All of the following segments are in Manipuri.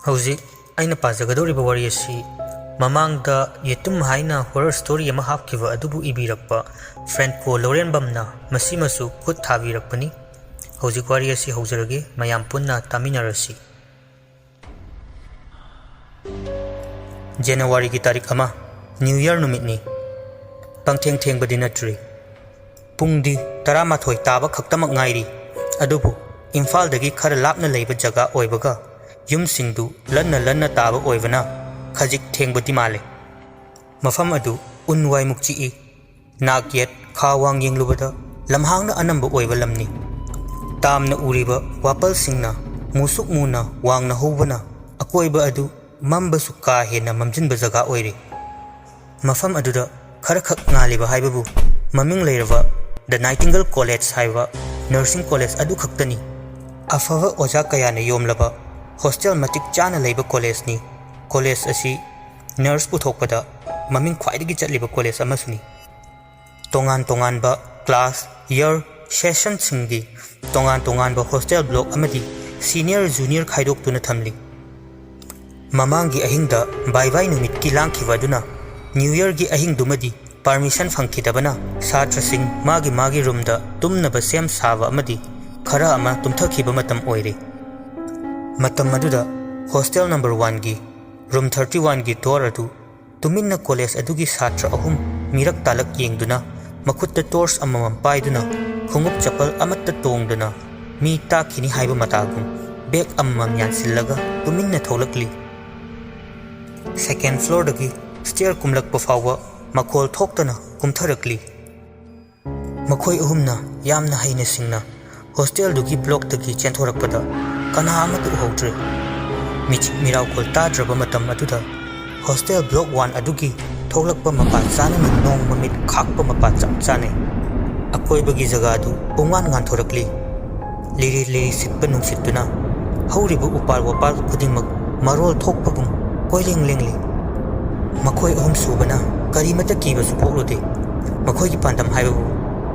ꯍꯧꯖꯤꯛ ꯑꯩꯅ ꯄꯥꯖꯒꯗꯧꯔꯤꯕ ꯋꯥꯔꯤ ꯑꯁꯤ ꯃꯃꯥꯡꯗ ꯌꯦꯇꯨꯝ ꯍꯥꯏꯅ ꯍꯣꯔꯔ ꯁ꯭ꯇꯣꯔꯤ ꯑꯃ ꯍꯥꯞꯈꯤꯕ ꯑꯗꯨꯕꯨ ꯏꯕꯤꯔꯛꯄ ꯐ꯭ꯔꯦꯟꯀꯣ ꯂꯣꯔꯦꯟꯕꯝꯅ ꯃꯁꯤꯃꯁꯨ ꯈꯨꯠ ꯊꯥꯕꯤꯔꯛꯄꯅꯤ꯫ ꯍꯧꯖꯤꯛ ꯋꯥꯔꯤ ꯑꯁꯤ ꯍꯧꯖꯔꯒꯦ, ꯃꯌꯥꯝ ꯄꯨꯟꯅ ꯇꯥꯃꯤꯟꯅꯔꯁꯤ꯫ ꯖꯅꯋꯥꯔꯤꯒꯤ ꯇꯥꯔꯤꯛ 1 ꯅ꯭ꯌꯨ ꯏꯌꯔ ꯅꯨꯃꯤꯠꯅꯤ꯫ ꯄꯪꯊꯦꯡ ꯊꯦꯡꯕꯗꯤ ꯅꯠꯇ꯭ꯔꯤ꯫ ꯄꯨꯡꯗꯤ 11 ꯇꯥꯕ ꯈꯛꯇꯃꯛ ꯉꯥꯏꯔꯤ꯫ ꯑꯗꯨꯕꯨ ꯏꯝꯐꯥꯜꯗꯒꯤ ꯈꯔ ꯂꯥꯞꯅ ꯂꯩꯕ ꯖꯒꯥ ꯑꯣꯏꯕꯒ ꯌꯨꯝꯁꯤꯡꯗꯨ ꯂꯟꯅ ꯇꯥꯕ ꯑꯣꯏꯕꯅ ꯈꯖꯤꯛ ꯊꯦꯡꯕꯗꯤ ꯃꯥꯜꯂꯦ꯫ ꯃꯐꯝ ꯑꯗꯨ ꯎꯟ ꯋꯥꯏꯃꯨꯛ ꯆꯤꯛꯏ꯫ ꯅꯥꯛ ꯌꯦꯠ ꯈꯥ ꯋꯥꯡ ꯌꯦꯡꯂꯨꯕꯗ ꯂꯝꯍꯥꯡꯅ ꯑꯅꯝꯕ ꯑꯣꯏꯕ ꯂꯝꯅꯤ꯫ ꯇꯥꯝꯅ ꯎꯔꯤꯕ ꯋꯥꯄꯜꯁꯤꯡꯅ ꯃꯨꯁꯨꯛ ꯃꯨꯅ ꯋꯥꯡꯅ ꯍꯧꯕꯅ ꯑꯀꯣꯏꯕ ꯑꯗꯨ ꯃꯝꯕꯁꯨ ꯀꯥ ꯍꯦꯟꯅ ꯃꯝꯖꯤꯟꯕ ꯖꯒꯥ ꯑꯣꯏꯔꯤ꯫ ꯃꯐꯝ ꯑꯗꯨꯗ ꯈꯔꯈꯛ ꯉꯥꯜꯂꯤꯕ ꯍꯥꯏꯕꯕꯨ ꯃꯃꯤꯡ ꯂꯩꯔꯕ ꯗ ꯅꯥꯏꯇꯤꯡꯒꯦꯜ ꯀꯣꯂꯦꯖ ꯍꯥꯏꯕ ꯅꯔꯁꯤꯡ ꯀꯣꯂꯦꯖ ꯑꯗꯨ ꯈꯛꯇꯅꯤ꯫ ꯑꯐꯕ ꯑꯣꯖꯥ ꯀꯌꯥꯅ ꯌꯣꯝꯂꯕ ꯍꯣꯁꯇꯦꯜ ꯃꯇꯤꯛ ꯆꯥꯅ ꯂꯩꯕ ꯀꯣꯂꯦꯖꯅꯤ꯫ ꯀꯣꯂꯦꯖ ꯑꯁꯤ ꯅꯔꯁ ꯄꯨꯊꯣꯛꯄꯗ ꯃꯃꯤꯡ ꯈ꯭ꯋꯥꯏꯗꯒꯤ ꯆꯠꯂꯤꯕ ꯀꯣꯂꯦꯖ ꯑꯃꯁꯨꯅꯤ꯫ ꯇꯣꯉꯥꯟꯕ ꯀ꯭ꯂꯥꯁ, ꯏꯌꯔ, ꯁꯦꯁꯟꯁꯤꯡꯒꯤ ꯇꯣꯉꯥꯟꯕ ꯍꯣꯁꯇꯦꯜ ꯕ꯭ꯂꯣꯛ ꯑꯃꯗꯤ ꯁꯤꯅꯤꯌꯔ ꯖꯨꯅꯤꯌꯔ ꯈꯥꯏꯗꯣꯛꯇꯨꯅ ꯊꯝꯂꯤ꯫ ꯃꯃꯥꯡꯒꯤ ꯑꯍꯤꯡꯗ ꯕꯥꯏ ꯅꯨꯃꯤꯠꯀꯤ ꯂꯥꯡꯈꯤꯕ ꯑꯗꯨꯅ ꯅ꯭ꯌꯨ ꯏꯌꯔꯒꯤ ꯑꯍꯤꯡꯗꯨꯃꯗꯤ ꯄꯔꯃꯤꯁꯟ ꯐꯪꯈꯤꯗꯕꯅ ꯁꯥꯇ꯭ꯔꯁꯤꯡ ꯃꯥꯒꯤ ꯔꯨꯝꯗ ꯇꯨꯝꯅꯕ ꯁꯦꯝ ꯁꯥꯕ ꯑꯃꯗꯤ ꯈꯔ ꯑꯃ ꯇꯨꯝꯊꯈꯤꯕ ꯃꯇꯝ ꯑꯣꯏꯔꯦ꯫ ꯃꯇꯝ ꯑꯗꯨꯗ ꯍꯣꯁꯇꯦꯜ ꯅꯝꯕꯔ 1ꯒꯤ ꯔꯨꯝ 31ꯒꯤ ꯗꯣꯔ ꯑꯗꯨ ꯇꯨꯃꯤꯟꯅ ꯀꯣꯂꯦꯖ ꯑꯗꯨꯒꯤ ꯁꯥꯇ꯭ꯔ 3 ꯃꯤꯔꯛ ꯇꯥꯂꯛ ꯌꯦꯡꯗꯨꯅ ꯃꯈꯨꯠꯇ ꯇꯣꯔꯆ ꯑꯃꯃꯝ ꯄꯥꯏꯗꯨꯅ ꯈꯣꯡꯎꯞ ꯆꯄꯜ ꯑꯃꯠꯇ ꯇꯣꯡꯗꯅ ꯃꯤ ꯇꯥꯛꯈꯤꯅꯤ ꯍꯥꯏꯕ ꯃꯇꯥꯒꯨꯝ ꯕꯦꯛ ꯑꯃꯃꯝ ꯌꯥꯟꯁꯤꯜꯂꯒ ꯇꯨꯃꯤꯟꯅ ꯊꯣꯛꯂꯛꯂꯤ꯫ ꯁꯦꯀꯦꯟ ꯐ꯭ꯂꯣꯔꯗꯒꯤ ꯁ꯭ꯇꯦꯌꯔ ꯀꯨꯝꯂꯛꯄ ꯐꯥꯎꯕ ꯃꯈꯣꯜ ꯊꯣꯛꯇꯅ ꯀꯨꯝꯊꯔꯛꯂꯤ꯫ ꯃꯈꯣꯏ ꯑꯍꯨꯝꯅ ꯌꯥꯝꯅ ꯍꯩꯅ ꯁꯤꯡꯅ ꯍꯣꯁꯇꯦꯜꯗꯨꯒꯤ ꯕ꯭ꯂꯣꯛꯇꯒꯤ ꯆꯦꯟꯊꯣꯔꯛꯄꯗ ꯀꯅꯥ ꯑꯃꯠꯇ ꯎꯍꯧꯗ꯭ꯔꯦ꯫ ꯃꯤꯆꯤꯛ ꯃꯤꯔꯥꯎꯈꯣꯜ ꯇꯥꯗ꯭ꯔꯕ ꯃꯇꯝ ꯑꯗꯨꯗ ꯍꯣꯁꯇꯦꯜ ꯕ꯭ꯂꯣꯛ 1 ꯑꯗꯨꯒꯤ ꯊꯣꯛꯂꯛꯄ ꯃꯄꯥ ꯆꯥꯅꯅ ꯅꯣꯡ ꯃꯃꯤꯠ ꯈꯥꯛꯄ ꯃꯄꯥ ꯆꯞ ꯆꯥꯅꯩ꯫ ꯑꯀꯣꯏꯕꯒꯤ ꯖꯒꯥꯗꯨ ꯄꯨꯡꯉꯥꯟ ꯉꯥꯟꯊꯣꯔꯛꯂꯤ꯫ ꯂꯤꯔꯤ ꯁꯤꯠꯄ ꯅꯨꯡꯁꯤꯠꯇꯨꯅ ꯍꯧꯔꯤꯕ ꯎꯄꯥꯜ ꯋꯥꯄꯥꯜ ꯈꯨꯗꯤꯡꯃꯛ ꯃꯔꯣꯜ ꯊꯣꯛꯄꯒꯨꯝ ꯀꯣꯏꯂꯦꯡ ꯂꯦꯡꯂꯤ꯫ ꯃꯈꯣꯏ ꯑꯍꯨꯝ ꯁꯨꯕꯅ ꯀꯔꯤꯃꯠꯇ ꯀꯤꯕꯁꯨ ꯄꯣꯛꯂꯨꯗꯦ꯫ ꯃꯈꯣꯏꯒꯤ ꯄꯥꯟꯗꯝ ꯍꯥꯏꯕꯕꯨ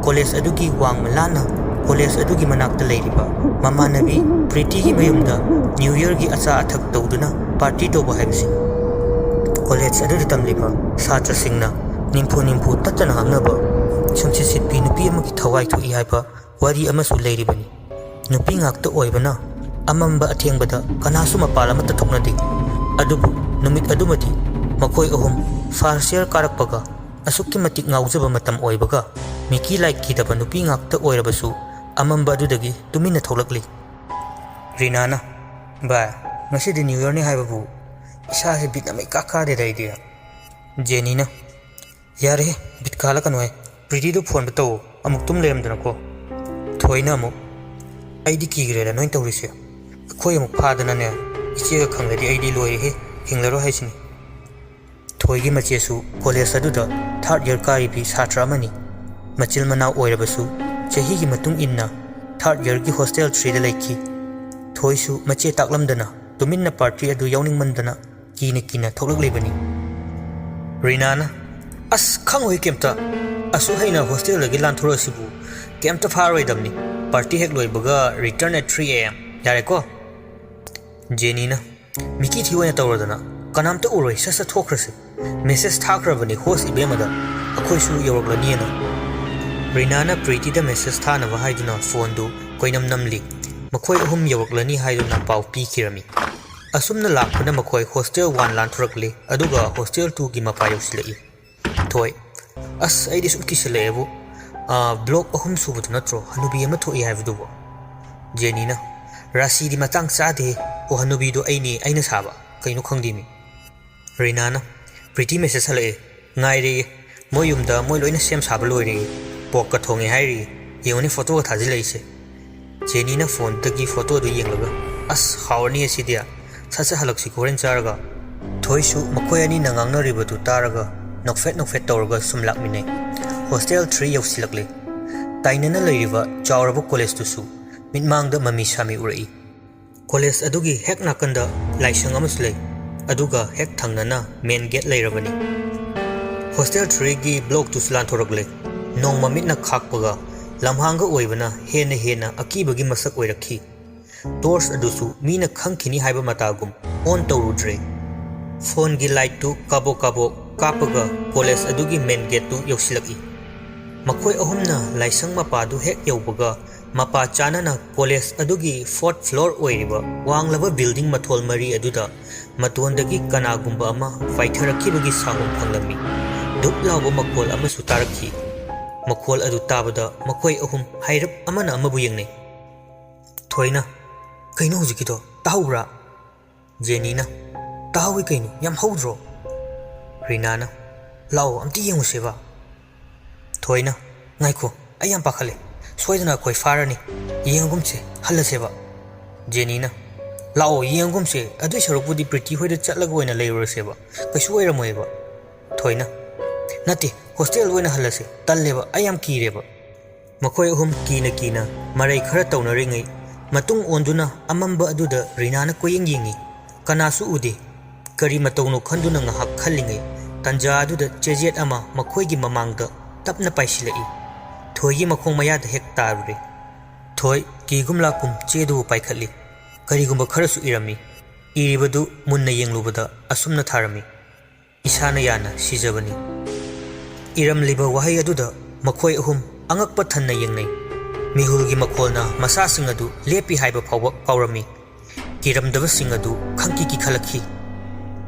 ꯀꯣꯂꯦꯖ ꯑꯗꯨꯒꯤ ꯋꯥꯡꯃ ꯂꯥꯟꯅ ꯀꯣꯂꯦꯖ ꯑꯗꯨꯒꯤ ꯃꯅꯥꯛꯇ ꯂꯩꯔꯤꯕ ꯃꯃꯥꯟꯅꯕꯤ ꯄ꯭ꯔꯤꯇꯤꯒꯤ ꯃꯌꯨꯝꯗ ꯅ꯭ꯌꯨ ꯏꯌꯔꯒꯤ ꯑꯆꯥ ꯑꯊꯛ ꯇꯧꯗꯨꯅ ꯄꯥꯔꯇꯤ ꯇꯧꯕ ꯍꯥꯏꯕꯁꯤꯅꯤ꯫ ꯀꯣꯂꯦꯖ ꯑꯗꯨꯗ ꯇꯝꯂꯤꯕ ꯁꯥꯇ꯭ꯔꯁꯤꯡꯅ ꯅꯤꯝꯐꯨ ꯇꯠꯇꯅ ꯉꯥꯡꯅꯕ ꯁꯨꯝꯁꯤꯠ ꯁꯤꯠꯄꯤ ꯅꯨꯄꯤ ꯑꯃꯒꯤ ꯊꯋꯥꯏ ꯊꯣꯛꯏ ꯍꯥꯏꯕ ꯋꯥꯔꯤ ꯑꯃꯁꯨ ꯂꯩꯔꯤꯕꯅꯤ꯫ ꯅꯨꯄꯤ ꯉꯥꯛꯇ ꯑꯣꯏꯕꯅ ꯑꯃꯝꯕ ꯑꯊꯦꯡꯕꯗ ꯀꯅꯥꯁꯨ ꯃꯄꯥꯜ ꯑꯃꯠꯇ ꯊꯣꯛꯅꯗꯦ꯫ ꯑꯗꯨꯕꯨ ꯅꯨꯃꯤꯠ ꯑꯗꯨꯃꯗꯤ ꯃꯈꯣꯏ ꯑꯍꯨꯝ ꯐꯥꯔꯁ ꯏꯌꯔ ꯀꯥꯔꯛꯄꯒ ꯑꯁꯨꯛꯀꯤ ꯃꯇꯤꯛ ꯉꯥꯎꯖꯕ ꯃꯇꯝ ꯑꯣꯏꯕꯒ ꯃꯤꯀꯤ ꯂꯥꯏꯈꯤꯗꯕ ꯅꯨꯄꯤ ꯉꯥꯛꯇ ꯑꯣꯏꯔꯕꯁꯨ ꯑꯃꯝꯕ ꯑꯗꯨꯗꯒꯤ ꯇꯨꯃꯤꯟꯅ ꯊꯣꯛꯂꯛꯂꯤ꯫ ꯔꯤꯅꯥꯅ, "ꯚꯥꯏ, ꯉꯁꯤꯗꯤ ꯅ꯭ꯌꯨ ꯏꯌꯔꯅꯤ ꯍꯥꯏꯕꯕꯨ ꯏꯁꯥꯁꯦ ꯕꯤꯠ ꯑꯃ ꯏꯀꯥ ꯀꯥꯗꯦꯗ ꯑꯩꯗꯤ." ꯖꯦꯅꯤꯅ, "ꯌꯥꯔꯦꯍꯦ, ꯕꯤꯠ ꯀꯥꯜꯂꯛꯀꯅꯨꯍꯦ, ꯄ꯭ꯔꯤꯇꯤꯗꯨ ꯐꯣꯟꯗ ꯇꯧ, ꯑꯃꯨꯛ ꯇꯨꯝ ꯂꯩꯔꯝꯗꯅꯀꯣ." ꯊꯣꯏꯅ ꯑꯃꯨꯛ, "ꯑꯩꯗꯤ ꯀꯤꯈ꯭ꯔꯦꯗ ꯅꯣꯏ ꯇꯧꯔꯤꯁꯦ, ꯑꯩꯈꯣꯏ ꯑꯃꯨꯛ ꯐꯥꯗꯅꯅꯦ, ꯏꯆꯦꯒ ꯈꯪꯂꯗꯤ ꯑꯩꯗꯤ ꯂꯣꯏꯔꯦꯍꯦ, ꯍꯤꯡꯂꯔꯣꯏ ꯍꯥꯏꯁꯤꯅꯤ." ꯊꯣꯏꯒꯤ ꯃꯆꯦꯁꯨ ꯀꯣꯂꯦꯖ ꯑꯗꯨꯗ 3rd ꯏꯌꯔ ꯀꯥꯔꯤꯕꯤ ꯁꯥꯇ꯭ꯔ ꯑꯃꯅꯤ꯫ ꯃꯆꯤꯜ ꯃꯅꯥꯎ ꯑꯣꯏꯔꯕꯁꯨ ꯆꯍꯤꯒꯤ ꯃꯇꯨꯡ ꯏꯟꯅ 3rd ꯏꯌꯔꯒꯤ ꯍꯣꯁꯇꯦꯜ 3ꯗ ꯂꯩꯈꯤ꯫ ꯊꯣꯏꯁꯨ ꯃꯆꯦ ꯇꯥꯛꯂꯝꯗꯅ ꯇꯨꯃꯤꯟꯅ ꯄꯥꯔꯇꯤ ꯑꯗꯨ ꯌꯥꯎꯅꯤꯡꯃꯟꯗꯅ ꯀꯤꯅ ꯊꯣꯛꯂꯛꯂꯤꯕꯅꯤ꯫ ꯔꯤꯅꯥꯅ, "ꯑꯁ ꯈꯪꯉꯣꯏ ꯀꯩꯝꯇ, ꯑꯁꯨꯛ ꯍꯩꯅ ꯍꯣꯁꯇꯦꯜꯗꯒꯤ ꯂꯥꯟꯊꯣꯔꯛꯑꯁꯤꯕꯨ ꯀꯩꯝꯇ ꯐꯥꯔꯣꯏꯗꯕꯅꯤ, ꯄꯥꯔꯇꯤ ꯍꯦꯛ ꯂꯣꯏꯕꯒ ꯔꯤꯇꯔꯟ at 3 AM, ꯌꯥꯔꯦꯀꯣ." ꯖꯦꯅꯤꯅ, "ꯃꯤꯀꯤ ꯊꯤ ꯑꯣꯏꯅ ꯇꯧꯔꯗꯅ ꯀꯅꯥꯝꯇ ꯎꯔꯣꯏ, ꯁꯠ ꯊꯣꯛꯈ꯭ꯔꯁꯤ, ꯃꯦꯁꯦꯖ ꯊꯥꯈ꯭ꯔꯕꯅꯤ ꯍꯣꯁ ꯏꯕꯦꯝꯃꯗ, ꯑꯩꯈꯣꯏꯁꯨ ꯌꯧꯔꯛꯂꯅꯤꯅ." ꯔꯤꯅꯥꯅ ꯄ꯭ꯔꯤꯇꯤꯗ ꯃꯦꯁꯦꯖ ꯊꯥꯅꯕ ꯍꯥꯏꯗꯨꯅ ꯐꯣꯟꯗꯨ ꯀꯣꯏꯅꯝ ꯅꯝꯂꯤ꯫ ꯃꯈꯣꯏ ꯑꯍꯨꯝ ꯌꯧꯔꯛꯂꯅꯤ ꯍꯥꯏꯗꯨꯅ ꯄꯥꯎ ꯄꯤꯈꯤꯔꯝꯃꯤ꯫ ꯑꯁꯨꯝꯅ ꯂꯥꯛꯄꯅ ꯃꯈꯣꯏ ꯍꯣꯁꯇꯦꯜ 1 ꯂꯥꯟꯊꯣꯔꯛꯂꯤ, ꯑꯗꯨꯒ ꯍꯣꯁꯇꯦꯜ 2ꯒꯤ ꯃꯄꯥ ꯌꯧꯁꯤꯜꯂꯛꯏ꯫ ꯊꯣꯏ, "ꯑꯁ ꯑꯩꯗꯤ ꯁꯨꯝ ꯀꯤꯁꯤꯜꯂꯛꯑꯦꯕꯨ, ꯕ꯭ꯂꯣꯛ 3 ꯁꯨꯕꯗꯨ ꯅꯠꯇ꯭ꯔꯣ ꯍꯅꯨꯕꯤ ꯑꯃ ꯊꯣꯛꯏ ꯍꯥꯏꯕꯗꯨꯕꯨ?" ꯖꯦꯅꯤꯅ, "ꯔꯥꯁꯤꯗꯤ ꯃꯇꯥꯡ ꯆꯥꯗꯦ, ꯑꯣ ꯍꯅꯨꯕꯤꯗꯣ ꯑꯩꯅ ꯁꯥꯕ, ꯀꯩꯅꯣ ꯈꯪꯗꯦꯃꯤ." ꯔꯤꯅꯥꯅ, "ꯄ꯭ꯔꯤꯇꯤ ꯃꯦꯁꯦꯖ ꯍꯜꯂꯛꯑꯦ, ꯉꯥꯏꯔꯦꯌꯦ, ꯃꯣꯏ ꯌꯨꯝꯗ ꯃꯣꯏ ꯂꯣꯏꯅ ꯁꯦꯝ ꯁꯥꯕ ꯂꯣꯏꯔꯦꯌꯦ, ꯄꯣꯛꯀ ꯊꯣꯡꯉꯦ ꯍꯥꯏꯔꯤꯌꯦ, ꯌꯦꯡꯉꯨꯅꯦ ꯐꯣꯇꯣꯒ ꯊꯥꯖꯤꯜꯂꯛꯏꯁꯦ." ꯖꯦꯅꯤꯅ ꯐꯣꯟꯗꯒꯤ ꯐꯣꯇꯣꯗꯨ ꯌꯦꯡꯂꯒ, "ꯑꯁ ꯍꯥꯎꯔꯅꯤꯌꯦ ꯁꯤꯗꯤ, ꯁꯠ ꯍꯜꯂꯛꯁꯤꯀꯣ ꯍꯣꯔꯦꯟ ꯆꯥꯔꯒ." ꯊꯣꯏꯁꯨ ꯃꯈꯣꯏ ꯑꯅꯤꯅ ꯉꯥꯡꯅꯔꯤꯕꯗꯨ ꯇꯥꯔꯒ ꯅꯣꯛꯐꯦꯠ ꯇꯧꯔꯒ ꯁꯨꯝ ꯂꯥꯛꯃꯤꯟꯅꯩ꯫ ꯍꯣꯁꯇꯦꯜ 3 ꯌꯧꯁꯤꯜꯂꯛꯂꯦ꯫ ꯇꯥꯏꯅꯅ ꯂꯩꯔꯤꯕ ꯆꯥꯎꯔꯕ ꯀꯣꯂꯦꯖꯇꯨꯁꯨ ꯃꯤꯠꯃꯥꯡꯗ ꯃꯃꯤ ꯁꯥꯃꯤ ꯎꯔꯛꯏ꯫ ꯀꯣꯂꯦꯖ ꯑꯗꯨꯒꯤ ꯍꯦꯛ ꯅꯥꯀꯟꯗ ꯂꯥꯏꯁꯪ ꯑꯃꯁꯨ ꯂꯩ, ꯑꯗꯨꯒ ꯍꯦꯛ ꯊꯪꯅꯅ ꯃꯦꯟ ꯒꯦꯠ ꯂꯩꯔꯕꯅꯤ꯫ ꯍꯣꯁꯇꯦꯜ 3ꯒꯤ ꯕ꯭ꯂꯣꯛꯇꯨꯁꯨ ꯂꯥꯟꯊꯣꯔꯛꯂꯦ꯫ ꯅꯣꯡ ꯃꯃꯤꯠꯅ ꯈꯥꯛꯄꯒ ꯂꯝꯍꯥꯡꯒ ꯑꯣꯏꯕꯅ ꯍꯦꯟꯅ ꯑꯀꯤꯕꯒꯤ ꯃꯁꯛ ꯑꯣꯏꯔꯛꯈꯤ꯫ ꯇꯣꯔꯆ ꯑꯗꯨꯁꯨ ꯃꯤꯅ ꯈꯪꯈꯤꯅꯤ ꯍꯥꯏꯕ ꯃꯇꯥꯒꯨꯝ ऑन तौरुद्रे फोन की लाइट तु काबो काबो कापगा कॉलेज अदुगी मेन गेट तु यौसिलकी मखोय अहुमना लाइसंग मपादु हेक यौबगा मपा चानना कॉलेज अदुगी 4th फ्लोर ओइरिबा वांगलबा बिल्डिंग मथोल मरी अदुदा मतोंदगी कनागुंबा अमा फाइथरखिबगी साहुम फंगलमी दुप लावो मखोल अमसु तारखी मखोल अदु ताबदा मखोय अहुम हाइरप अमना अमबु यंगने थोइना कइनो हुजिकिदो ताहुब्रा जेनीना ताहुई कइनो याम हौद्रो रीनाना लाओ अमति यंगुसेबा थोइना ngaiko ayam pakhale soidana koi farani yengumse halaseba jenina lao yengumse adu sarupudi pretty hoida chatlaga oina leiroseba kaisu oiramoeba thoina nati hostel oina halase talleba ayam kireba makoi hum kina marai khara taunaringai matung onduna amamba aduda rinana koyeng yengi kanasu ude kari matauno khanduna ngahak khallingai tanja aduda chejet ama makoigi mamangda tapna paisilai थोई मखों मयाद हेक तारुरे थोई कीगुमला कुम चेदु पाइखली करीगुम खरसु इरमी इरिबदु मुन्ना येंगलुबदा असुमना थारमी इसाना याना सिजबनी इरमलिबा वहाई अदुदा मखोय अहुम अंगकप थन्ना येंगनै मिहुलगी मखोलना मसासिंग अदु लेपि हाइबा फावबा काउरमी किरमदबा सिंग अदु खंकी की खलखी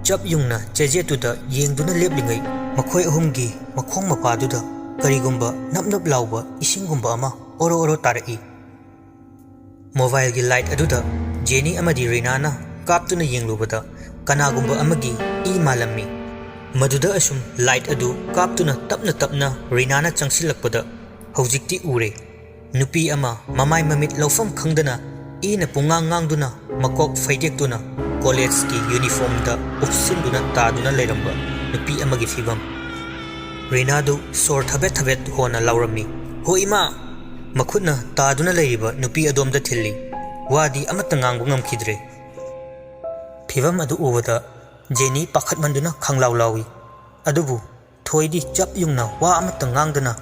जब युंगना चेजेतुदा येंगदुना लेपलिंगै मखोय अहुमगी मखों मपादुदा करीगुंबा नप नप लाउबा इसिंगुंबा अमा ओरो ओरो तारई मोबाइल की लाइट अदुदा जेनी अमदी रीनाना कापतुना येंगलुबदा कनागुंबा अमगी ई मालम्मी मदुदा असुम लाइट अदु कापतुना तपना रीनाना चंगसिलकपदा हौजिक्ति उरे नुपी अमा ममाय ममित लौफम खंगदना ईना पुंगांग गांगदुना मकोक फैदेक्तुना कॉलेज की यूनिफॉर्म दा उपसिंदुना तादुना लेरंबा नुपी अमगी फिबम रीनादु सोर थबेत होना लाउरमी हो इमा मखुदना तादुना लेरिबा नुपी अदोमदा थिल्ली वादी अमत ngangu ngamkhidre फिवम अदु उबदा जेनी पाखतमंदुना खंगलाव लावी अदुबु थोइदी चप युंगना वा अमत nganगदना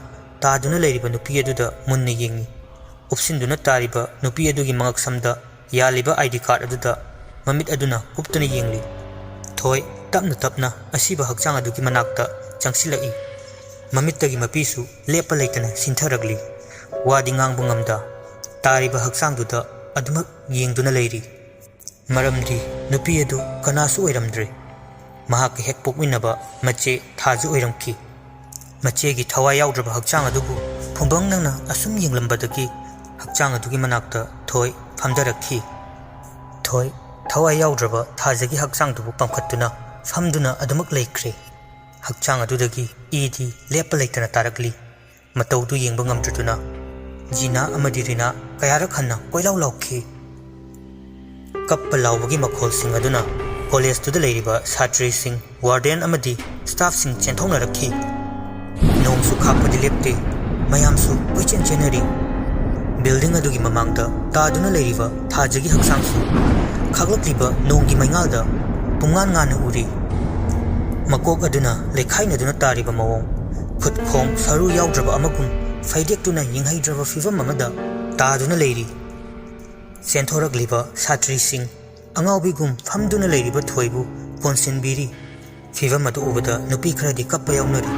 तादुना लेरिबा नुपी अदुदा मुन्ने येंगी उपसिंदुना तारिबा नुपी अदुगी मंगकसमदा यालिबा आईडी कार्ड अदुदा ममित अदुना कुप्तना येंगली थोइ तपना असिबा हकचांग अदुगी मनाक्ता चंगसिलई ममितगी मपीसु लेप लेटना सिंथरगली वादी ngangbु ngamda तारिबा हकचांगदुदा अदुमक येंगदुना लेरी मरमदी नुपी अदु कनासु ओइरमद्रे महाक हेक पोकमिनबा मचे थाजु ओइरमखी मचेगी थवा याउद्रबा हकचांग अदुबु फुंबंग नंगना असुम येंगलंबदगी हकचांग अदुगी मनाक्ता थोइ फमदरखी थोइ थवा याउद्रबा थाजगी हकचांग दुबु पंखतुना फमदुना अदुमक लेख्रे हकचांग अदुदगी ईदी लेप लेटना तारगली मतौदु येंबा ngamdrutuna जीना अमदी रीना कयारक हन्ना कोइलाव लाउखी कप्पा लाउबगी मखोल सिंग अदुना कॉलेज तुदा लेरिबा छात्री सिंग वार्डन अमदी स्टाफ सिंग चेंथौनरखी नोंसु खापदि लेपते मयामसु कोइचेन चेनरी बिल्डिंग अदुगी ममांगदा तादुना लेरिबा थाजगी हकसांगसु खागलक्लिबा नोंगी मैंगालदा पुंगान गाना उरी मकोक अदुना लेखाइनदुना तारिबा मवोंग खुद खोंग सरू याउद्रबा अमगुम फैदेक्तुना यिंगहैद्रबा फिवम अमदा तादुना लेरी सेंथोरगलिबा छात्री सिंग अंगाउबिगुम फमदुना लेरिबा थोइबु कोनसिनबिरी फिवम अदु उबदा नुपी खरदि कप्पा याउनरी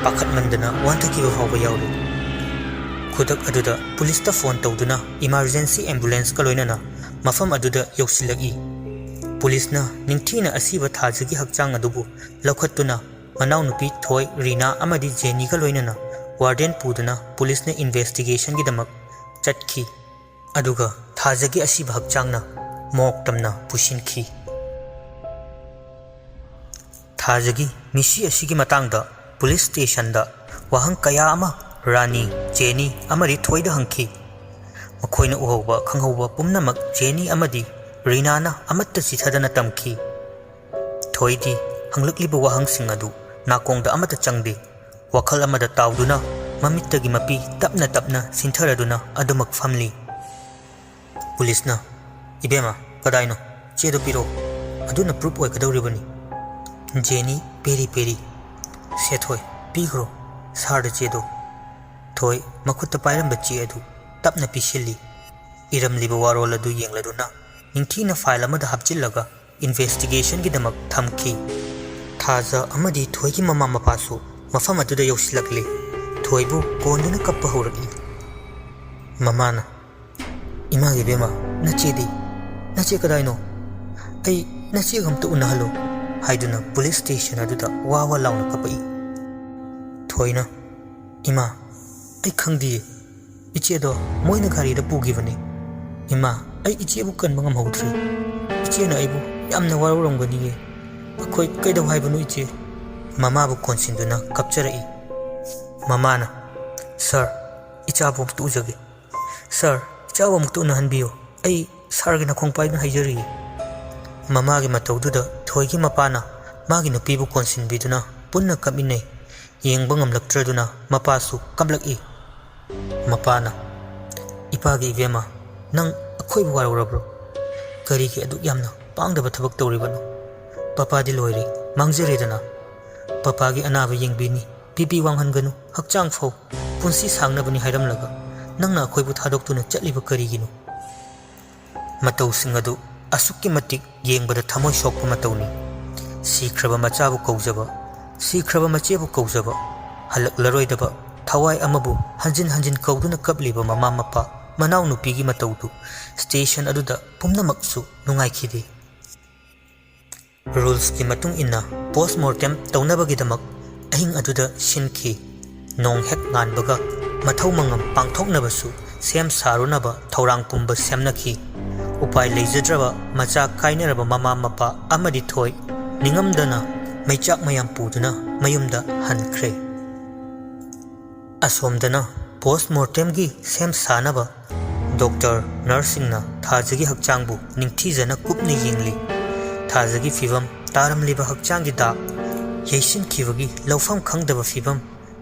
पाखतमंदना वांथकिबा फावबा याउरी खुदक अदुदा पुलिसता फोन तौदुना इमरजेंसी एम्बुलेंस का लोइनना मफम अदुदा यौसिलगी पुलिसना निंथीना असीबा थाजगी हकचांग अदुबु लौखत्तुना मनाउ नुपी थोइ रीना अमदी जेनी का लोइनना वार्डन पुदुना पुलिसने इन्वेस्टिगेशन की दमक चटखी अदुगा थाजगी असीबा हकचांगना मोक्तमना पुशिनखी थाजगी मिसी असीगी मतांगदा पुलिस स्टेशनदा वाहंग कया अमा रानी जेनी अमरी थोइदा हंखी मखोइना उहौबा खंगहौबा पुमनमक जेनी अमदी रीनाना अमत्ता चिथदना तमखी थोइदी हंगलक्लिबा वाहंगसिंग अदु नाकोंगदा अमत्ता चंगदे वखल अमदा ताउदुना ममित्तगी मपी तपना सिंथरदुना अदुमक फमली पुलिसना इबेमा कदाइनो चेदो पिरो अदुना प्रूफ ओइकदौरिबनी जेनी पेरी सेथोय पीग्रो सार्ड चेदो थोय मखुत्ता पाइरंबा चे अदु तपना पिसिल्ली इरमलिबा वारोल अदु येंगलदुना निंथीना फाइल अमदा हापचिल्लगा इन्वेस्टिगेशन की दमक थमखी थाजा अमदी थोई की ममा मपासु मफम अदुदा यौसिलकले थोईबु कोंदुना कप्पा हौरकी ममाना इमा गे बेमा नचेदी नचे कदाइनो ऐ नचे गमत उनहलो हाइदुना पुलिस स्टेशन अदुदा वावा लाउना कपई थोइना इमा ऐ खंगदी इचेदो मोइना गारीदा पुगिबने इमा ऐ इचेबु कनबा ngमहौद्री इचेना ऐबु यामना वारौरमगनिये अखोय कैदौ हाइबनु इचे ममाबु कोनसिन्दुना कपचरई ममाना सर इचाबु मुक्तु उजगे सर इचाबु मुक्तु उनहनबियो ऐ सरगे नखोंपाइना हाइजरी ममागे मतौदुदा थोइगी मपाना मागी नुपीबु कोनसिनबिदुना पुन्ना कमिनै येंबा ngamlaktraduna mapasu kamlaki mapana ipagi ibema nang akhoi bu warabro kari ki adu yamna pangdaba thabak tawribano papa di loiri mangjeredana papa gi anaba yengbini pipi wanghanganu hakchang phau punsi sangnabani hairamlaga nangna akhoi bu thadoktuna chatliba kari ginu matau singadu asukki matik yengbada thamoi sokpa matawni sikhraba machabu kaujaba sikhraba machebu kaujaba halak laroidaba thawai amabu hanjin hanjin kauduna kabliba mama mapa manau nupigi mataudu station aduda pumna maksu nungai khide rules ki matung inna postmortem taunabagi damak ahing aduda shinki nong hek ngan baga mathau mangam pangthoknabasu sem sarunaba thaurang pumba semnaki upai leijadraba macha kainaraba mama mapa amadi thoi ningamdana maichak mayam puduna mayumda hankhre asomdana postmortem gi sem sanaba doctor nursing na thajagi hakchangbu ningthijana kupni yingli thajagi fivam taramliba hakchangi da yaisin khibagi lawfam khangdaba fivam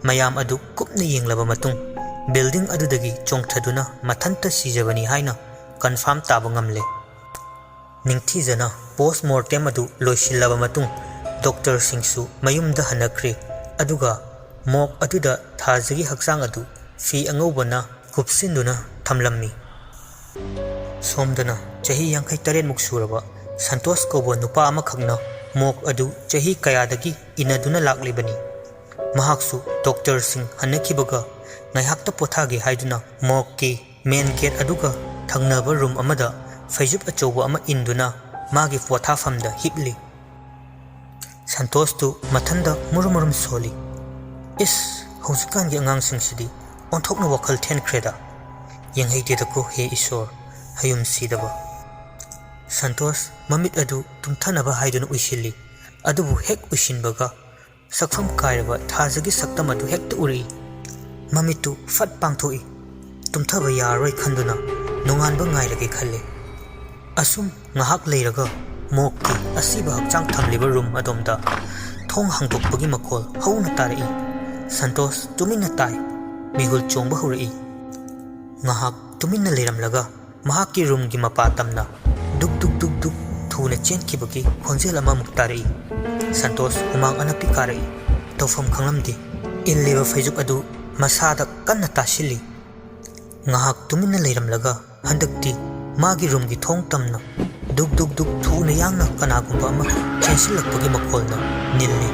mayam adu kupni yinglaba matung building adudagi chongthaduna mathanta sijabani haina confirm taba ngamle ningthijana postmortem adu loisilaba matung doctor singsu mayumda hanakre aduga mok aduda thajagi hakchang adu fi angobana kupsinduna thamlammi somdana chahi 53 muk suraba santosh kobo nupa ama khagna mok adu chahi kayadagi inaduna laklibani mahaksu doctor sing hanakibaga ngaihakta pothage haiduna mok ki main gate aduga thangnaba room amada faijub achoba ama induna magi potha famda hipli santosh tu mathanda murumurum soli is hausukan gi angang singsidi onthokna wakhal then khreda yenghei te ko he isor hayum sidaba santosh mamit adu tumthanaba haiduna uishili adubu hek ushinbaga sakfam kairaba thajagi saktam adu hekta uri mamitu fat pangthoi tumthaba yaroi khanduna nonganba ngairage khalle asum ngahak leiraga mokki asiba hakchang thamliba room adomda thong hangdokpagi makhol hauna tarai santosh tumina tai mihul chongba hurei ngahak tumina leiramlaga mahaki room gi mapa tamna duk duk duk duk thuna chenkibagi khonjel ama muktarai santosh humang anapi karai tofam khanglamdi inleba faijuk adu masada kanna tashili ngahak tumina leiramlaga handakti magi room gi thong tamna duk duk duk thuna yangna kanagumba ama chensilakpagi makolna nilli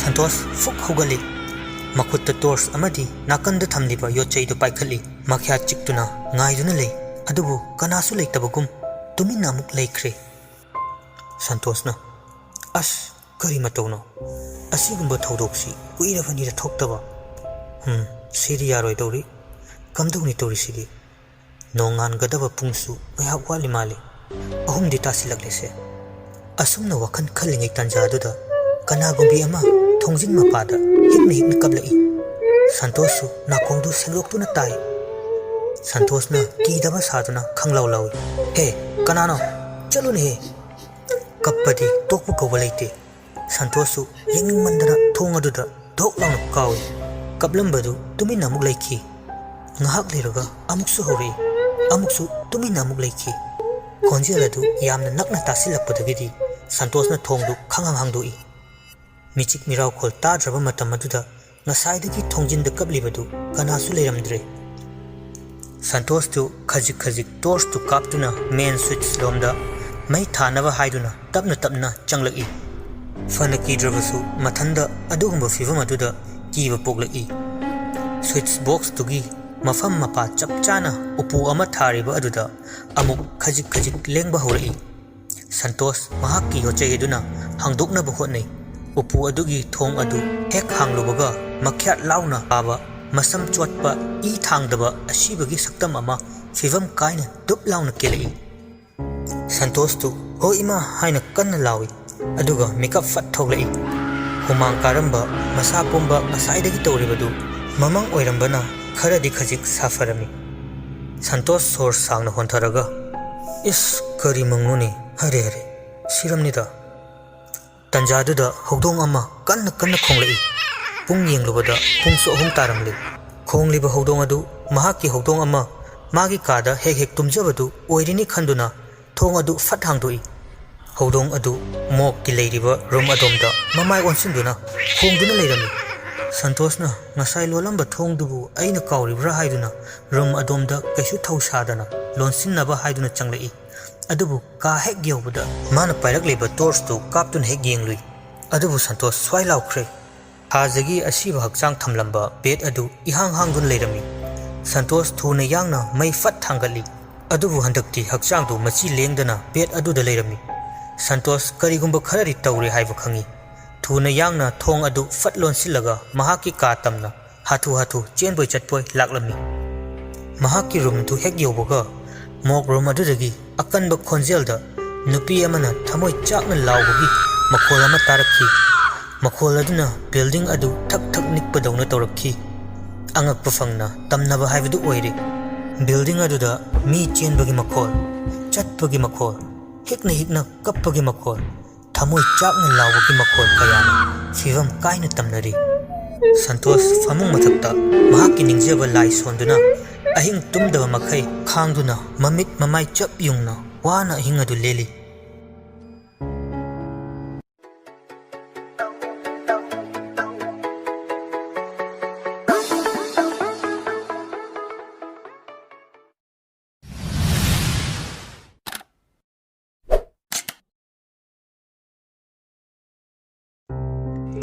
santosh fuk hogali makutta torch amadi nakanda thamliba yochaidu paikhali makhya chiktuna ngaiduna lei adubu kanasu leitabagum tumina amuk leikhre santoshna as kari matawno asigumba thodoksi kuirabani ra thoktaba siri yaroi dori kamdawni tori sigi nongan gadaba pungsu ngahak wali mali ahum di tasilaklese asumna wakhan khalingai tanjaduda kanagumbi ama thongjin mapada hikna kablai santosh nakongdu sengroktuna tai santoshna kidaba saduna khanglawlawi he kanano chalo ne kappadi tokpu kawalaite santosh yengning mandana thongaduda doklawna kawi kablambadu tumina amuk laiki ngahak leraga amuksu hore amuksu tumina amuk laiki khonjeladu yamna nakna tasilakpadagidi santoshna thongdu khangang hangdoi michik mirau khol ta draba matam aduda ngasaidagi thongjinda kablibadu kanasu leiramdre santosh tu khajik khajik torch tu kaptuna main switch lomda mai thanaba haiduna tapna tapna changlaki fana kidrabasu mathanda adugumba fivama aduda kiba poklaki switch box tugi mafam mapa chapchana upu ama thariba aduda amuk khajik khajik lengba haurai Santosh mahakki hochegeduna hangdoknaba hotnai upu adugi thong adu hek hanglubaga makhyat launa aba masam chotpa I thangdaba asibagi saktam ama fivam kaina dup launa kelai Santosh tu ho ima haina kanna lawi aduga makeup fat thoglai humang karamba masa pomba asaidagi tawribadu mamang oirambana kharadi khajik safarami Santosh sor sangna hontharaga is kari mangnuni hare hare siramnida tanjaduda hogdong ama kanna kanna khonglai pung yenglubada pung so hum taramli khongliba hogdong adu mahaki hogdong ama magi kada hek hek tumjabadu oirini khanduna thong adu fat hangdoi hogdong adu mok ki leiriba room adomda mamai onsinduna khongduna leirami Santoshna ngasai lolamba thongdubu aina kauribra haiduna room adomda kaisu thausadana lonsinnaba haiduna changlai adubu ka hek yobada mana pairak leba torch tu kaptun hek yenglui adubu Santosh swai laukhre hajagi asiba hakchang thamlamba bed adu ihang hangdun leirami Santosh thuna yangna mai fat thangali adubu handakti hakchang du machi lengdana bed adu da leirami Santosh karigumba kharari tawre haiba khangi thuna yangna thong adu fat lonsilaga mahaki ka tamna hathu hathu chenboi chatpoi laklami mahaki room tu hek yobaga mok room adudagi akanba khonjelda nupi amana thamoi chakna lawbagi makhol ama tarakhi makhol aduna building adu thak thak nikpadawna tawrakhi angakpa fangna tamnaba haibadu oire building aduda mi chenbagi makhol chatpagi makhol hikna hikna kappagi makhol thamoi chakna lawbagi makhol kayana fivam kaina tamnari Santosh famung mathakta mahaki ningjaba lai sonduna ahing tumdaba makhai khangduna mamit mamai chap yungna wana ahing adu leli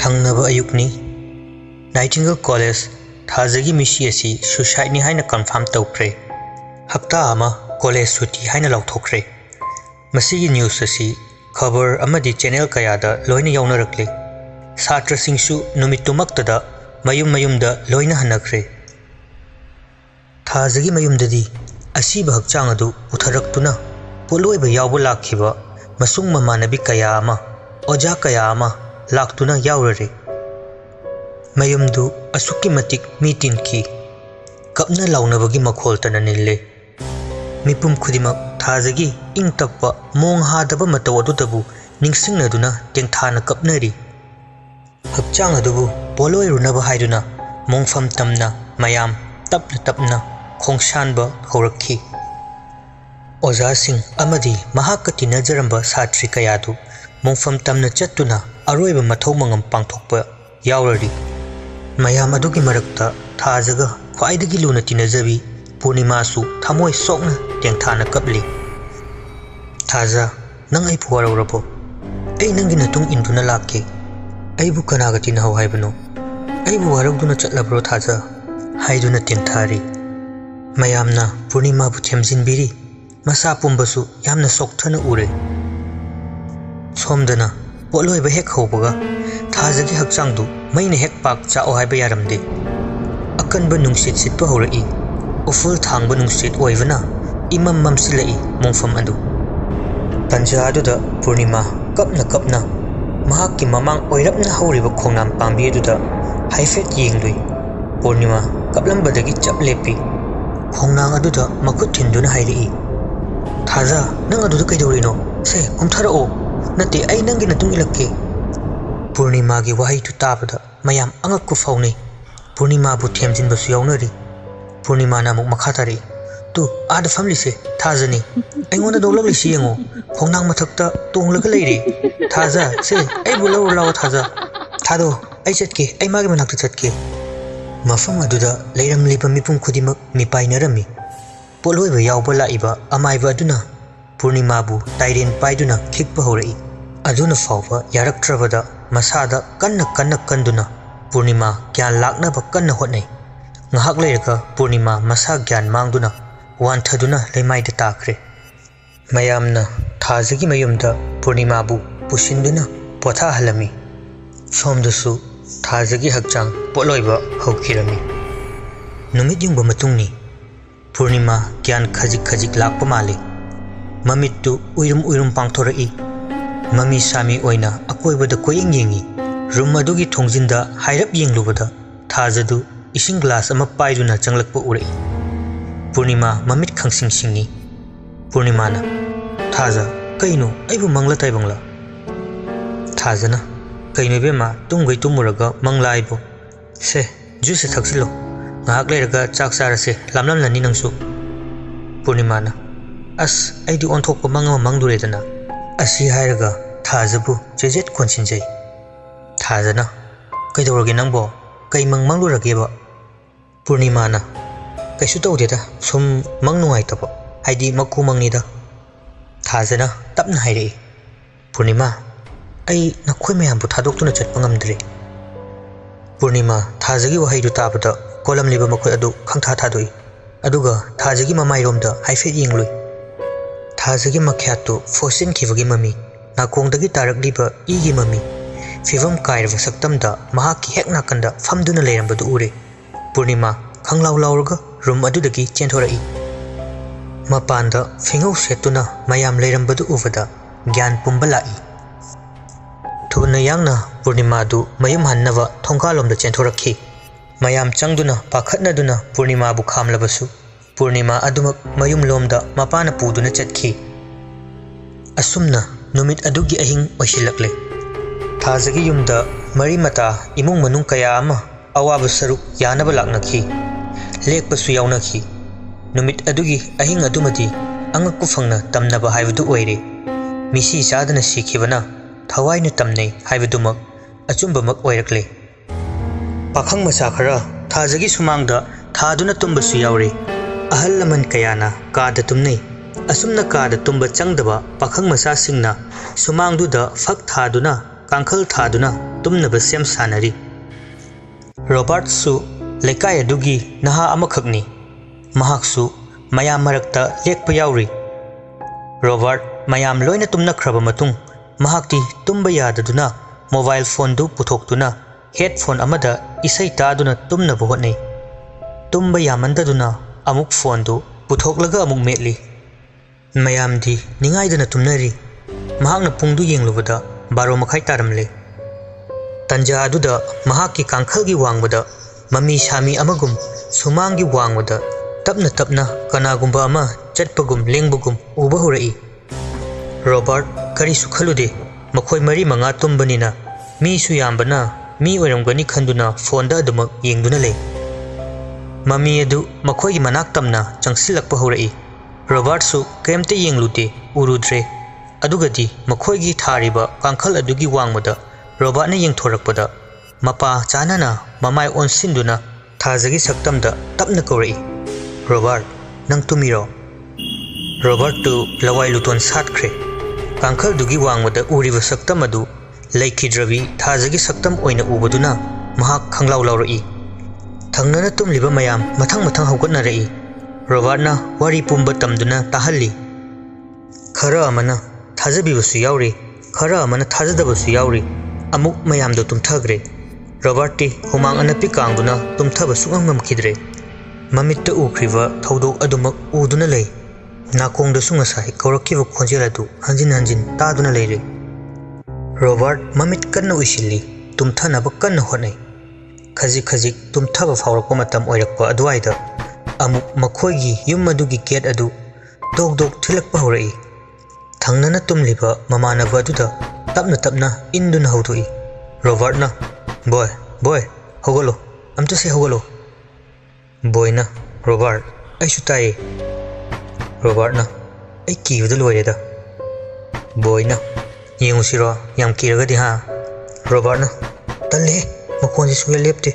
Thangnaba ayukni Nightingale College Thajagi misi asi suicide ni haina confirm tawkre hapta ama college suti haina lauthokre masigi news asi khabar amadi channel kayada loina yaunarakle satra singsu numitumaktada mayum mayumda loina hanakre Thajagi mayumdadi asiba hakchang adu utharaktuna poloiba yawba lakhiba masung mamanabi kaya ama oja kaya ama laktuna yaurare mayumdu asuki matik mitinki kapna launabagi makhol tananille mipum khudimak Thajagi ingtappa mong hadaba mataw adudabu ningsingnaduna tengthana kapnari hakchang adubu poloi runaba haiduna mongfam tamna mayam tapna tapna khongshanba haurakhi oja sing amadi mahakati najaramba satri kayadu mongfam tamna chattuna aroiba mathau mangam pangthokpa yaurari mayam adugi marakta Thajaga khwaidagi luna tinajabi Purnima su thamoi sokna tengthana kapli Thaja nang ai phuwarabo ai nangi natung induna lakke ai bu kanaga tinhau haibano ai bu waragduna chatlabro Thaja haiduna tengthari mayamna Purnima bu themjinbiri masa pumbasu yamna sokthana ure somdana poloiba hek hobaga Thajagi hakchangdu maina hek pak chao haiba yaramde akanba nungsit sitpa horai uful thangba nungsit oivana imam mamsilai mongfam adu tanja aduda Purnima kapna mahakki mamang oirapna hauriba khongnam pambi aduda haifet yenglui Purnima kaplambadagi chap lepi khongnang aduda makut thinduna hairi Thaja nang aduda kaidorino se kumtharao nate ai nangi natung ilakke Purnima gi wahi tu tabada mayam angakku fauni Purnima bu themjin basu yaunari Purnima na muk makhatari tu ada family se Thajani aingona dolak lisi yango khongnang mathakta tonglaga leiri Thaja se ai bulau law Thaja thado ai chatke ai magi manakta chatke mafam aduda leiram lipa mipum khudimak mipainarami poloi ba yawba laiba amaiba aduna पूर्णिमाबु ताइरेन पाइदुना खिकप हौरई अदुना फाउबा यारक्ट्रबदा मसादा कन्न कन्न कंदुना पूर्णिमा ग्यान लाक्नब कन्न होटनै ngahak leirga पूर्णिमा मसा ग्यान मांगदुना वानथदुना लेमाइदा ताख्रे mayamna thazagi mayumda पूर्णिमाबु पुसिंदुना पोथा हलमी सोमदसु थाजगी हकचांग पोलोइबा हौखिरमी नुमित युंग मतुंगनी पूर्णिमा ग्यान खजिक खजिक लाकप माले ममित्तु उइरुम उइरुम पांगथोरई ममी सामी ओइना अकोइबदा कोयिंग येंगी रूम अदुगी थोंजिंदा हाइरप येंगलुबदा थाजदु इसिंग ग्लास अमा पाइदुना चंगलकप उरई पूर्णिमा ममित खंगसिंग सिंगी पूर्णिमाना थाजा कइनो अइबु मंगला ताइबंगला थाजना कइनो बेमा तुंगै तुमुरगा मंगलाइबो से जुसे थक्सिलो ngahak leiraga chak charase lamlamlani nangsu पूर्णिमाना अस आइदि ओंथोकप मंगमा मंगदुरेदना असी हाइरगा थाजबु जेजेट कोनसिनजै थाजना कइदौरगे नंगबो कई मंग मंगलुरगेबा पूर्णिमाना कैसु तौदेदा सुम मंग नुंगाइतबो हाइदि मकु मंगनिदा थाजना तपना हाइरई पूर्णिमा आई नखोय मयामबु थादोक्तुना चटपा ngamdre पूर्णिमा थाजगी वहाइदु ताबदा कोलम लिबा मखोय अदु खंथा थादोई अदुगा थाजगी ममाइरोमदा हाइफेट येंगलुई थाजगी मख्यातु फोसिन खिबगी ममी नाकोंदगी तारकलिबा इगी ममी फिवम कायरवा सक्तमदा महाकी हेक नाकंदा फमदुना लेरंबदु उरे पूर्णिमा खंगलाउ लाउरगा रूम अदुदगी चेंथोरई मपानदा फिंगौ सेतुना मयाम लेरंबदु उवदा ग्यान पुंबा लाई थुना यांगना पूर्णिमादु मयुम हन्नवा थोंगालोमदा चेंथोरखी मयाम चंगदुना पाखतनदुना पूर्णिमाबु खामलबसु पूर्णिमा अदुमक मयुम लोमदा मपाना पुदुना चटखी असुमना नुमित अदुगी अहिंग ओइसिलकले थाजगी युमदा मरी मता इमुंग मनुंग कया अमा अवाब सरुक यानब लाकनखी लेकपसु यावनखी नुमित अदुगी अहिंग अदुमदी अंगकु फंगना तमनबा हाइबदु ओइरे मिसी चादना सिखिबना थवाइनु तमनै हाइबदुमक अचुंबमक ओइरकले पाखंग मचा खरा थाजगी सुमांगदा थादुना तुंबसु यावरे अहल लमन कयाना कादा तुमनै असुमना कादा तुंबा चंगदबा पाखंग मचा सिंगना सुमांगदुदा फक थादुना कांखल थादुना तुमनबा सेम सानरी रॉबर्ट सु लेकाय अदुगी नहा अमखकनी महाकसु मयाम मरक्ता लेकप यावरी रॉबर्ट मयाम लोइना तुमनख्रबा मतुंग महाक्ति तुम्बा याददुना मोबाइल फोन दु पुथोक्तुना हेडफोन अमदा इसै तादुना तुमनबा होटनै तुम्बा यामंददुना अमुक फोन दु पुथोक्लगा अमुक मेटली मयामदी निंगाइदना तुमनरी महाकना पुंगदु येंगलुबदा 12 मखाइ तारमले तंजा अदुदा महाकी कांखलगी वांगबदा ममी शामी अमगुम सुमांगी वांगबदा तपना तपना कनागुंबा अमा चटपगुम लेंगबगुम उबा होरई रॉबर्ट करिसु खलुदे मखोय मरी मंगा तुंबनिना मीसु यामबना मी ओइरमगनी खंदुना फोनदा अदुमक येंगदुना ले ममी अदु मखोयगी मनाक तमना चंगसिलकपा होरई रॉबर्ट सु केमते येंगलुदे उरुद्रे अदुगदी मखोयगी थारिबा कांखल अदुगी वांगबदा रॉबर्ट ने येंथोरकपदा मपा चानना ममाय ओनसिंदुना थाजगी सक्तमदा तपना कौरई रॉबर्ट नंग तुमिरो रॉबर्ट तु लवाई लुतोन सातख्रे कांखल दुगी वांगबदा उरिबा सक्तम अदु लेखिद्रबी थाजगी सक्तम ओइना उबदुना महाक खंगलाउ लाउरई थंगनना तुमलिबा मयाम मथंग मथंग हौगतनरई रॉबर्टना वारी पुंबा तमदुना ताहल्ली खरा अमना थाजबिबसु यावरी खरा अमना थाजदबसु यावरी अमुक मयामदो तुमथग्रे रॉबर्टी हुमांग अनपि कांगदुना तुमथब सुंगमखिद्रे ममित्त उख्रिबा थौदोक अदुमक उदुना लei नाकोंगदसु ngasai कौरक्किबा खोंजेल अदु हंजिन हंजिन तादुना लेरे रॉबर्ट ममित कन्न उइसिल्ली तुमथनब कन्न होनै खजिक खजिक तुमथब फावरकपा मतम ओइरकपा अदुवाइदा अमुक मखोयगी युम अदुगी गेट अदु दोक दोक थिलकपा होरई थंगनना तुमलिबा ममानबा अदुदा तपना तपना इंदुना हौदोई रॉबर्टना बॉय बॉय हौगलो अमता से हौगलो बॉयना रॉबर्ट ऐसु ताये रॉबर्टना ऐ कीबदा लोइरेदा बॉयना येंगुसिरो याम कीरगदि हा रॉबर्टना तल्ले मखोनसे सुये लेप्ते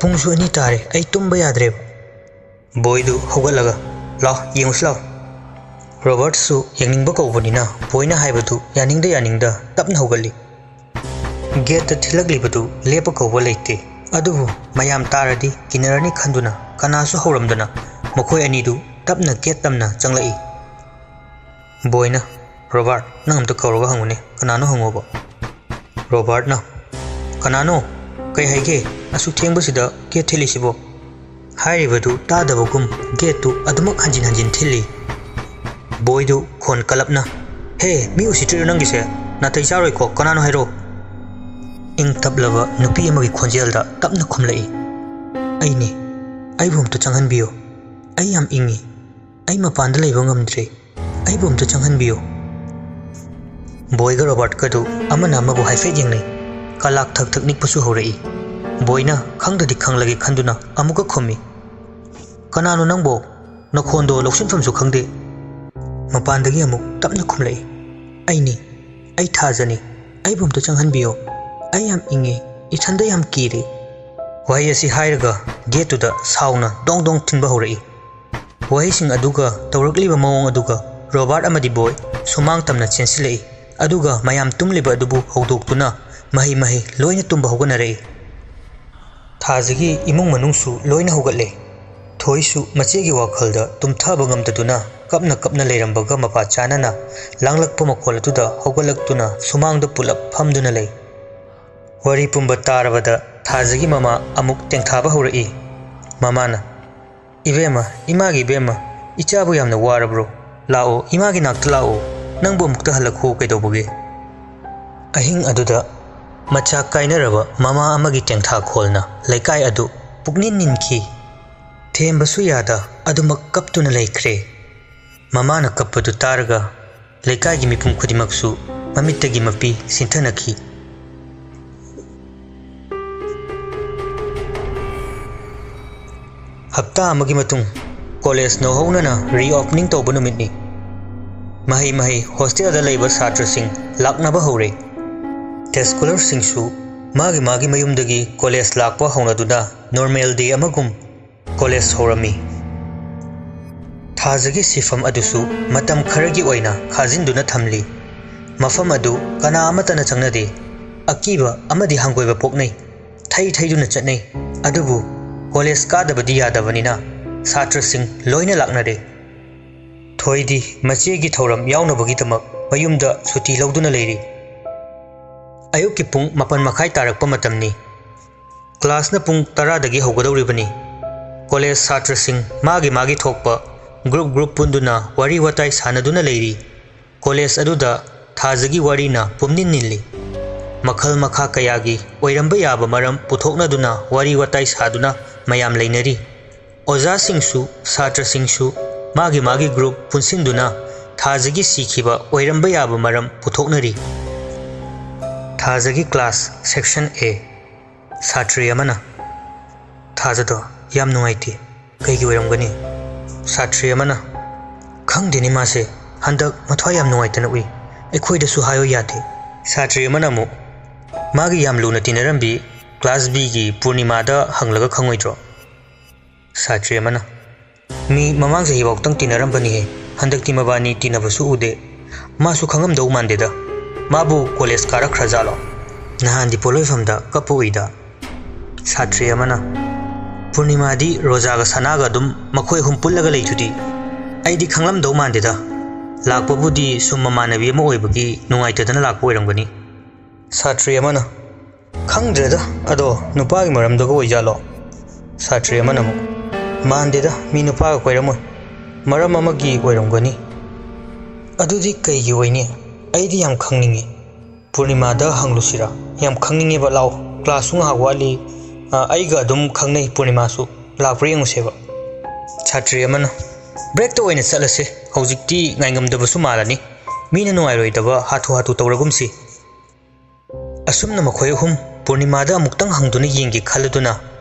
पुंगसु अनि तारे ऐ तुंबा याद्रे बॉयदु हौगलगा लाओ येंगुस लाओ ꯔꯣꯕꯔꯠꯁꯨ ꯌꯦꯡꯅꯤꯡꯕ ꯀꯧꯕꯅꯤꯅ ꯕꯣꯏꯅ ꯍꯥꯏꯕꯗꯨ ꯌꯥꯅꯤꯡꯗ ꯇꯞꯅ ꯍꯧꯒꯠꯂꯤ꯫ ꯒꯦꯠꯇ ꯊꯤꯜꯂꯛꯂꯤꯕꯗꯨ ꯂꯦꯞꯄ ꯀꯧꯕ ꯂꯩꯇꯦ, ꯑꯗꯨꯕꯨ ꯃꯌꯥꯝ ꯇꯥꯔꯗꯤ ꯀꯤꯅꯔꯅꯤ ꯈꯟꯗꯨꯅ ꯀꯅꯥꯁꯨ ꯍꯧꯔꯝꯗꯅ ꯃꯈꯣꯏ ꯑꯅꯤꯗꯨ ꯇꯞꯅ ꯒꯦꯠ ꯇꯝꯅ ꯆꯪꯂꯛꯏ꯫ ꯕꯣꯏꯅ, ꯔꯣꯕꯥꯔꯠ, ꯅꯪ ꯑꯝꯇ ꯀꯧꯔꯒ ꯍꯪꯉꯨꯅꯦ, ꯀꯅꯥꯅꯣ ꯍꯪꯉꯣꯕ꯫ ꯔꯣꯕꯥꯔꯠꯅ, ꯀꯅꯥꯅꯣ? ꯀꯩ ꯍꯥꯏꯒꯦ? ꯑꯁꯨꯛ ꯊꯦꯡꯕꯁꯤꯗ ꯒꯦꯠ ꯊꯤꯜꯂꯤꯁꯤꯕꯣ? ꯍꯥꯏꯔꯤꯕꯗꯨ ꯇꯥꯗꯕꯒꯨꯝ ꯒꯦꯠꯇꯨ ꯑꯗꯨꯃꯛ ꯍꯟꯖꯤꯟ ꯊꯤꯜꯂꯤ꯫ ꯕꯣꯏꯗꯨ ꯈꯣꯟ ꯀꯜꯂꯞꯅ, ꯍꯦ, ꯃꯤ ꯎꯁꯤꯠꯇ꯭ꯔꯤꯔꯣ ꯅꯪꯒꯤꯁꯦ? ꯅꯥꯇꯩ ꯆꯥꯔꯣꯏꯀꯣ, ꯀꯅꯥꯅꯣ ꯍꯥꯏꯔꯣ? ꯏꯪ ꯇꯞꯂꯕ ꯅꯨꯄꯤ ꯑꯃꯒꯤ ꯈꯣꯟꯖꯦꯜꯗ ꯇꯞꯅ ꯈꯨꯝꯂꯛꯏ, ꯑꯩꯅꯦ, ꯑꯩꯕꯨ ꯑꯝꯇ ꯆꯪꯍꯟꯕꯤꯌꯨ, ꯑꯩ ꯌꯥꯝ ꯏꯪꯉꯤ, ꯑꯩ ꯃꯄꯥꯟꯗ ꯂꯩꯕ ꯉꯝꯗ꯭ꯔꯦ, ꯑꯩꯕꯨ ꯑꯝꯇ ꯆꯪꯍꯟꯕꯤꯌꯨ꯫ ꯕꯣꯏꯒ ꯔꯣꯕꯥꯔꯠꯀꯗꯨ ꯑꯃꯅ ꯑꯃꯕꯨ ꯍꯥꯏꯐꯦꯠ ꯌꯦꯡꯅꯩ, ꯀꯂꯥꯛ ꯊꯛ ꯊꯛ ꯅꯤꯛꯄꯁꯨ ꯍꯧꯔꯛꯏ꯫ ꯕꯣꯏꯅ ꯈꯪꯗ꯭ꯔꯗꯤ ꯈꯪꯂꯒꯦ ꯈꯟꯗꯨꯅ ꯑꯃꯨꯛꯀ ꯈꯨꯝꯃꯤ, ꯀꯅꯥꯅꯣ ꯅꯪꯕꯣ? ꯅꯈꯣꯟꯗꯣ ꯂꯧꯁꯤꯟꯐꯝꯁꯨ ꯈꯪꯗꯦ꯫ ꯃꯄꯥꯟꯗꯒꯤ ꯑꯃꯨꯛ ꯇꯞꯅ ꯈꯨꯝꯂꯛꯏ, ꯑꯩꯅꯤ, ꯑꯩ ꯊꯥꯖꯅꯤ, ꯑꯩꯕꯨ ꯑꯝꯇ ꯆꯪꯍꯟꯕꯤꯌꯨ, ꯑꯩ ꯌꯥꯝ ꯏꯪꯉꯤ, ꯏꯊꯟꯗ ꯌꯥꯝ ꯀꯤꯔꯦ꯫ ꯋꯥꯍꯩ ꯑꯁꯤ ꯍꯥꯏꯔꯒ ꯒꯦꯠꯇꯨꯗ ꯁꯥꯎꯅ ꯗꯣꯡ ꯗꯣꯡ ꯊꯤꯟꯕ ꯍꯧꯔꯛꯏ꯫ ꯋꯥꯍꯩꯁꯤꯡ ꯑꯗꯨꯒ ꯇꯧꯔꯛꯂꯤꯕ ꯃꯑꯣꯡ ꯑꯗꯨꯒ ꯔꯣꯕꯥꯔꯠ ꯑꯃꯗꯤ ꯕꯣꯏ ꯁꯨꯃꯥꯡ ꯇꯝꯅ ꯆꯦꯟꯁꯤꯜꯂꯛꯏ, ꯑꯗꯨꯒ ꯃꯌꯥꯝ ꯇꯨꯝꯂꯤꯕ ꯑꯗꯨꯕꯨ ꯍꯧꯗꯣꯛꯇꯨꯅ ꯃꯍꯩ ꯂꯣꯏꯅ ꯇꯨꯝꯕ ꯍꯧꯒꯠꯅꯔꯛꯏ꯫ ꯊꯥꯖꯒꯤ ꯏꯃꯨꯡ ꯃꯅꯨꯡꯁꯨ ꯂꯣꯏꯅ ꯍꯧꯒꯠꯂꯦ꯫ ꯊꯣꯏꯁꯨ ꯃꯆꯦꯒꯤ ꯋꯥꯈꯜꯗ ꯇꯨꯝꯊꯕ ꯉꯝꯗꯗꯨꯅ ꯀꯞꯅ ꯂꯩꯔꯝꯕꯒ ꯃꯄꯥ ꯆꯥꯟꯅꯅ ꯂꯥꯡꯂꯛꯄ ꯃꯈꯣꯜ ꯑꯗꯨꯗ ꯍꯧꯒꯠꯂꯛꯇꯨꯅ ꯁꯨꯃꯥꯡꯗ ꯄꯨꯂꯞ ꯐꯝꯗꯨꯅ ꯂꯩ꯫ ꯋꯥꯔꯤ ꯄꯨꯝꯕ ꯇꯥꯔꯕꯗ ꯊꯥꯖꯒꯤ ꯃꯃꯥ ꯑꯃꯨꯛ ꯇꯦꯡꯊꯥꯕ ꯍꯧꯔꯛꯏ꯫ ꯃꯃꯥꯅ, ꯏꯕꯦꯝꯃ, ꯏꯃꯥꯒꯤ ꯏꯕꯦꯝꯃ, ꯏꯆꯥꯕꯨ ꯌꯥꯝꯅ ꯋꯥꯔꯕ꯭ꯔꯣ? ꯂꯥꯛꯑꯣ, ꯏꯃꯥꯒꯤ ꯅꯥꯛꯇ ꯂꯥꯛꯑꯣ, ꯅꯪꯕꯨ ꯑꯃꯨꯛꯇ ꯍꯜꯂꯛꯈꯣ, ꯀꯩꯗꯧꯕꯒꯦ? ꯑꯍꯤꯡ ꯑꯗꯨꯗ ꯃꯆꯥꯛ ꯀꯥꯏꯅꯔꯕ ꯃꯃꯥ ꯑꯃꯒꯤ ꯇꯦꯡꯊꯥꯈꯣꯜꯅ ꯂꯩꯀꯥꯏ ꯑꯗꯨ ꯄꯨꯛꯅꯤꯟ ꯅꯤꯟꯈꯤ꯫ ꯊꯦꯝꯕꯁꯨ ꯌꯥꯗ ꯑꯗꯨꯃꯛ ꯀꯞꯇꯨꯅ ꯂꯩꯈ꯭ꯔꯦ꯫ ꯃꯃꯥꯅ ꯀꯞꯄꯗꯨ ꯇꯥꯔꯒ ꯂꯩꯀꯥꯏꯒꯤ ꯃꯤꯄꯨꯝ ꯈꯨꯗꯤꯡꯃꯛꯁꯨ ꯃꯃꯤꯠꯇꯒꯤ ꯃꯄꯤ ꯁꯤꯟꯊꯅꯈꯤ꯫ ꯍꯞꯇꯥ ꯑꯃꯒꯤ ꯃꯇꯨꯡ ꯀꯣꯂꯦꯖ ꯅꯧꯍꯧꯅꯅ ꯔꯤꯑꯣꯄꯅꯤꯡ ꯇꯧꯕ ꯅꯨꯃꯤꯠꯅꯤ꯫ ꯃꯍꯩ ꯍꯣꯁꯇꯦꯜꯗ ꯂꯩꯕ ꯁꯥꯇ꯭ꯔꯁꯤꯡ ꯂꯥꯛꯅꯕ ꯍꯧꯔꯦ꯫ ꯗꯦ ꯁ꯭ꯀꯣꯂꯔꯁꯤꯡꯁꯨ ꯃꯥꯒꯤ ꯃꯌꯨꯝꯗꯒꯤ ꯀꯣꯂꯦꯖ ꯂꯥꯛꯄ ꯍꯧꯅꯗꯨꯅ ꯅꯣꯔꯃꯦꯜ ꯗꯦ ꯑꯃꯒꯨꯝ ꯀꯣꯂꯦꯖ ꯍꯧꯔꯝꯃꯤ꯫ ꯊꯥꯖꯒꯤ ꯁꯤꯐꯝ ꯑꯗꯨꯁꯨ ꯃꯇꯝ ꯈꯔꯒꯤ ꯑꯣꯏꯅ ꯈꯥꯖꯤꯟꯗꯨꯅ ꯊꯝꯂꯤ꯫ ꯃꯐꯝ ꯑꯗු ꯀꯅꯥ ꯑꯃꯠꯇꯅ ꯆꯪꯅꯗꯦ꯫ ꯑꯀꯤꯕ ꯑꯃꯗꯤ ꯍꯪꯒꯣꯏꯕ ꯄꯣꯛꯅꯩ꯫ ꯊꯩꯗꯨꯅ ꯆꯠꯅꯩ꯫ ꯑꯗꯨꯕꯨ ꯀꯣꯂꯦꯖ ꯀꯥꯗꯕꯗꯤ ꯌꯥꯗꯕꯅꯤꯅ ꯁꯥꯇ꯭ꯔꯁꯤꯡ ꯂꯣꯏꯅ ꯂꯥꯛꯅꯔꯦ꯫ ꯊꯣꯏꯗꯤ ꯃꯆꯦꯒꯤ ꯊꯧꯔꯝ ꯌꯥꯎꯅꯕꯒꯤꯗꯃꯛ ꯃꯌꯨꯝꯗ ꯁꯨꯇꯤ ꯂꯧꯗꯨꯅ ꯂꯩꯔꯤ꯫ ꯑꯌꯨꯛꯀꯤ ꯄꯨꯡ 7:30 ꯇꯥꯔꯛꯄ ꯃꯇꯝꯅꯤ꯫ ꯀ꯭ꯂꯥꯁꯅ ꯄꯨꯡ 10ꯗꯒꯤ ꯍꯧꯒꯗꯧꯔꯤꯕꯅꯤ꯫ ꯀꯣꯂꯦꯖ ꯁꯥꯇ꯭ꯔꯁꯤꯡ ꯃꯥꯒꯤ ꯊꯣꯛꯄ ꯒ꯭ꯔꯨꯞ ꯄꯨꯟꯗꯨꯅ ꯋꯥꯔꯤ ꯋꯥꯇꯥꯏ ꯁꯥꯅꯗꯨꯅ ꯂꯩꯔꯤ꯫ ꯀꯣꯂꯦꯖ ꯑꯗꯨꯗ ꯊꯥꯖꯒꯤ ꯋꯥꯔꯤꯅ ꯄꯨꯝꯅꯤꯟ ꯅꯤꯜꯂꯤ꯫ ꯃꯈꯜ ꯃꯈꯥ ꯀꯌꯥꯒꯤ ꯑꯣꯏꯔꯝꯕ ꯌꯥꯕ ꯃꯔꯝ ꯄꯨꯊꯣꯛꯅꯗꯨꯅ ꯋꯥꯔꯤ ꯋꯥꯇꯥꯏ ꯁꯥꯗꯨꯅ ꯃꯌꯥꯝ ꯂꯩꯅꯔꯤ꯫ ꯑꯣꯖꯥꯁꯤꯡꯁꯨ ꯁꯥꯇ꯭ꯔꯁꯤꯡꯁꯨ ꯃꯥꯒꯤ ꯒ꯭ꯔꯨꯞ ꯄꯨꯟꯁꯤꯟꯗꯨꯅ ꯊꯥꯖꯒꯤ ꯁꯤꯈꯤꯕ ꯑꯣꯏꯔꯝꯕ ꯌꯥꯕ ꯃꯔꯝ ꯄꯨꯊꯣꯛꯅꯔꯤ꯫ ꯊꯥꯖꯒꯤ ꯀ꯭ꯂꯥꯁ ꯁꯦꯛꯁꯟ A ꯁꯥꯇ꯭ꯔꯤ ꯑꯃꯅ, ꯊꯥꯖꯗꯣ ꯌꯥꯝ ꯅꯨꯡꯉꯥꯏꯇꯦ, ꯀꯩꯒꯤ ꯑꯣꯏꯔꯝꯒꯅꯤ? ꯁꯥꯇ꯭ꯔꯤ ꯑꯃꯅ, ꯈꯪꯗꯦꯅꯦ, ꯃꯥꯁꯦ ꯍꯟꯗꯛ ꯃꯊ꯭ꯋꯥꯏ ꯌꯥꯝ ꯅꯨꯡꯉꯥꯏꯇꯅ ꯎꯏ, ꯑꯩꯈꯣꯏꯗꯁꯨ ꯍꯥꯏꯌꯣ ꯌꯥꯗꯦ꯫ ꯁꯥꯇ꯭ꯔꯤ ꯑꯃꯅ ꯑꯃꯨꯛ, ꯃꯥꯒꯤ ꯌꯥꯝ ꯂꯨꯅ ꯇꯤꯟꯅꯔꯝꯕꯤ ꯀ꯭ꯂꯥꯁ Bꯒꯤ ꯄꯨꯔꯅꯤꯃꯥꯗ ꯍꯪꯂꯒ ꯈꯪꯉꯣꯏꯗ꯭ꯔꯣ? ꯁꯥꯇ꯭ꯔꯤ ꯑꯃꯅ, ꯃꯤ ꯃꯃꯥꯡ ꯆꯍꯤꯐꯥꯎꯇꯪ ꯇꯤꯟꯅꯔꯝꯕꯅꯤꯍꯦ, ꯍꯟꯗꯛꯇꯤ ꯃꯕꯥꯅꯤ ꯇꯤꯟꯅꯕꯁꯨ ꯎꯗꯦ, ꯃꯥꯁꯨ ꯈꯪꯉꯝꯗꯧ ꯃꯥꯟꯗꯦꯗ, ꯃꯥꯕꯨ ꯀꯣꯂꯦꯖ ꯀꯥꯔꯛꯈ꯭ꯔꯖꯥꯠꯂꯣ? ꯅꯍꯥꯟꯗꯤ ꯄꯣꯠꯂꯣꯏꯐꯝꯗ ꯀꯞꯄ ꯎꯏꯗ꯫ ꯁꯥꯇ꯭ꯔꯤ ꯑꯃꯅ, ꯄꯨꯔꯅꯤꯃꯥꯗꯤ ꯔꯣꯖꯥꯒ ꯁꯅꯥꯒ ꯑꯗꯨꯝ ꯃꯈꯣꯏ ꯑꯍꯨꯝ ꯄꯨꯜꯂꯒ ꯂꯩꯗꯨꯗꯤ, ꯑꯩꯗꯤ ꯈꯪꯂꯝꯗꯧ ꯃꯥꯟꯗꯦꯗ, ꯂꯥꯛꯄꯕꯨꯗꯤ ꯁꯨꯝ ꯃꯃꯥꯟꯅꯕꯤ ꯑꯃ ꯑꯣꯏꯕꯒꯤ ꯅꯨꯡꯉꯥꯏꯇꯗꯅ ꯂꯥꯛꯄ ꯑꯣꯏꯔꯝꯒꯅꯤ꯫ ꯁꯥꯇ꯭ꯔꯤ ꯑꯃꯅ, ꯈꯪꯗ꯭ꯔꯦꯗ, ꯑꯗꯣ ꯅꯨꯄꯥꯒꯤ ꯃꯔꯝꯗꯒ ꯑꯣꯏꯖꯥꯠꯂꯣ? ꯁꯥꯇ꯭ꯔꯤ ꯑꯃꯅ ꯑꯃꯨꯛ, ꯃꯥꯟꯗꯦꯗ, ꯃꯤ ꯅꯨꯄꯥꯒ ꯀꯣꯏꯔꯝꯃꯣꯏ, ꯃꯔꯝ ꯑꯃꯒꯤ ꯑꯣꯏꯔꯝꯒꯅꯤ꯫ ꯑꯗꯨꯗꯤ ꯀꯩꯒꯤ ꯑꯣꯏꯅꯤ? ꯑꯩꯗꯤ ꯌꯥꯝ ꯈꯪꯅꯤꯡꯉꯤ, ꯄꯨꯔꯅꯤꯃꯥꯗ ꯍꯪꯂꯨꯁꯤꯔꯥ? ꯌꯥꯝ ꯈꯪꯅꯤꯡꯉꯦꯕ, ꯂꯥꯛꯑꯣ, ꯀ꯭ꯂꯥꯁꯁꯨ ꯉꯥꯏꯍꯥꯛ ꯋꯥꯠꯂꯤ, ꯑꯩꯒ ꯑꯗꯨꯝ ꯈꯪꯅꯩ ꯄꯨꯔꯅꯤꯃꯥꯁꯨ, ꯂꯥꯛꯄ꯭ꯔꯥ ꯌꯦꯡꯉꯨꯁꯦꯕ꯫ ꯁꯥꯇ꯭ꯔꯤ ꯑꯃꯅ, ꯕ꯭ꯔꯦꯛꯇ ꯑꯣꯏꯅ ꯆꯠꯂꯁꯦ, ꯍꯧꯖꯤꯛꯇꯤ ꯉꯥꯏꯉꯝꯗꯕꯁꯨ ꯃꯥꯜꯂꯅꯤ, ꯃꯤꯅ ꯅꯨꯡꯉꯥꯏꯔꯣꯏꯗꯕ ꯍꯥꯊꯨ ꯇꯧꯔꯒꯨꯝꯁꯤ꯫ ꯑꯁꯨꯝꯅ ꯃꯈꯣꯏ ꯑꯍꯨꯝ ꯄꯨꯔꯅꯤꯃꯥꯗ ꯑꯃꯨꯛꯇꯪ ꯍꯪꯗꯨꯅ ꯌꯦꯡꯒꯦ ꯈꯜꯂꯗꯨꯅ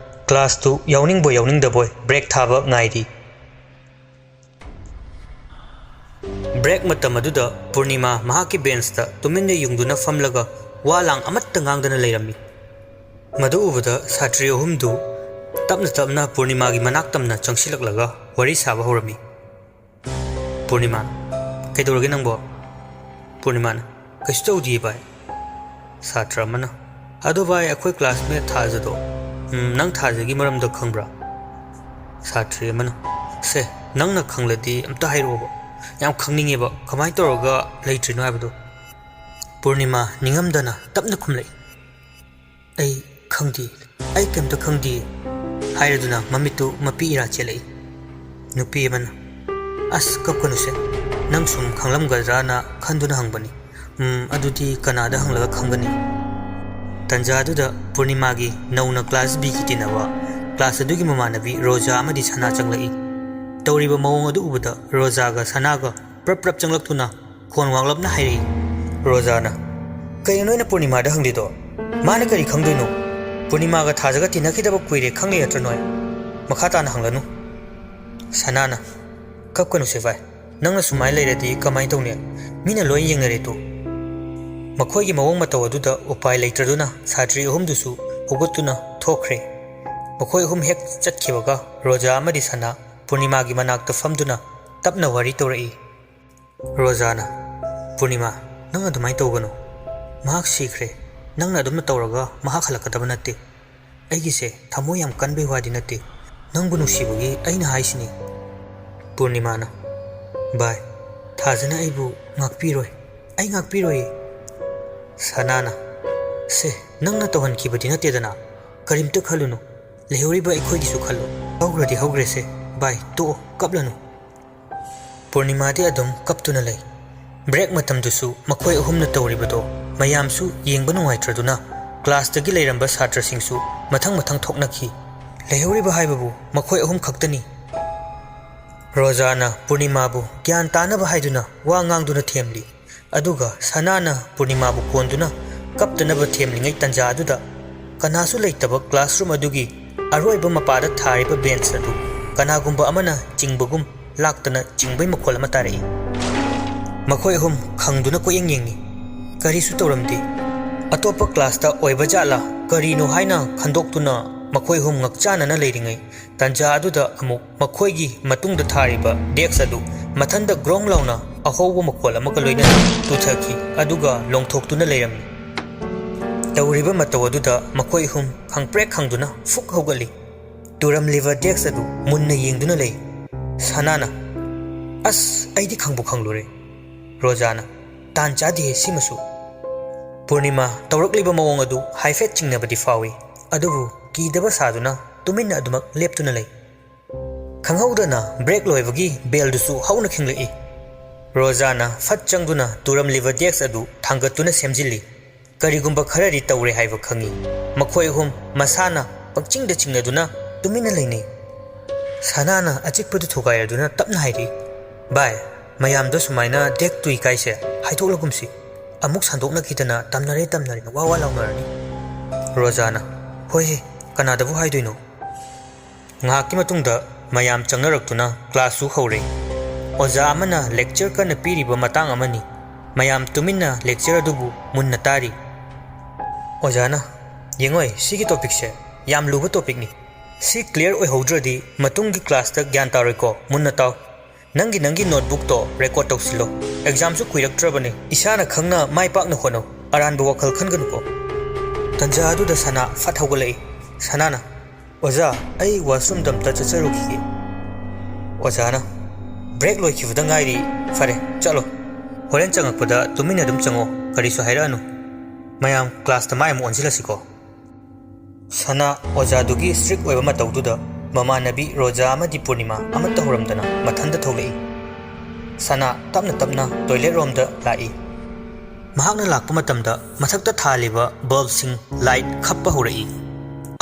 ꯀ꯭ꯂꯥꯁꯇꯨ ꯌꯥꯎꯅꯤꯡꯕꯣꯏ ꯌꯥꯎꯅꯤꯡꯗꯕꯣꯏ ꯕ꯭ꯔꯦꯛ ꯊꯥꯕ ꯉꯥꯏꯔꯤ꯫ ꯕ꯭ꯔꯦꯛ ꯃꯇꯝ ꯑꯗꯨꯗ ꯄꯨꯔꯅꯤꯃꯥ ꯃꯍꯥꯛꯀꯤ ꯕꯦꯟꯁꯇ ꯇꯨꯃꯤꯟꯅ ꯌꯨꯡꯗꯨꯅ ꯐꯝꯂꯒ ꯋꯥ ꯂꯥꯡ ꯑꯃꯠꯇ ꯉꯥꯡꯗꯅ ꯂꯩꯔꯝꯃꯤ꯫ ꯃꯗꯨ ꯎꯕꯗ ꯁꯥꯇ꯭ꯔꯤ ꯑꯍꯨꯝꯗꯨ ꯇꯞꯅ ꯄꯨꯔꯅꯤꯃꯥꯒꯤ ꯃꯅꯥꯛ ꯇꯝꯅ ꯆꯪꯁꯤꯜꯂꯛꯂꯒ ꯋꯥꯔꯤ ꯁꯥꯕ ꯍꯧꯔꯝꯃꯤ꯫ ꯄꯨꯔꯅꯤꯃꯥ, ꯀꯩꯗꯧꯔꯒꯦ ꯅꯪꯕꯣ? ꯄꯨꯔꯅꯤꯃꯥꯅ ꯀꯩꯁꯨ ꯇꯧꯗꯤꯌꯦ ꯚꯥꯏ꯫ ꯁꯥꯇ꯭ꯔ ꯑꯃꯅ ꯑꯗꯣ ꯚꯥꯏ ꯑꯩꯈꯣꯏ ꯀ꯭ꯂꯥꯁꯃꯦꯠ ꯊꯥꯖꯗꯣ ꯅꯪ ꯊꯥꯖꯒꯤ ꯃꯔꯝꯗ ꯈꯪꯕ꯭ꯔꯥ? ꯁꯥꯇ꯭ꯔꯤ ꯑꯃꯅ ꯁꯦ ꯅꯪꯅ ꯈꯪꯂꯗꯤ ꯑꯝꯇ ꯍꯥꯏꯔꯛꯑꯣꯕ, ꯌꯥꯝ ꯈꯪꯅꯤꯡꯉꯦꯕ ꯀꯃꯥꯏꯅ ꯇꯧꯔꯒ ꯂꯩꯇ꯭ꯔꯤꯅꯣ ꯍꯥꯏꯕꯗꯣ꯫ ꯄꯨꯔꯅꯤꯃꯥ ꯅꯤꯡꯉꯝꯗꯅ ꯇꯞꯅ ꯈꯨꯝꯂꯛꯏ, ꯑꯩ ꯈꯪꯗꯦ, ꯑꯩ ꯀꯩꯝꯇ ꯈꯪꯗꯦ ꯍꯥꯏꯔꯗꯨꯅ ꯃꯃꯤꯠꯇꯨ ꯃꯄꯤ ꯏꯔꯥ ꯆꯦꯜꯂꯛꯏ꯫ ꯅꯨꯄꯤ ꯑꯃꯅ ꯑꯁ ꯀꯞꯀꯅꯨꯁꯦ, ꯅꯪ ꯁꯨꯝ ꯈꯪꯂꯝꯒꯗ꯭ꯔꯥꯅ ꯈꯟꯗꯨꯅ ꯍꯪꯕꯅꯤ꯫ ꯑꯗꯨꯗꯤ ꯀꯅꯥꯗ ꯍꯪꯂꯒ ꯈꯪꯒꯅꯤ? ꯇꯟꯖꯥꯗꯨꯗ ꯄꯨꯔꯅꯤꯃꯥꯒꯤ ꯅꯧꯅ ꯀ꯭ꯂꯥꯁ ꯕꯤꯒꯤ ꯇꯤꯟꯅꯕ ꯀ꯭ꯂꯥꯁ ꯑꯗꯨꯒꯤ ꯃꯃꯥꯟꯅꯕꯤ ꯔꯣꯖꯥ ꯑꯃꯗꯤ ꯁꯅꯥ ꯆꯪꯂꯛꯏ꯫ ꯇꯧꯔꯤꯕ ꯃꯑꯣꯡ ꯑꯗꯨ ꯎꯕꯗ ꯔꯣꯖꯥꯒ ꯁꯅꯥꯒ ꯄ꯭ꯔꯞ ꯆꯪꯂꯛꯇꯨꯅ ꯈꯣꯟ ꯋꯥꯡꯂꯞꯅ ꯍꯥꯏꯔꯛꯏ꯫ ꯔꯣꯖꯥꯅ ꯀꯩꯅꯣ ꯅꯣꯏꯅ ꯄꯨꯔꯅꯤꯃꯥꯗ ꯍꯪꯂꯤꯗꯣ? ꯃꯥꯅ ꯀꯔꯤ ꯈꯪꯗꯣꯏꯅꯣ? ꯄꯨꯔꯅꯤꯃꯥꯒ ꯊꯥꯖꯒ ꯇꯤꯟꯅꯈꯤꯗꯕ ꯀꯨꯏꯔꯦ ꯈꯪꯂꯤ ꯅꯠꯇ꯭ꯔ ꯅꯣꯏ? ꯃꯈꯥ ꯇꯥꯅ ꯍꯪꯂꯅꯨ꯫ ꯁꯅꯥꯅ ꯀꯞꯀꯅꯨꯁꯦ ꯚꯥꯏ, ꯅꯪꯅ ꯁꯨꯃꯥꯏꯅ ꯂꯩꯔꯗꯤ ꯀꯃꯥꯏꯅ ꯇꯧꯅꯤ? ꯃꯤꯅ ꯂꯣꯏ ꯌꯦꯡꯅꯔꯦ ꯇꯨ꯫ ꯃꯈꯣꯏꯒꯤ ꯃꯑꯣꯡ ꯃꯇꯧ ꯑꯗꯨꯗ ꯎꯄꯥꯏ ꯂꯩꯇ꯭ꯔꯗꯨꯅ ꯁꯥꯇ꯭ꯔꯤ ꯑꯍꯨꯝꯗꯨꯁꯨ ꯍꯧꯒꯠꯇꯨꯅ ꯊꯣꯛꯈ꯭ꯔꯦ꯫ ꯃꯈꯣꯏ ꯑꯍꯨꯝ ꯍꯦꯛ ꯆꯠꯈꯤꯕꯒ ꯔꯣꯖꯥ ꯑꯃꯗꯤ ꯁꯅꯥ ꯄꯨꯔꯅꯤꯃꯥꯒꯤ ꯃꯅꯥꯛꯇ ꯐꯝꯗꯨꯅ ꯇꯞꯅ ꯋꯥꯔꯤ ꯇꯧꯔꯛꯏ꯫ ꯔꯣꯖꯥꯅ ꯄꯨꯔꯅꯤꯃꯥ, ꯅꯪ ꯑꯗꯨꯃꯥꯏꯅ ꯇꯧꯒꯅꯨ, ꯃꯍꯥꯛ ꯁꯤꯈ꯭ꯔꯦ, ꯅꯪꯅ ꯑꯗꯨꯝꯅ ꯇꯧꯔꯒ ꯃꯍꯥꯛ ꯍꯜꯂꯛꯀꯗꯕ ꯅꯠꯇꯦ꯫ ꯑꯩꯒꯤꯁꯦ ꯊꯃꯣꯏ ꯌꯥꯝ ꯀꯟꯕꯩ ꯋꯥꯗꯤ ꯅꯠꯇꯦ, ꯅꯪꯕꯨ ꯅꯨꯡꯁꯤꯕꯒꯤ ꯑꯩꯅ ꯍꯥꯏꯁꯤꯅꯤ꯫ ꯄꯨꯔꯅꯤꯃꯥꯅ ꯚꯥꯏ, ꯊꯥꯖꯅ ꯑꯩꯕꯨ ꯉꯥꯛꯄꯤꯔꯣꯏ, ꯑꯩ ꯉꯥꯛꯄꯤꯔꯣꯏꯌꯦ꯫ ꯁꯅꯥꯅ ꯁꯦ ꯅꯪꯅ ꯇꯧꯍꯟꯈꯤꯕꯗꯤ ꯅꯠꯇꯦꯗꯅ, ꯀꯔꯤꯝꯇ ꯈꯜꯂꯨꯅꯨ, ꯂꯩꯍꯧꯔꯤꯕ ꯑꯩꯈꯣꯏꯒꯤꯁꯨ ꯈꯜꯂꯨ, ꯍꯧꯈ꯭ꯔꯗꯤ ꯍꯧꯈ꯭ꯔꯦꯁꯦ ꯚꯥꯏ, ꯇꯣꯛꯑꯣ, ꯀꯞꯂꯅꯨ꯫ ꯄꯨꯔꯅꯤꯃꯥꯗꯤ ꯑꯗꯨꯝ ꯀꯞꯇꯨꯅ ꯂꯩ꯫ ꯕ꯭ꯔꯦꯛ ꯃꯇꯝꯗꯨꯁꯨ ꯃꯈꯣꯏ ꯑꯍꯨꯝꯅ ꯇꯧꯔꯤꯕꯗꯣ ꯃꯌꯥꯝꯁꯨ ꯌꯦꯡꯕ ꯅꯨꯡꯉꯥꯏꯇ꯭ꯔꯗꯨꯅ ꯀ꯭ꯂꯥꯁꯇꯒꯤ ꯂꯩꯔꯝꯕ ꯁꯥꯇ꯭ꯔꯁꯤꯡꯁꯨ ꯃꯊꯪ ꯊꯣꯛꯅꯈꯤ꯫ ꯂꯩꯍꯧꯔꯤꯕ ꯍꯥꯏꯕꯕꯨ ꯃꯈꯣꯏ ꯑꯍꯨꯝ ꯈꯛꯇꯅꯤ꯫ ꯔꯣꯖꯥꯅ ꯄꯨꯔꯅꯤꯃꯥꯕꯨ ꯒ꯭ꯌꯥꯟ ꯇꯥꯅꯕ ꯍꯥꯏꯗꯨꯅ ꯋꯥ ꯉꯥꯡꯗꯨꯅ ꯊꯦꯝꯂꯤ, ꯑꯗꯨꯒ ꯁꯅꯥꯅ ꯄꯨꯔꯅꯤꯃꯥꯕꯨ ꯀꯣꯟꯗꯨꯅ ꯀꯞꯇꯅꯕ ꯊꯦꯝꯂꯤꯉꯩ ꯇꯟꯖꯥ ꯑꯗꯨꯗ ꯀꯅꯥꯁꯨ ꯂꯩꯇꯕ ꯀ꯭ꯂꯥꯁꯔꯨꯝ ꯑꯗꯨꯒꯤ ꯑꯔꯣꯏꯕ ꯃꯄꯥꯗ ꯊꯥꯔꯤꯕ ꯕꯦꯟꯆ ꯑꯗꯨ ꯀꯅꯥꯒꯨꯝꯕ ꯑꯃꯅ ꯆꯤꯡꯕꯒꯨꯝ ꯂꯥꯛꯇꯅ ꯆꯤꯡꯕꯩ ꯃꯈꯣꯜ ꯑꯃ ꯇꯥꯔꯛꯏ꯫ ꯃꯈꯣꯏ ꯑꯍꯨꯝ ꯈꯪꯗꯨꯅ ꯀꯣꯏꯌꯦꯡ ꯌꯦꯡꯉꯤ, ꯀꯔꯤꯁꯨ ꯇꯧꯔꯝꯗꯦ꯫ ꯑꯇꯣꯞꯄ ꯀ꯭ꯂꯥꯁꯇ ꯑꯣꯏꯕ ꯖꯥꯠꯂꯥ ꯀꯔꯤꯅꯣ ꯍꯥꯏꯅ ꯈꯟꯗꯣꯛꯇꯨꯅ ꯃꯈꯣꯏ ꯑꯍꯨꯝ ꯉꯛꯆꯥꯅꯅ ꯂꯩꯔꯤꯉꯩ ꯇꯟꯖꯥ ꯑꯗꯨꯗ ꯑꯃꯨꯛ ꯃꯈꯣꯏꯒꯤ ꯃꯇꯨꯡꯗ ꯊꯥꯔꯤꯕ ꯗꯦꯛꯁ ꯑꯗꯨ ꯃꯊꯟꯗ ꯒ꯭ꯔꯣꯡ ꯂꯥꯎꯅ ꯑꯍꯧꯕ ꯃꯈꯣꯜ ꯑꯃꯒ ꯂꯣꯏꯅꯅ ꯇꯨꯊꯈꯤ, ꯑꯗꯨꯒ ꯂꯣꯡꯊꯣꯛꯇꯨꯅ ꯂꯩꯔꯝꯃꯤ꯫ ꯇꯧꯔꯤꯕ ꯃꯇꯧ ꯑꯗꯨꯗ ꯃꯈꯣꯏ ꯑꯍꯨꯝ ꯈꯪꯄ꯭ꯔꯦꯛ ꯈꯪꯗꯨꯅ ꯐꯨꯛ ꯍꯧꯒꯠꯂꯤ꯫ ꯇꯨꯔꯝꯂꯤꯕ ꯗꯦꯛꯁ ꯑꯗꯨ ꯃꯨꯟꯅ ꯌꯦꯡꯗꯨꯅ ꯂꯩ꯫ ꯁꯅꯥꯅ ꯑꯁ ꯑꯩꯗꯤ ꯈꯪꯕꯨ ꯈꯪꯂꯨꯔꯦ꯫ ꯔꯣꯖꯥꯅ ꯇꯥꯟ ꯆꯥꯗꯦꯍꯦ ꯁꯤꯃꯁꯨ꯫ ꯄꯨꯔꯅꯤꯃꯥ ꯇꯧꯔꯛꯂꯤꯕ ꯃꯑꯣꯡ ꯑꯗꯨ ꯍꯥꯏꯐꯦꯠ ꯆꯤꯡꯅꯕꯗꯤ ꯐꯥꯎꯏ, ꯑꯗꯨꯕꯨ ꯀꯤꯗꯕ ꯁꯥꯗꯨꯅ ꯇꯨꯃꯤꯟꯅ ꯑꯗꯨꯃꯛ ꯂꯦꯞꯇꯨꯅ ꯂꯩ꯫ ꯈꯪꯍꯧꯗꯅ ꯕ꯭ꯔꯦꯛ ꯂꯣꯏꯕꯒꯤ ꯕꯦꯜꯗꯨꯁꯨ ꯍꯧꯅ ꯈꯤꯡꯂꯛꯏ꯫ ꯔꯣꯖꯥꯅ ꯐꯠ ꯆꯪꯗꯨꯅ ꯇꯨꯔꯝꯂꯤꯕ ꯗꯦꯛꯁ ꯑꯗꯨ ꯊꯥꯡꯒꯠꯇꯨꯅ ꯁꯦꯝꯖꯤꯜꯂꯤ꯫ ꯀꯔꯤꯒꯨꯝꯕ ꯈꯔꯗꯤ ꯇꯧꯔꯦ ꯍꯥꯏꯕ ꯈꯪꯏ꯫ ꯃꯈꯣꯏ ꯑꯍꯨꯝ ꯃꯁꯥꯅ ꯄꯪꯆꯤꯡꯗ ꯆꯤꯡꯅꯗꯨꯅ ꯇꯨꯃꯤꯟꯅ ꯂꯩꯅꯩ꯫ ꯁꯅꯥꯅ ꯑꯆꯤꯛꯄꯗꯨ ꯊꯨꯒꯥꯏꯔꯗꯨꯅ ꯇꯞꯅ ꯍꯥꯏꯔꯛꯏ, ꯚꯥꯏ, ꯃꯌꯥꯝꯗ ꯁꯨꯃꯥꯏꯅ ꯗꯦꯛ ꯇꯨꯏ ꯀꯥꯏꯁꯦ ꯍꯥꯏꯗꯣꯛꯂꯒꯨꯝꯁꯤ, ꯑꯃꯨꯛ ꯁꯟꯗꯣꯛꯅꯈꯤꯗꯅ ꯇꯝꯅꯔꯦꯅ ꯋꯥ ꯂꯥꯎꯅꯔꯅꯤ꯫ ꯔꯣꯖꯥꯅ ꯍꯣꯏꯍꯦ, ꯀꯅꯥꯗꯕꯨ ꯍꯥꯏꯗꯣꯏꯅꯣ꯫ ꯉꯥꯏꯍꯥꯛꯀꯤ ꯃꯇꯨꯡꯗ ꯃꯌꯥꯝ ꯆꯪꯅꯔꯛꯇꯨꯅ ꯀ꯭ꯂꯥꯁꯁꯨ ꯍꯧꯔꯦ꯫ ꯑꯣꯖꯥ ꯑꯃꯅ ꯂꯦꯛꯆꯔ ꯀꯟꯅ ꯄꯤꯔꯤꯕ ꯃꯇꯥꯡ ꯑꯃꯅꯤ꯫ ꯃꯌꯥꯝ ꯇꯨꯃꯤꯟꯅ ꯂꯦꯛꯆꯔ ꯑꯗꯨꯕꯨ ꯃꯨꯟꯅ ꯇꯥꯔꯤ꯫ ꯑꯣꯖꯥꯅ ꯌꯦꯡꯉꯣꯏ, ꯁꯤꯒꯤ ꯇꯣꯄꯤꯛꯁꯦ ꯌꯥꯝ ꯂꯨꯕ ꯇꯣꯄꯤꯛꯅꯤ, ꯁꯤ ꯀ꯭ꯂꯤꯌꯔ ꯑꯣꯏꯍꯧꯗ꯭ꯔꯗꯤ ꯃꯇꯨꯡꯒꯤ ꯀ꯭ꯂꯥꯁꯇ ꯒ꯭ꯌꯥꯟ ꯇꯥꯔꯣꯏꯀꯣ, ꯃꯨꯟꯅ ꯇꯥꯎ꯫ ꯅꯪꯒꯤ ꯅꯣꯠꯕꯨꯛꯇꯣ ꯔꯦꯀꯣꯔꯗ ꯇꯧꯁꯤꯜꯂꯣ, ꯑꯦꯛꯖꯥꯝꯁꯨ ꯀꯨꯏꯔꯛꯇ꯭ꯔꯕꯅꯤ, ꯏꯁꯥꯅ ꯈꯪꯅ ꯃꯥꯏ ꯄꯥꯛꯅ ꯍꯣꯠꯅꯧ, ꯑꯔꯥꯟꯕ ꯋꯥꯈꯜ ꯈꯟꯒꯅꯨꯀꯣ꯫ ꯇꯟꯖꯥ ꯑꯗꯨꯗ ꯁꯅꯥ ꯐꯠ ꯍꯧꯒꯠꯂꯛꯏ꯫ ꯁꯅꯥꯅ ꯑꯣꯖꯥ, ꯑꯩ ꯋꯥꯁꯔꯨꯝꯗ ꯑꯝꯇ ꯆꯠꯆꯔꯨꯈꯤꯒꯦ꯫ ꯑꯣꯖꯥꯅ ꯕ꯭ꯔꯦꯛ ꯂꯣꯏꯈꯤꯕꯗ ꯉꯥꯏꯔꯤ, ꯐꯔꯦ ꯆꯠꯂꯣ, ꯍꯣꯔꯦꯟ ꯆꯪꯉꯛꯄꯗ ꯇꯨꯃꯤꯟꯅ ꯑꯗꯨꯝ ꯆꯪꯉꯣ, ꯀꯔꯤꯁꯨ ꯍꯥꯏꯔꯛꯑꯅꯨ꯫ ꯃꯌꯥꯝ ꯀ꯭ꯂꯥꯁꯇ ꯃꯥꯏ ꯑꯃꯨꯛ ꯑꯣꯟꯁꯤꯜꯂꯁꯤꯀꯣ꯫ ꯁꯅꯥ ꯑꯣꯖꯥꯗꯨꯒꯤ ꯁ꯭ꯇ꯭ꯔꯤꯛ ꯑꯣꯏꯕ ꯃꯇꯧꯗꯨꯗ ꯃꯃꯥꯟꯅꯕꯤ ꯔꯣꯖꯥ ꯑꯃꯗꯤ ꯄꯨꯔꯅꯤꯃꯥ ꯑꯃꯠꯇ ꯍꯧꯔꯝꯗꯅ ꯃꯊꯟꯇ ꯊꯣꯛꯂꯛꯏ꯫ ꯁꯅꯥ ꯇꯞꯅ ꯇꯣꯏꯂꯦꯠ ꯔꯣꯝꯗ ꯂꯥꯛꯏ꯫ ꯃꯍꯥꯛꯅ ꯂꯥꯛꯄ ꯃꯇꯝꯗ ꯃꯊꯛꯇ ꯊꯥꯜꯂꯤꯕ ꯕꯜꯕꯁꯤꯡ ꯂꯥꯏꯠ ꯈꯞꯄ ꯍꯧꯔꯛꯏ꯫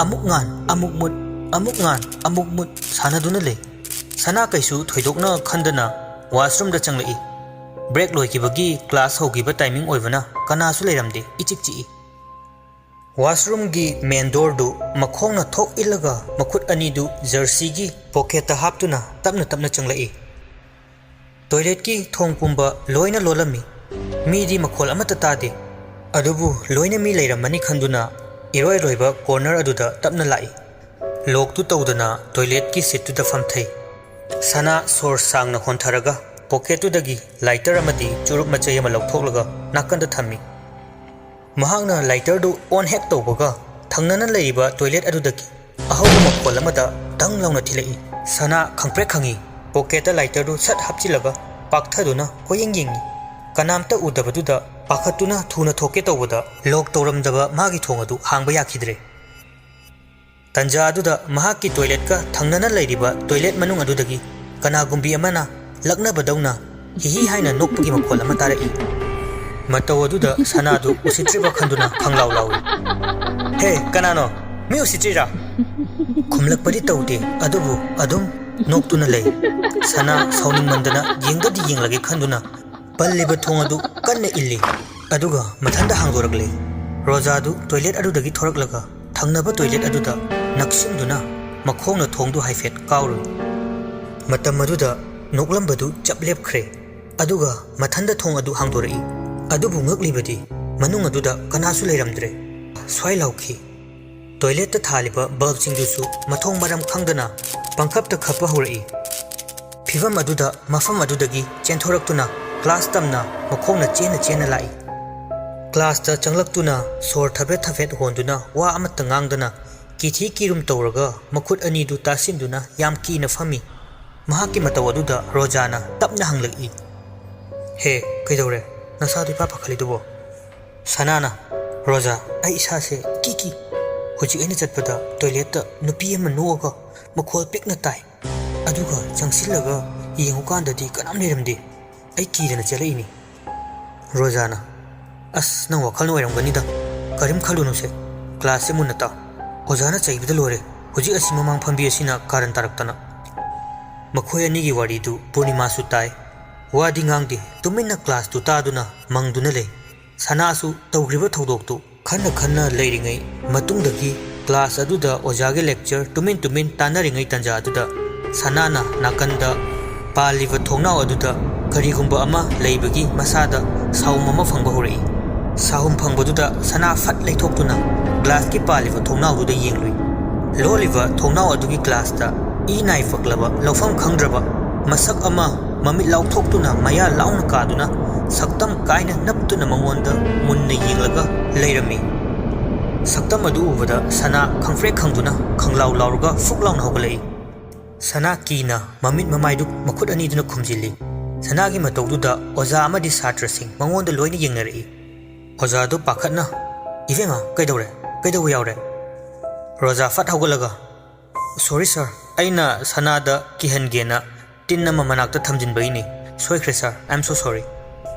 ꯑꯃꯨꯛ ꯉꯥꯟ, ꯑꯃꯨꯛ ꯃꯨꯠ, ꯑꯃꯨꯛ ꯉꯥꯟ, ꯑꯃꯨꯛ ꯃꯨꯠ ꯁꯥꯟꯅꯗꯨꯅ ꯂꯩ꯫ ꯁꯅꯥ ꯀꯩꯁꯨ ꯊꯣꯏꯗꯣꯛꯅ ꯈꯟꯗꯅ ꯋꯥꯁꯔꯨꯝꯗ ꯆꯪꯂꯛꯏ꯫ ꯕ꯭ꯔꯦꯛ ꯂꯣꯏꯈꯤꯕꯒꯤ ꯀ꯭ꯂꯥꯁ ꯍꯧꯈꯤꯕ ꯇꯥꯏꯃꯤꯡ ꯑꯣꯏꯕꯅ ꯀꯅꯥꯁꯨ ꯂꯩꯔꯝꯗꯦ, ꯏꯆꯤꯛ ꯆꯤꯛꯏ꯫ ꯋꯥꯁꯔꯨꯝꯒꯤ ꯃꯦꯟ ꯗꯣꯔꯗꯨ ꯃꯈꯣꯡꯅ ꯊꯣꯛ ꯏꯜꯂꯒ ꯃꯈꯨꯠ ꯑꯅꯤꯗꯨ ꯖꯔꯁꯤꯒꯤ ꯄꯣꯀꯦꯠꯇ ꯍꯥꯞꯇꯨꯅ ꯇꯞꯅ ꯆꯪꯂꯛꯏ꯫ ꯇꯣꯏꯂꯦꯠꯀꯤ ꯊꯣꯡ ꯄꯨꯝꯕ ꯂꯣꯏꯅ ꯂꯣꯜꯂꯝꯃꯤ꯫ ꯃꯤꯗꯤ ꯃꯈꯣꯜ ꯑꯃꯠꯇ ꯇꯥꯗꯦ, ꯑꯗꯨꯕꯨ ꯂꯣꯏꯅ ꯃꯤ ꯂꯩꯔꯝꯃꯅꯤ ꯈꯟꯗꯨꯅ ꯏꯔꯣꯏ ꯂꯣꯏꯕ ꯀꯣꯔꯅꯔ ꯑꯗꯨꯗ ꯇꯞꯅ ꯂꯥꯛꯏ꯫ ꯂꯣꯛꯇꯨ ꯇꯧꯗꯅ ꯇꯣꯏꯂꯦꯠꯀꯤ ꯁꯤꯠꯇꯨꯗ ꯐꯝꯊꯩ꯫ ꯁꯅꯥ ꯁꯣꯔ ꯁꯥꯡꯅ ꯍꯣꯟꯊꯔꯒ ꯄꯣꯀꯦꯠꯇꯨꯗꯒꯤ ꯂꯥꯏꯇꯔ ꯑꯃꯗꯤ ꯆꯨꯔꯨꯞ ꯃꯆꯩ ꯑꯃ ꯂꯧꯊꯣꯛꯂꯒ ꯅꯥꯀꯟꯗ ꯊꯝꯃꯤ꯫ ꯃꯍꯥꯛꯅ ꯂꯥꯏꯇꯔꯗꯨ ꯑꯣꯟ ꯍꯦꯛ ꯇꯧꯕꯒ ꯊꯪꯅꯅ ꯂꯩꯔꯤꯕ ꯇꯣꯏꯂꯦꯠ ꯑꯗꯨꯗꯒꯤ ꯑꯍꯧꯕ ꯃꯈꯣꯜ ꯑꯃꯗ ꯗꯪ ꯂꯥꯎꯅ ꯊꯤꯜꯂꯛꯏ꯫ ꯁꯅꯥ ꯈꯪꯄ꯭ꯔꯦꯛ ꯈꯪꯏ꯫ ꯄꯣꯀꯦꯠꯇ ꯂꯥꯏꯇꯔꯗꯨ ꯁꯠ ꯍꯥꯞꯆꯤꯜꯂꯒ ꯄꯥꯛꯊꯗꯨꯅ ꯀꯣꯌꯦꯡ ꯌꯦꯡꯏ꯫ ꯀꯅꯥꯝꯇ ꯎꯗꯕꯗꯨꯗ ꯄꯥꯈꯠꯇꯨꯅ ꯊꯨꯅ ꯊꯣꯛꯀꯦ ꯇꯧꯕꯗ ꯂꯣꯛ ꯇꯧꯔꯝꯗꯕ ꯃꯥꯒꯤ ꯊꯣꯡ ꯑꯗꯨ ꯍꯥꯡꯕ ꯌꯥꯈꯤꯗ꯭ꯔꯦ꯫ ꯇꯟꯖꯥ ꯑꯗꯨꯗ ꯃꯍꯥꯛꯀꯤ ꯇꯣꯏꯂꯦꯠꯀ ꯊꯪꯅꯅ ꯂꯩꯔꯤꯕ ꯇꯣꯏꯂꯦꯠ ꯃꯅꯨꯡ ꯑꯗꯨꯗꯒꯤ ꯀꯅꯥꯒꯨꯝꯕꯤ ꯑꯃꯅ ꯂꯛꯅꯕꯗꯧꯅ ꯍꯤꯍꯤ ꯍꯥꯏꯅ ꯅꯣꯛꯄꯒꯤ ꯃꯈꯣꯜ ꯑꯃ ꯇꯥꯔꯛꯏ꯫ ꯃꯇꯧ ꯑꯗꯨꯗ ꯁꯅꯥꯗꯨ ꯎꯁꯤꯠꯇ꯭ꯔꯤꯕ ꯈꯟꯗꯨꯅ ꯈꯪꯂꯥꯎ ꯂꯥꯎꯏ꯫ "ꯍꯦ, ꯀꯅꯥꯅꯣ? ꯃꯤ ꯎꯁꯤꯠꯇ꯭ꯔꯤꯔꯥ?" ꯈꯨꯝꯂꯛꯄꯗꯤ ꯇꯧꯗꯦ, ꯑꯗꯨꯕꯨ ꯑꯗꯨꯝ ꯅꯣꯛꯇꯨꯅ ꯂꯩ꯫ ꯁꯅꯥ ꯁꯥꯎꯅꯤꯡꯃꯟꯗꯅ ꯌꯦꯡꯗꯗꯤ ꯌꯦꯡꯂꯒꯦ ꯈꯟꯗꯨꯅ ꯄꯜꯂꯤꯕ ꯊꯣꯡ ꯑꯗꯨ ꯀꯟꯅ ꯏꯜꯂꯤ, ꯑꯗꯨꯒ ꯃꯊꯟꯇ ꯍꯥꯡꯗꯣꯔꯛꯂꯦ꯫ ꯔꯣꯖꯥꯗꯨ ꯇꯣꯏꯂꯦꯠ ꯑꯗꯨꯗꯒꯤ ꯊꯣꯔꯛꯂꯒ ꯊꯪꯅꯕ ꯇꯣꯏꯂꯦꯠ ꯑꯗꯨꯗ ꯅꯛꯁꯤꯟꯗꯨꯅ ꯃꯈꯣꯡꯅ ꯊꯣꯡꯗꯨ ꯍꯥꯏꯐꯦꯠ ꯀꯥꯎꯔꯨꯏ꯫ ꯃꯇꯝ ꯑꯗꯨꯗ ꯅꯣꯛꯂꯝꯕꯗꯨ ꯆꯞ ꯂꯦꯞꯈ꯭ꯔꯦ, ꯑꯗꯨꯒ ꯃꯊꯟꯇ ꯊꯣꯡ ꯑꯗꯨ ꯍꯥꯡꯗꯣꯔꯛꯏ꯫ ꯑꯗꯨꯕꯨ ꯉꯛꯂꯤꯕꯗꯤ ꯃꯅꯨꯡ ꯑꯗꯨꯗ ꯀꯅꯥꯁꯨ ꯂꯩꯔꯝꯗ꯭ꯔꯦ꯫ ꯁ꯭ꯋꯥꯏ ꯂꯥꯎꯈꯤ꯫ ꯇꯣꯏꯂꯦꯠꯇ ꯊꯥꯜꯂꯤꯕ ꯕꯜꯕꯁꯤꯡꯗꯨꯁꯨ ꯃꯊꯣꯡ ꯃꯔꯝ ꯈꯪꯗꯅ ꯄꯪꯈꯞꯇ ꯈꯞꯄ ꯍꯧꯔꯛꯏ꯫ ꯐꯤꯚꯝ ꯑꯗꯨꯗ ꯃꯐꯝ ꯑꯗꯨꯗꯒꯤ ꯆꯦꯟꯊꯣꯔꯛꯇꯨꯅ ꯀ꯭ꯂꯥꯁ ꯇꯝꯅ ꯃꯈꯣꯡꯅ ꯆꯦꯟꯅ ꯆꯦꯟꯅ ꯂꯥꯛꯏ꯫ ꯀ꯭ꯂꯥꯁꯇ ꯆꯪꯂꯛꯇꯨꯅ ꯁꯣꯔ ꯊꯕꯦꯠ ꯊꯕꯦꯠ ꯍꯣꯟꯗꯨꯅ ꯋꯥ ꯑꯃꯠꯇ ꯉꯥꯡꯗꯅ ꯀꯤꯊꯤ ꯀꯤꯔꯨꯝ ꯇꯧꯔꯒ ꯃꯈꯨꯠ ꯑꯅꯤꯗꯨ ꯇꯥꯁꯤꯟꯗꯨꯅ ꯌꯥꯝ ꯀꯤꯅ ꯐꯝꯃꯤ꯫ ꯃꯍꯥꯛꯀꯤ ꯃꯇꯧ ꯑꯗꯨꯗ ꯔꯣꯖꯥꯅ ꯇꯞꯅ ꯍꯪꯂꯛꯏ, "ꯍꯦ, ꯀꯩꯗꯧꯔꯦ? ꯅꯁꯥꯗꯨ ꯏꯄꯥ ꯄꯥꯈꯠꯂꯤꯗꯨꯕꯣ?" ꯁꯅꯥꯅ, "ꯔꯣꯖꯥ, ꯑꯩ ꯏꯁꯥꯁꯦ ꯀꯤ ꯍꯧꯖꯤꯛ ꯑꯩꯅ ꯆꯠꯄꯗ ꯇꯣꯏꯂꯦꯠꯇ ꯅꯨꯄꯤ ꯑꯃ ꯅꯣꯛꯑꯒ ꯃꯈꯣꯜ ꯄꯤꯛꯅ ꯇꯥꯏ, ꯑꯗꯨꯒ ꯆꯪꯁꯤꯜꯂꯒ ꯌꯦꯡꯉꯨꯀꯥꯟꯗꯗꯤ ꯀꯅꯥꯝ ꯂꯩꯔꯝꯗꯦ꯫ ꯑꯩ ꯀꯤꯗꯅ ꯆꯦꯜꯂꯛꯏꯅꯤ." ꯔꯣꯖꯥꯅ, "ꯑꯁ, ꯅꯪ ꯋꯥꯈꯜꯅ ꯑꯣꯏꯔꯝꯒꯅꯤꯗ, ꯀꯔꯤꯝ ꯈꯜꯂꯨꯅꯨꯁꯦ꯫ ꯀ꯭ꯂꯥꯁꯁꯦ ꯃꯨꯟꯅ ꯇꯥꯎ꯫ ꯑꯣꯖꯥꯅ ꯆꯩꯕꯗ ꯂꯣꯏꯔꯦ ꯍꯧꯖꯤꯛ ꯑꯁꯤ ꯃꯃꯥꯡ ꯐꯝꯕꯤ ꯑꯁꯤꯅ ꯀꯥꯔꯟ ꯇꯥꯔꯛꯇꯅ." ꯃꯈꯣꯏ ꯑꯅꯤꯒꯤ ꯋꯥꯔꯤꯗꯨ ꯄꯨꯔꯅꯤꯃꯥꯁꯨ ꯇꯥꯏ꯫ ꯋꯥꯗꯤ ꯉꯥꯡꯗꯦ, ꯇꯨꯃꯤꯟꯅ ꯀ꯭ꯂꯥꯁꯇꯨ ꯇꯥꯗꯨꯅ ꯃꯪꯗꯨꯅ ꯂꯩ꯫ ꯁꯅꯥꯁꯨ ꯇꯧꯈ꯭ꯔꯤꯕ ꯊꯧꯗꯣꯛꯇꯨ ꯈꯟꯅ ꯂꯩꯔꯤꯉꯩ ꯃꯇꯨꯡꯗꯒꯤ ꯀ꯭ꯂꯥꯁ ꯑꯗꯨꯗ ꯑꯣꯖꯥꯒꯤ ꯂꯦꯛꯆꯔ ꯇꯨꯃꯤꯟ ꯇꯥꯅꯔꯤꯉꯩ ꯇꯟꯖꯥ ꯑꯗꯨꯗ ꯁꯅꯥꯅ ꯅꯥꯀꯟꯗ ꯄꯥꯜꯂꯤꯕ ꯊꯣꯡꯅꯥꯎ ꯑꯗꯨꯗ ꯀꯔꯤꯒꯨꯝꯕ ꯑꯃ ꯂꯩꯕꯒꯤ ꯃꯁꯥꯗ ꯁꯥꯎꯝ ꯑꯃ ꯐꯪꯕ ꯍꯧꯔꯛꯏ꯫ ꯁꯥꯎꯝ ꯐꯪꯕꯗꯨꯗ ꯁꯅꯥ ꯐꯠ ꯂꯩꯊꯣꯛꯇꯨꯅ ꯒ꯭ꯂꯥꯁꯀꯤ ꯄꯥꯜꯂꯤꯕ ꯊꯣꯡꯅꯥꯎꯗꯨꯗ ꯌꯦꯡꯂꯨꯏ꯫ ꯂꯣꯜꯂꯤꯕ ꯊꯣꯡꯅꯥꯎ ꯑꯗꯨꯒꯤ ꯒ꯭ꯂꯥꯁꯇ ꯏ ꯅꯥꯏ ꯐꯛꯂꯕ ꯂꯧꯐꯝ ꯈꯪꯗ꯭ꯔꯕ ꯃꯁꯛ ꯑꯃ ꯃꯃꯤꯠ ꯂꯥꯎꯊꯣꯛꯇꯨꯅ ꯃꯌꯥ ꯂꯥꯎꯅ ꯀꯥꯗꯨꯅ ꯁꯛꯇꯝ ꯀꯥꯏꯅ ꯅꯞꯇꯨꯅ ꯃꯉꯣꯟꯗ ꯃꯨꯟꯅ ꯌꯦꯡꯂꯒ ꯂꯩꯔꯝꯃꯤ꯫ ꯁꯛꯇꯝ ꯑꯗꯨ ꯎꯕꯗ ꯁꯅꯥ ꯈꯪꯐ꯭ꯔꯦꯛ ꯈꯪꯗꯨꯅ ꯈꯪꯂꯥꯎ ꯂꯥꯎꯔꯒ ꯐꯨꯛ ꯂꯥꯎꯅ ꯍꯧꯒꯠꯂꯛꯏ꯫ ꯁꯅꯥ ꯀꯤꯅ ꯃꯃꯤꯠ ꯃꯃꯥꯏꯗꯨ ꯃꯈꯨꯠ ꯑꯅꯤꯗꯨꯅ ꯈꯨꯝꯖꯤꯜꯂꯤ꯫ ꯁꯅꯥꯒꯤ ꯃꯇꯧꯗꯨꯗ ꯑꯣꯖꯥ ꯑꯃꯗꯤ ꯁꯥꯇ꯭ꯔꯁꯤꯡ ꯃꯉꯣꯟꯗ ꯂꯣꯏꯅ ꯌꯦꯡꯅꯔꯛꯏ꯫ ꯑꯣꯖꯥꯗꯨ ꯄꯥꯈꯠꯅ, "ꯏꯕꯦꯝꯃ, ꯀꯩꯗꯧꯔꯦ? ꯀꯩꯗꯧꯕ ꯌꯥꯎꯔꯦ?" ꯔꯣꯖꯥ ꯐꯠ ꯍꯧꯒꯠꯂꯒ, "ꯁꯣꯔꯤ ꯁꯥꯔ, ꯑꯩꯅ ꯁꯅꯥꯗ ꯀꯤꯍꯟꯒꯦꯅ ꯇꯤꯟ ꯑꯃ ꯃꯅꯥꯛꯇ ꯊꯝꯖꯤꯟꯕꯩꯅꯤ꯫ ꯁꯣꯏꯈ꯭ꯔꯦ ꯁꯥꯔ, ꯑꯥꯏ ꯑꯦꯝ ꯁꯣ ꯁꯣꯔꯤ."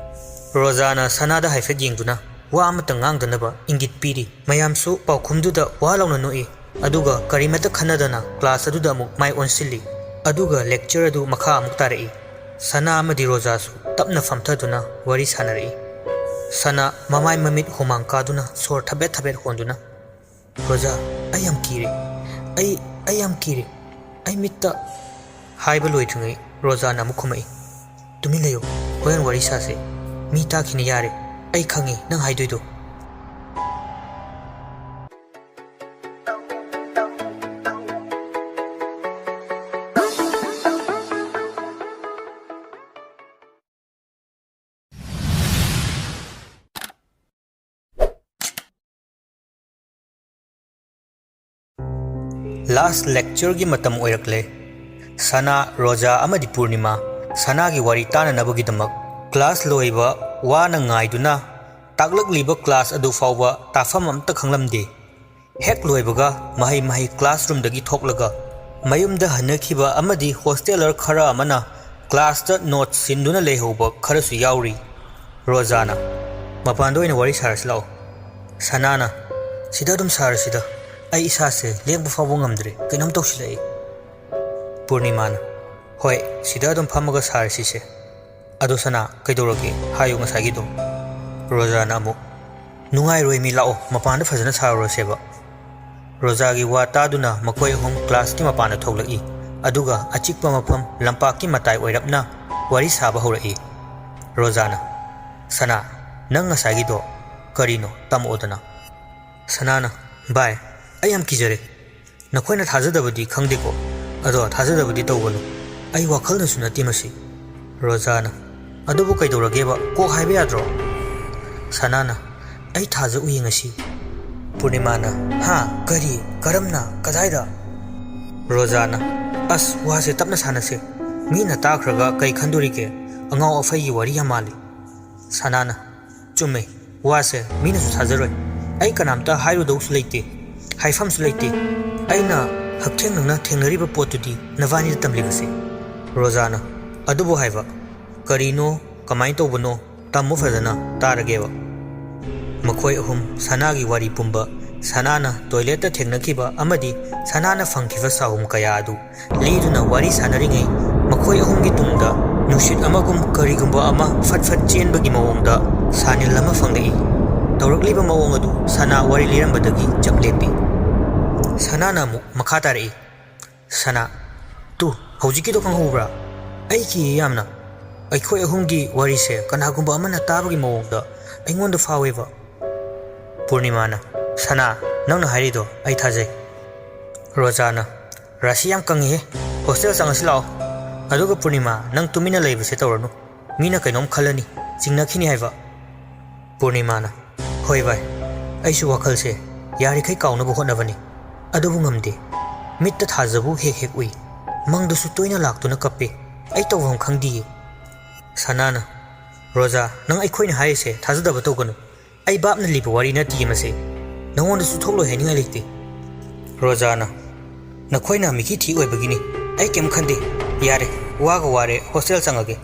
ꯔꯣꯖꯥꯅ ꯁꯅꯥꯗ ꯍꯥꯏꯐꯦꯠ ꯌꯦꯡꯗꯨꯅ ꯋꯥ ꯑꯃꯠꯇ ꯉꯥꯡꯗꯅꯕ ꯏꯪꯒꯤꯠ ꯄꯤꯔꯤ꯫ ꯃꯌꯥꯝꯁꯨ ꯄꯥꯎꯈꯨꯝꯗꯨꯗ ꯋꯥ ꯂꯥꯎꯅ ꯅꯣꯛꯏ, ꯑꯗꯨꯒ ꯀꯔꯤꯃꯠꯇ ꯈꯟꯅꯗꯅ ꯀ꯭ꯂꯥꯁ ꯑꯗꯨꯗ ꯑꯃꯨꯛ ꯃꯥꯏ ꯑꯣꯟꯁꯤꯜꯂꯤ꯫ ꯑꯗꯨꯒ ꯂꯦꯛꯆꯔ ꯑꯗꯨ ꯃꯈꯥ ꯑꯃꯨꯛ ꯇꯥꯔꯛꯏ꯫ ꯁꯅꯥ ꯑꯃꯗꯤ ꯔꯣꯖꯥꯁꯨ ꯇꯞꯅ ꯐꯝꯊꯗꯨꯅ ꯋꯥꯔꯤ ꯁꯥꯅꯔꯛꯏ꯫ ꯁꯅꯥ ꯃꯃꯥꯏ ꯃꯃꯤꯠ ꯍꯨꯃꯥꯡ ꯀꯥꯗꯨꯅ ꯁꯣꯔ ꯊꯕꯦꯠ ꯊꯕꯦꯠ ꯍꯣꯟꯗꯨꯅ, "ꯔꯣꯖꯥ, ꯑꯩ ꯌꯥꯝ ꯀꯤꯔꯦ. ꯑꯩ ꯌꯥꯝ ꯀꯤꯔꯦ. ꯑꯩ ꯃꯤꯠꯇ..." ꯍꯥꯏꯕ ꯂꯣꯏꯗ꯭ꯔꯤꯉꯩ ꯔꯣꯖꯥꯅ ꯑꯃꯨꯛ ꯈꯨꯝꯃꯛꯏ, "ꯇꯨꯃꯤꯟ ꯂꯩꯌꯨ, ꯍꯣꯔꯦꯟ ꯋꯥꯔꯤ ꯁꯥꯁꯦ. ꯃꯤ ꯇꯥꯈꯤꯅꯤ ꯌꯥꯔꯦ. ꯑꯩ ꯈꯪꯉꯤ ꯅꯪ ꯍꯥꯏꯗꯣꯏꯗꯣ." ꯂꯥꯁ ꯂꯦꯛꯆꯔꯒꯤ ꯃꯇꯝ ꯑꯣꯏꯔꯛꯂꯦ꯫ ꯁꯅꯥ, ꯔꯣꯖꯥ ꯑꯃꯗꯤ ꯄꯨꯔꯅꯤꯃꯥ ꯁꯅꯥꯒꯤ ꯋꯥꯔꯤ ꯇꯥꯅꯅꯕꯒꯤꯗꯃꯛ ꯀ꯭ꯂꯥꯁ ꯂꯣꯏꯕ ꯋꯥꯅ ꯉꯥꯏꯗꯨꯅ ꯇꯥꯛꯂꯛꯂꯤꯕ ꯀ꯭ꯂꯥꯁ ꯑꯗꯨ ꯐꯥꯎꯕ ꯇꯥꯐꯝ ꯑꯝꯇ ꯈꯪꯂꯝꯗꯦ꯫ ꯍꯦꯛ ꯂꯣꯏꯕꯒ ꯃꯍꯩ ꯀ꯭ꯂꯥꯁꯔꯨꯝꯗꯒꯤ ꯊꯣꯛꯂꯒ ꯃꯌꯨꯝꯗ ꯍꯟꯅꯈꯤꯕ ꯑꯃꯗꯤ ꯍꯣꯁꯇꯦꯂꯔ ꯈꯔ ꯑꯃꯅ ꯀ꯭ꯂꯥꯁꯇ ꯅꯣꯠ ꯁꯤꯟꯗꯨꯅ ꯂꯩꯍꯧꯕ ꯈꯔꯁꯨ ꯌꯥꯎꯔꯤ꯫ ꯔꯣꯖꯥꯅ, "ꯃꯄꯥꯟꯗ ꯑꯣꯏꯅ ꯋꯥꯔꯤ ꯁꯥꯔꯁꯤ ꯂꯥꯛꯑꯣ." ꯁꯅꯥꯅ, "ꯁꯤꯗ ꯑꯗꯨꯝ ꯁꯥꯔꯁꯤꯗ. ꯑꯩ ꯏꯁꯥꯁꯦ ꯂꯦꯡꯕ ꯐꯥꯎꯕ ꯉꯝꯗ꯭ꯔꯦ. ꯀꯩꯅꯣꯝ ꯇꯧꯁꯤꯜꯂꯛꯏ." ꯄꯨꯔꯅꯤꯃꯥꯅ, "ꯍꯣꯏ, ꯁꯤꯗ ꯑꯗꯨꯝ ꯐꯝꯃꯒ ꯁꯥꯔꯁꯤꯁꯦ. ꯑꯗꯣ ꯁꯅꯥ, ꯀꯩꯗꯧꯔꯒꯦ? ꯍꯥꯏꯌꯨ ꯉꯁꯥꯏꯒꯤꯗꯣ." ꯔꯣꯖꯥꯅ ꯑꯃꯨꯛ, "ꯅꯨꯡꯉꯥꯏꯔꯣꯏ ꯃꯤ, ꯂꯥꯛꯑꯣ ꯃꯄꯥꯟꯗ ꯐꯖꯅ ꯁꯥꯔꯨꯔꯁꯦꯕ." ꯔꯣꯖꯥꯒꯤ ꯋꯥ ꯇꯥꯗꯨꯅ ꯃꯈꯣꯏ ꯑꯍꯨꯝ ꯀ꯭ꯂꯥꯁꯀꯤ ꯃꯄꯥꯟꯗ ꯊꯣꯛꯂꯛꯏ, ꯑꯗꯨꯒ ꯑꯆꯤꯛꯄ ꯃꯐꯝ ꯂꯝꯄꯥꯛꯀꯤ ꯃꯇꯥꯏ ꯑꯣꯏꯔꯞꯅ ꯋꯥꯔꯤ ꯁꯥꯕ ꯍꯧꯔꯛꯏ꯫ ꯔꯣꯖꯥꯅ, "ꯁꯅꯥ, ꯅꯪ ꯉꯁꯥꯏꯒꯤꯗꯣ ꯀꯔꯤꯅꯣ? ꯇꯝꯃꯛꯑꯣꯗꯅ." ꯁꯅꯥꯅ, "ꯚꯥꯏ, ꯑꯩ ꯌꯥꯝ ꯀꯤꯖꯔꯦ. ꯅꯈꯣꯏꯅ ꯊꯥꯖꯗꯕꯗꯤ ꯈꯪꯗꯦꯀꯣ, ꯑꯗꯣ ꯊꯥꯖꯗꯕꯗꯤ ꯇꯧꯒꯅꯨ. ꯑꯩ ꯋꯥꯈꯜꯅꯁꯨ ꯅꯠꯇꯦ ꯃꯁꯤ. Rojana adubu kaidorageba ko haibe yadro Sanana ai thaja uyi ngasi Purnimana ha kari karamna kadaida Rojana as wase tapna sanase mina takhraga kai khandurige angau afai gi wari amali Sanana chume wase mina su thajaroi ai kanamta hairu dous leite haifam su leite aina haktheng nangna thengnariba potudi navani tamlibase Rojana adubu haiba karino kamai tobano tammu fadana tarageba makhoi ahum sanagi wari pumba sanana toilet ta thengnakiba amadi sanana phangkhiba sahum kaya adu liduna wari sanaringai makhoi ahum gi tungda nushit amagum karigumba ama fatfat chenbagi mawongda sanil lama phangai tawrakliba mawong adu sana wari lirambadagi chaklepi sanana mu makha tarai sana tu hojiki do kanghubra ai ki yamna aikhoi ahumgi wari se kanagumba amana tabagi mawongda aingonda faweba Purnimana Sana nangna harido ai thajai Rojana Rashi yam kangi hostel sangasi lao aduga Purnima nang tumina leibase tawranu mina kainom khalani chingnakhini haiba Purnimana hoi bai aisu wakhal se yari khai kauna bu honabani adubu ngamde mitta thajabu hek ui mangdusu toina laktuna kappe ai tawham khangdi Sanana Roja nang ai khoina haise thajadaba tawganu ai bapna liba wari na ti mase nangona su thoklo heninga lekte Rojana nakhoina miki thi oibagini ai kem khande yare waga ware hostel changage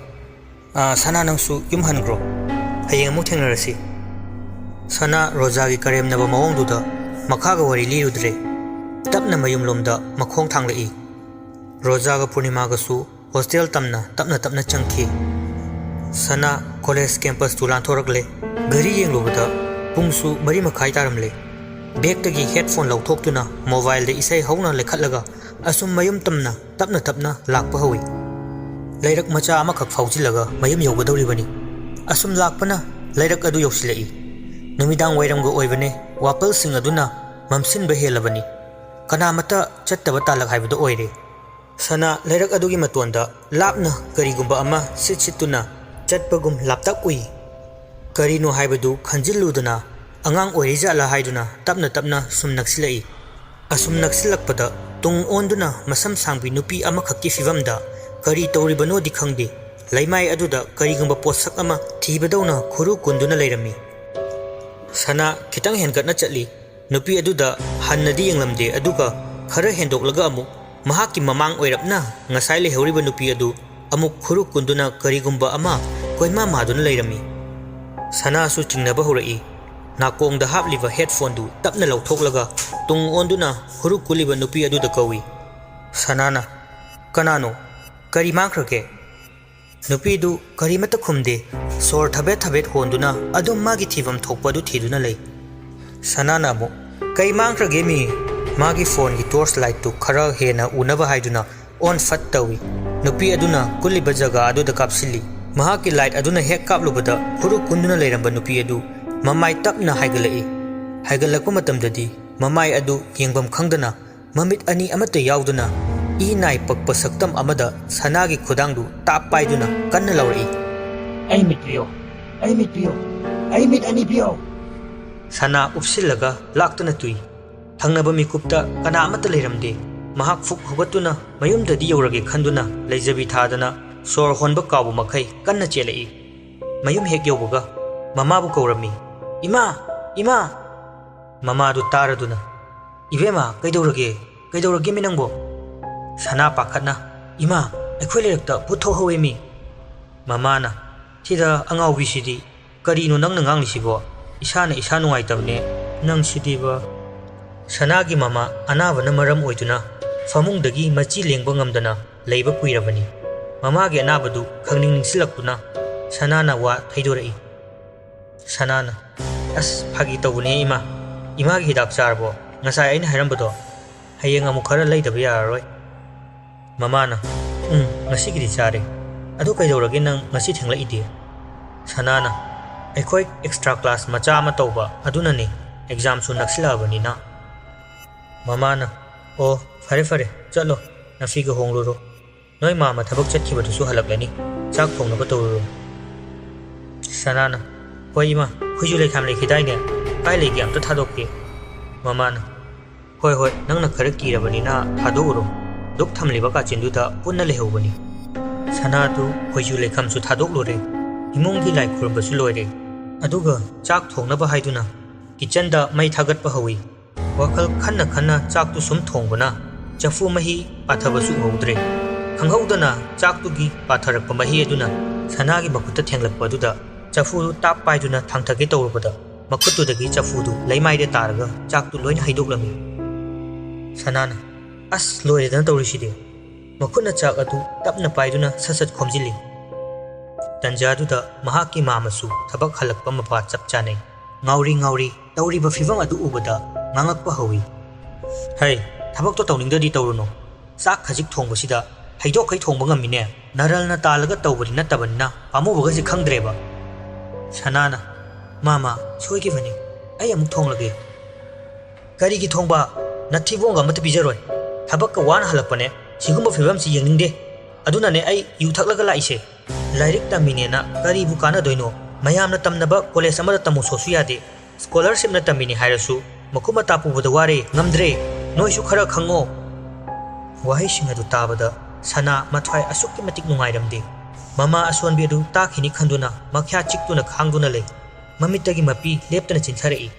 sana nang su yum hangro hayeng mu thengnarasi Sana Roja gi karem naba mawong duda makhaga wari lirudre tapna mayum lomda makhong thanglei Roja ga Purnima ga su hostel tamna tapna changkhi Sana college campus tu lan thorakle gari yenglobada pungsu mari makhai taramle bag tagi headphone lauthokuna mobile de isai hauna lekhatlaga asum mayum tamna tapna lakpa hawi lairak macha ama khak phaujilaga mayum yogadoribani asum lakpana lairak adu yosilai numidang wairamgo oibane wapal sing aduna mamsin ba helabani kanamata chattaba talak haibado oire Sana lairak adugi matonda lapna karigumba ama situna chatpagum laptak ui karino haibadu khanjilluduna angang oirijala haiduna tapna sum naksilai asum naksilakpada tung onduna masam sangbi nupi ama khakki fivamda kari tawribano di khangde laimai aduda karigumba posak ama thibadawna khuru kunduna leirami Sana khitang hengatna chatli nupi aduda hannadi yenglamde aduga khara hendoklaga amu mahaki mamang oirapna ngasai lehoriba nupi adu amuk khuru kunduna karigumba ama koima maduna leirami Sana su chingnaba horai nakongda hapliba headphone du tapna lauthoklaga tung onduna huru kuliba nupi aduda kawi Sanana kanano kari mangkrake nupi du kari mata khumde sor thabet honduna adum magi thivam thokpa du thiduna lei Sanana mo kai mangkrage mi magi phone gi torch light tu khara hena unaba haiduna on fat tawi nupi aduna kuliba jaga aduda kapsili mahaki light aduna hek kaplubada huru kunduna leiramba nupi adu mamai tapna haigalakpa matamdadi mamai adu yengbam khangdana mamit ani amata yauduna I nai pakpa saktam amada sanagi khudangdu tap paiduna kanna lauri ai mit ani pio Sana upsilaga laktuna tui thangnaba mikupta kana amata leiramde mahak fuk hogatuna mayumdadi yaurage khanduna leijabi thadana sor honba kabu makai kanna chelei mayum hek yobuga mamabu kaurami ima mama du taraduna ibema kaidorage minangbo Sana pakhatna ima aikhoi lerakta putho hawemi mamana thida angau bisidi karino nangna nganglisibo isa nungai tabne nang sidiba Sanagi mama anabana maram oiduna famungdagi machi lengba ngamdana leiba kuirabani Mamagi anabadu khangning ningsilakuna Sanana wa thaidorai Sanana as phagi tawune ima gi hidak charbo ngasai aina hairambado hayeng amu khara leidaba yararoi Mamana ngasi gidi chare adu kaidorage nang ngasi thengla ide Sanana aikhoi extra class macha ama tawba aduna ni exam su naksilabani na Mamana fare chalo nafiga hongluro noi mama thabak chatkhibadu su halaklani ꯆꯥꯛ ꯊꯣꯡꯅꯕ ꯇꯧꯔꯨꯔꯣ ꯁꯅꯥꯅ ꯍꯣꯏ ꯏꯃꯥ ꯍꯨꯏꯁꯨ ꯂꯩꯈꯥꯝ ꯂꯩꯈꯤꯗꯥꯏꯅꯦ ꯀꯥꯏ ꯂꯩꯒꯦ ꯑꯝꯇ ꯊꯥꯗꯣꯛꯀꯦ ꯃꯃꯥꯅ ꯍꯣꯏ ꯍꯣꯏ ꯅꯪꯅ ꯈꯔ ꯀꯤꯔꯕꯅꯤꯅ ꯊꯥꯗꯣꯛꯎꯔꯣ ꯗꯨꯛ ꯊꯝꯂꯤꯕ ꯀꯥꯆꯤꯟꯗꯨꯗ ꯄꯨꯟꯅ ꯂꯩꯍꯧꯕꯅꯤ ꯁꯅꯥꯗꯨ ꯍꯨꯏꯁꯨ ꯂꯩꯈꯥꯝꯁꯨ ꯊꯥꯗꯣꯛꯂꯨꯔꯦ ꯏꯃꯨꯡꯒꯤ ꯂꯥꯏ ꯈꯨꯔꯨꯝꯕꯁꯨ ꯂꯣꯏꯔꯦ ꯑꯗꯨꯒ ꯆꯥꯛ ꯊꯣꯡꯅꯕ ꯍꯥꯏꯗꯨꯅ ꯀꯤꯆꯟꯗ ꯃꯩ ꯊꯥꯒꯠꯄ ꯍꯧꯏ ꯋꯥꯈꯜ ꯈꯟꯅ ꯈꯟꯅ ꯆꯥꯛꯇꯨ ꯁꯨꯝ ꯊꯣꯡꯕꯅ ꯆꯐꯨ ꯃꯍꯤ ꯄꯥꯊꯕꯁꯨ ꯎꯍꯧꯗ꯭ꯔꯦ ꯈꯪꯍꯧꯗꯅ ꯆꯥꯛꯇꯨꯒꯤ ꯄꯥꯊꯔꯛꯄ ꯃꯍꯤ ꯑꯗꯨꯅ ꯁꯅꯥꯒꯤ ꯃꯈꯨꯠꯇ ꯊꯦꯡꯂꯛꯄ ꯑꯗꯨꯗ ꯆꯐꯨꯗꯨ ꯇꯥꯞ ꯄꯥꯏꯗꯨꯅ ꯊꯥꯡꯊꯒꯦ ꯇꯧꯔꯨꯕꯗ ꯃꯈꯨꯠꯇꯨꯗꯒꯤ ꯆꯐꯨꯗꯨ ꯂꯩꯃꯥꯏꯗ ꯇꯥꯔꯒ ꯆꯥꯛꯇꯨ ꯂꯣꯏꯅ ꯍꯩꯗꯣꯛꯂꯝꯃꯤ ꯁꯅꯥꯅ ꯑꯁ ꯂꯣꯏꯔꯦꯗꯅ ꯇꯧꯔꯤꯁꯤꯗꯤ ꯃꯈꯨꯠꯅ ꯆꯥꯛ ꯑꯗꯨ ꯇꯞꯅ ꯄꯥꯏꯗꯨꯅ ꯁꯠ ꯈꯣꯝꯖꯤꯜꯂꯤ ꯇꯟꯖꯥꯗꯨꯗ ꯃꯍꯥꯛꯀꯤ ꯃꯥꯃꯁꯨ ꯊꯕꯛ ꯍꯜꯂꯛꯄ ꯃꯄꯥ ꯆꯞ ꯆꯥꯅꯩ ꯉꯥꯎꯔꯤ ꯉꯥꯎꯔꯤ ꯇꯧꯔꯤꯕ ꯐꯤꯕꯝ ꯑꯗꯨ ꯎꯕꯗ ꯉꯥꯡꯉꯛꯄ ꯍꯧꯏ ꯍꯩ ꯊꯕꯛꯇꯣ ꯇꯧꯅꯤꯡꯗ꯭ꯔꯗꯤ ꯇꯧꯔꯨꯅꯨ ꯆꯥꯛ ꯈꯖꯤꯛ ꯊꯣꯡꯕꯁꯤꯗ ꯍꯩꯗꯣꯛꯈꯩ ꯊꯣꯡꯕ ꯉꯝꯃꯤꯅꯦ ꯅꯔꯜꯅ ꯇꯥꯜꯂꯒ ꯇꯧꯕꯗꯤ ꯅꯠꯇꯕꯅꯤꯅ ꯄꯥꯝꯃꯨꯕꯒꯁꯤ ꯈꯪꯗ꯭ꯔꯦꯕ ꯁꯅꯥꯅ ꯃꯥꯃꯥ ꯁꯣꯏꯈꯤꯕꯅꯤ ꯑꯩ ꯑꯃꯨꯛ ꯊꯣꯡꯂꯒꯦ ꯀꯔꯤꯒꯤ ꯊꯣꯡꯕ ꯅꯊꯤꯕꯣꯡꯒ ꯑꯃꯠꯇ ꯄꯤꯖꯔꯣꯏ ꯊꯕꯛꯀ ꯋꯥꯅ ꯍꯜꯂꯛꯄꯅꯦ ꯁꯤꯒꯨꯝꯕ ꯐꯤꯕꯝꯁꯤ ꯌꯦꯡꯅꯤꯡꯗꯦ ꯑꯗꯨꯅꯅꯦ ꯑꯩ ꯌꯨ ꯊꯛꯂꯒ ꯂꯥꯛꯏꯁꯦ ꯂꯥꯏꯔꯤꯛ ꯇꯝꯃꯤꯅꯦꯅ ꯀꯔꯤꯕꯨ ꯀꯥꯟꯅꯗꯣꯏꯅꯣ ꯃꯌꯥꯝꯅ ꯇꯝꯅꯕ ꯀꯣꯂꯦꯖ ꯑꯃꯗ ꯇꯝꯃꯨꯁꯣꯁꯨ ꯌꯥꯗꯦ ꯁ꯭ꯀꯣꯂꯔꯁꯤꯞꯅ ꯇꯝꯃꯤꯅꯤ ꯍꯥꯏꯔꯁꯨ ꯃꯈꯨꯠ ꯃꯇꯥ ꯄꯨꯕꯗ ꯋꯥꯔꯦ ꯉꯝꯗ꯭ꯔꯦ ꯅꯣꯏꯁꯨ ꯈꯔ ꯈꯪꯉꯣ ꯋꯥꯍꯩꯁꯤꯡ ꯑꯗꯨ ꯇꯥꯕꯗ ꯁꯅꯥ ꯃꯊ꯭ꯋꯥꯏ ꯑꯁꯨꯛꯀꯤ ꯃꯇꯤꯛ ꯅꯨꯡꯉꯥꯏꯔꯝꯗꯦ ꯃꯃꯥ ꯑꯁꯣꯟꯕꯤ ꯑꯗꯨ ꯇꯥꯈꯤꯅꯤ ꯈꯟꯗꯨꯅ ꯃꯈ꯭ꯌꯥ ꯆꯤꯛꯇꯨꯅ ꯈꯥꯡꯗꯨꯅ ꯂꯩ ꯃꯃꯤꯠꯇꯒꯤ ꯃꯄꯤ ꯂꯦꯞꯇꯅ ꯆꯤꯟꯊꯔꯛꯏ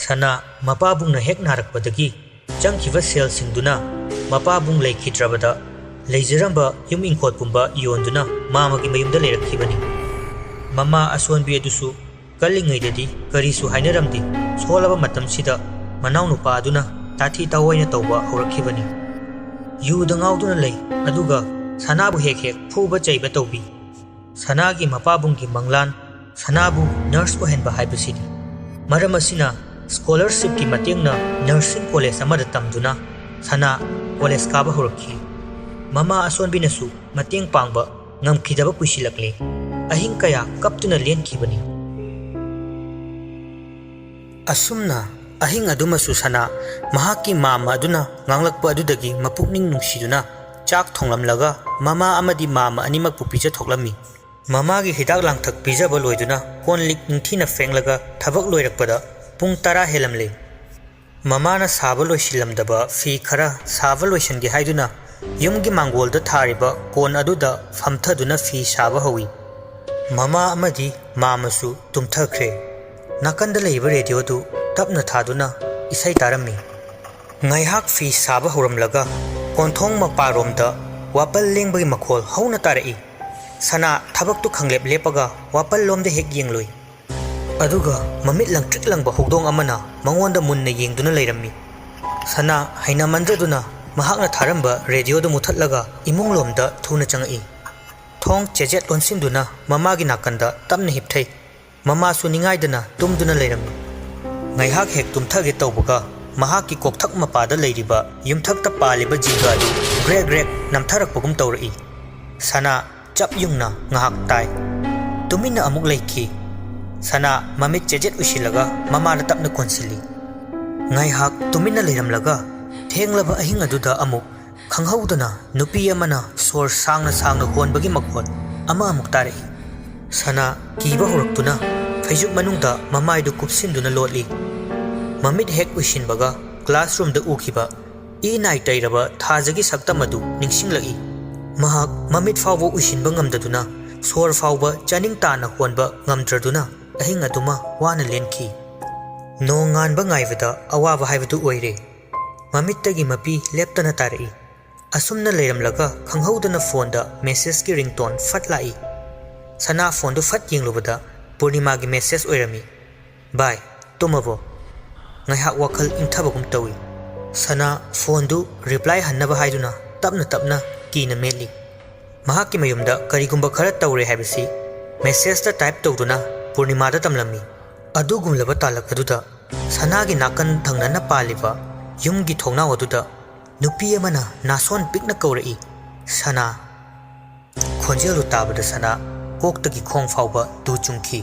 ꯁꯅꯥ ꯃꯄꯥꯕꯨꯡꯅ ꯍꯦꯛ ꯅꯥꯔꯛꯄꯗꯒꯤ ꯆꯪꯈꯤꯕ ꯁꯦꯜꯁꯤꯡꯗꯨꯅ ꯃꯄꯥꯕꯨꯡ ꯂꯩꯈꯤꯗ꯭ꯔꯕꯗ ꯂꯩꯖꯔꯝꯕ ꯌꯨꯝ ꯏꯪꯈꯣꯜꯒꯨꯝꯕ ꯌꯣꯟꯗꯨꯅ ꯃꯥꯃꯒꯤ ꯃꯌꯨꯝꯗ ꯂꯩꯔꯛꯈꯤꯕꯅꯤ ꯃꯃꯥ ꯑꯁꯣꯟꯕꯤ ꯑꯗꯨꯁꯨ ꯀꯜꯂꯤꯉꯩꯗꯗꯤ ꯀꯔꯤꯁꯨ ꯍꯥꯏꯅꯔꯝꯗꯦ ꯁꯣꯜꯂꯕ ꯃꯇꯝꯁꯤꯗ ꯃꯅꯥꯎꯅꯨꯄꯥ ꯑꯗꯨꯅ ꯇꯥꯊꯤ ꯇꯥꯑꯣꯏꯅ ꯇꯧꯕ ꯍꯧꯔꯛꯈꯤꯕꯅꯤ ꯌꯨꯗ ꯉꯥꯎꯗꯨꯅ ꯂꯩ ꯑꯗꯨꯒ ꯁꯅꯥꯕꯨ ꯍꯦꯛ ꯐꯨꯕ ꯆꯩꯕ ꯇꯧꯕꯤ ꯁꯅꯥꯒꯤ ꯃꯄꯥꯕꯨꯡꯒꯤ ꯃꯪꯂꯥꯟ ꯁꯅꯥꯕꯨ ꯅꯔꯁ ꯑꯣꯏꯍꯟꯕ ꯍꯥꯏꯕꯁꯤꯅꯤ ꯃꯔꯝ ꯑꯁꯤꯅ ꯁ꯭ꯀꯣꯂꯔꯁꯤꯞꯀꯤ ꯃꯇꯦꯡꯅ ꯅꯔꯁꯤꯡ ꯀꯣꯂꯦꯖ ꯑꯃꯗ ꯇꯝꯗꯨꯅ ꯁꯅꯥ ꯀꯣꯂꯦꯖ ꯀꯥꯕ ꯍꯧꯔꯛꯈꯤ ꯃꯃꯥ ꯑꯁꯣꯟꯕꯤꯅꯁꯨ ꯃꯇꯦꯡ ꯄꯥꯡꯕ ꯉꯝꯈꯤꯗꯕ ꯀꯨꯏꯁꯤꯜꯂꯛꯂꯦ ꯑꯍꯤꯡ ꯀꯌꯥ ꯀꯞꯇꯨꯅ ꯂꯦꯟꯈꯤꯕꯅꯤ ꯑꯁꯨꯝꯅ ꯑꯍꯤꯡ ꯑꯗꯨꯃꯁꯨ ꯁꯅꯥ ꯃꯍꯥꯛꯀꯤ ꯃꯥꯃ ꯑꯗꯨꯅ ꯉꯥꯡꯂꯛꯄ ꯑꯗꯨꯗꯒꯤ ꯃꯄꯨꯛꯅꯤꯡ ꯅꯨꯡꯁꯤꯗꯨꯅ ꯆꯥꯛ ꯊꯣꯡꯂꯝꯂꯒ ꯃꯃꯥ ꯑꯃꯗꯤ ꯃꯥꯃ ꯑꯅꯤꯃꯛꯄꯨ ꯄꯤꯖꯊꯣꯛꯂꯝꯃꯤ ꯃꯃꯥꯒꯤ ꯍꯤꯗꯥꯛ ꯂꯥꯡꯊꯛ ꯄꯤꯖꯕ ꯂꯣꯏꯗꯨꯅ ꯀꯣꯟ ꯂꯤꯛ ꯅꯤꯡꯊꯤꯅ ꯐꯦꯡꯂꯒ ꯊꯕꯛ ꯂꯣꯏꯔꯛꯄꯗ ꯄꯨꯡ 10 ꯍꯦꯜꯂꯝꯂꯦ ꯃꯃꯥꯅ ꯁꯥꯕ ꯂꯣꯏꯁꯤꯜꯂꯝꯗꯕ ꯐꯤ ꯈꯔ ꯁꯥꯕ ꯂꯣꯏꯁꯤꯟꯒꯦ ꯍꯥꯏꯗꯨꯅ ꯌꯨꯝꯒꯤ ꯃꯥꯡꯒꯣꯜꯗ ꯊꯥꯔꯤꯕ ꯀꯣꯟ ꯑꯗꯨꯗ ꯐꯝꯊꯗꯨꯅ ꯐꯤ ꯁꯥꯕ ꯍꯧꯏ ꯃꯃꯥ ꯑꯃꯗꯤ ꯃꯥꯃꯁꯨ ꯇꯨꯝꯊꯈ꯭ꯔꯦ ꯅꯥꯀꯟꯗ ꯂꯩꯕ ꯔꯦꯗꯤꯑꯣꯗꯨ ꯇꯞꯅ ꯊꯥꯗꯨꯅ ꯏꯁꯩ ꯇꯥꯔꯝꯃꯤ ꯉꯥꯏꯍꯥꯛ ꯐꯤ ꯁꯥꯕ ꯍꯧꯔꯝꯂꯒ ꯀꯣꯟꯊꯣꯡ ꯃꯄꯥꯔꯣꯝꯗ ꯋꯥꯄꯜ ꯂꯦꯡꯕꯒꯤ ꯃꯈꯣꯜ ꯍꯧꯅ ꯇꯥꯔꯛꯏ ꯁꯅꯥ ꯊꯕꯛꯇꯨ ꯈꯪꯂꯦꯞ ꯂꯦꯞꯄꯒ ꯋꯥꯄꯜꯂꯣꯝꯗ ꯍꯦꯛ ꯌꯦꯡꯂꯨꯏ ꯑꯗꯨꯒ ꯃꯃꯤꯠ ꯂꯪꯇ꯭ꯔꯤꯛ ꯂꯪꯕ ꯍꯧꯗꯣꯡ ꯑꯃꯅ ꯃꯉꯣꯟꯗ ꯃꯨꯟꯅ ꯌꯦꯡꯗꯨꯅ ꯂꯩꯔꯝꯃꯤ ꯁꯅꯥ ꯍꯩꯅꯃꯟꯗꯗꯨꯅ ꯃꯍꯥꯛꯅ ꯊꯥꯔꯝꯕ ꯔꯦꯗꯤꯑꯣꯗꯨ ꯃꯨꯊꯠꯂꯒ ꯏꯃꯨꯡꯂꯣꯝꯗ ꯊꯨꯅ ꯆꯪꯉꯛꯏ ꯊꯣꯡ ꯆꯦꯖꯦꯠ ꯂꯣꯟꯁꯤꯟꯗꯨꯅ ꯃꯃꯥꯒꯤ ꯅꯥꯀꯟꯗ ꯇꯞꯅ ꯍꯤꯞꯊꯩ ꯃꯃꯥꯁꯨ ꯅꯤꯡꯉꯥꯏꯗꯅ ꯇꯨꯝꯗꯨꯅ ꯂꯩꯔꯝꯃꯤ ꯉꯥꯏꯍꯥꯛ ꯍꯦꯛ ꯇꯨꯝꯊꯒꯦ ꯇꯧꯕꯒ ꯃꯍꯥꯛꯀꯤ ꯀꯣꯛꯊꯛ ꯃꯄꯥꯗ ꯂꯩꯔꯤꯕ ꯌꯨꯝꯊꯛꯇ ꯄꯥꯜꯂꯤꯕ ꯖꯤꯡꯒ ꯑꯗꯨ ꯒ꯭ꯔꯦꯛ ꯒ꯭ꯔꯦꯛ ꯅꯝꯊꯔꯛꯄꯒꯨꯝ ꯇꯧꯔꯛꯏ ꯁꯅꯥ ꯆꯞ ꯌꯨꯡꯅ ꯉꯥꯏꯍꯥꯛ ꯇꯥꯏ ꯇꯨꯃꯤꯟꯅ ꯑꯃꯨꯛ ꯂꯩꯈꯤ ꯁꯅꯥ ꯃꯃꯤꯠ ꯆꯦꯖꯦꯠ ꯎꯏꯁꯤꯜꯂꯒ ꯃꯃꯥꯗ ꯇꯞꯅ ꯀꯣꯟꯁꯤꯜꯂꯤ ꯉꯥꯏꯍꯥꯛ ꯇꯨꯃꯤꯟꯅ ꯂꯩꯔꯝꯂꯒ ꯊꯦꯡꯂꯕ ꯑꯍꯤꯡ ꯑꯗꯨꯗ ꯑꯃꯨꯛ ꯈꯪꯍꯧꯗꯅ ꯅꯨꯄꯤ ꯑꯃꯅ ꯁꯣꯔ ꯁꯥꯡꯅ ꯁꯥꯡꯅ ꯍꯣꯟꯕꯒꯤ ꯃꯈꯣꯟ ꯑꯃꯨꯛ ꯇꯥꯔꯛꯏ ꯁꯅꯥ ꯀꯤꯕ ꯍꯧꯔꯛꯇꯨꯅ ꯐꯩꯖꯨꯞ ꯃꯅꯨꯡꯗ ꯃꯃꯥꯏꯗꯨ ꯀꯨꯞꯁꯤꯟꯗꯨꯅ ꯂꯣꯠꯂꯤ ꯃꯃꯤꯠ ꯍꯦꯛ ꯎꯏꯁꯤꯟꯕꯒ ꯀ꯭ꯂꯥꯁꯔꯨꯝꯗ ꯎꯈꯤꯕ ꯏꯅꯥꯏ ꯇꯩꯔꯕ ꯊꯥꯖꯒꯤ ꯁꯛꯇꯝ ꯑꯗꯨ ꯅꯤꯡꯁꯤꯡꯂꯛꯏ ꯃꯍꯥꯛ ꯃꯃꯤꯠ ꯐꯥꯎꯕ ꯎꯏꯁꯤꯟꯕ ꯉꯝꯗꯗꯨꯅ ꯁꯣꯔ ꯐꯥꯎꯕ ꯆꯥꯅꯤꯡ ꯇꯥꯅ ꯍꯣꯟꯕ ꯉꯝꯗ꯭ꯔꯗꯨꯅ ꯑꯍꯤꯡ ꯑꯗꯨꯃ ꯋꯥꯅ ꯂꯦꯟꯈꯤ ꯅꯣꯡ ꯉꯥꯟꯕ ꯉꯥꯏꯕꯗ ꯑꯋꯥꯕ ꯍꯥꯏꯕꯗꯨ ꯑꯣꯏꯔꯦ ꯃꯃꯤꯠꯇꯒꯤ ꯃꯄꯤ ꯂꯦꯞꯇꯅ ꯇꯥꯔꯛꯏ ꯑꯁꯨꯝꯅ ꯂꯩꯔꯝꯂꯒ ꯈꯪꯍꯧꯗꯅ ꯐꯣꯟꯗ ꯃꯦꯁꯦꯖꯀꯤ ꯔꯤꯡꯇꯣꯟ ꯐꯠ ꯂꯥꯛꯏ ꯁꯅꯥ ꯐꯣꯟꯗꯨ ꯐꯠ ꯌꯦꯡꯂꯨꯕꯗ ꯄꯨꯔꯅꯤꯃꯥꯒꯤ ꯃꯦꯁꯦꯖ ꯑꯣꯏꯔꯝꯃꯤ ꯕꯥꯏ ꯇꯨꯝꯃꯕꯣ ꯉꯥꯏꯍꯥꯛ ꯋꯥꯈꯜ ꯏꯪꯊꯕꯒꯨꯝ ꯇꯧꯏ ꯁꯅꯥ ꯐꯣꯟꯗꯨ ꯔꯤꯄ꯭ꯂꯥꯏ ꯍꯟꯅꯕ ꯍꯥꯏꯗꯨꯅ ꯇꯞꯅ ꯇꯞꯅ ꯀꯤꯅ ꯃꯦꯠꯂꯤ ꯃꯍꯥꯛꯀꯤ ꯃꯌꯨꯝꯗ ꯀꯔꯤꯒꯨꯝꯕ ꯈꯔ ꯇꯧꯔꯦ ꯍꯥꯏꯕꯁꯤ ꯃꯦꯁꯦꯖꯇ ꯇꯥꯏꯞ ꯇꯧꯗꯨꯅ ꯄꯨꯔꯅꯤꯃꯥꯗ ꯇꯝꯂꯝꯃꯤ ꯑꯗꯨꯒꯨꯝꯂꯕ ꯇꯥꯂꯛ ꯑꯗꯨꯗ ꯁꯅꯥꯒꯤ ꯅꯥꯀꯟ ꯊꯪꯅꯅ ꯄꯥꯜꯂꯤꯕ ꯌꯨꯝꯒꯤ ꯊꯣꯡꯅꯥꯎ ꯑꯗꯨꯗ ꯅꯨꯄꯤ ꯑꯃꯅ ꯅꯥꯁꯣꯟ ꯄꯤꯛꯅ ꯀꯧꯔꯛꯏ ꯁꯅꯥ ꯈꯣꯟꯖꯦꯜꯗꯨ ꯇꯥꯕꯗ ꯁꯅꯥ ꯀꯣꯛꯇꯒꯤ ꯈꯣꯡ ꯐꯥꯎꯕ ꯇꯨ ꯆꯨꯡꯈꯤ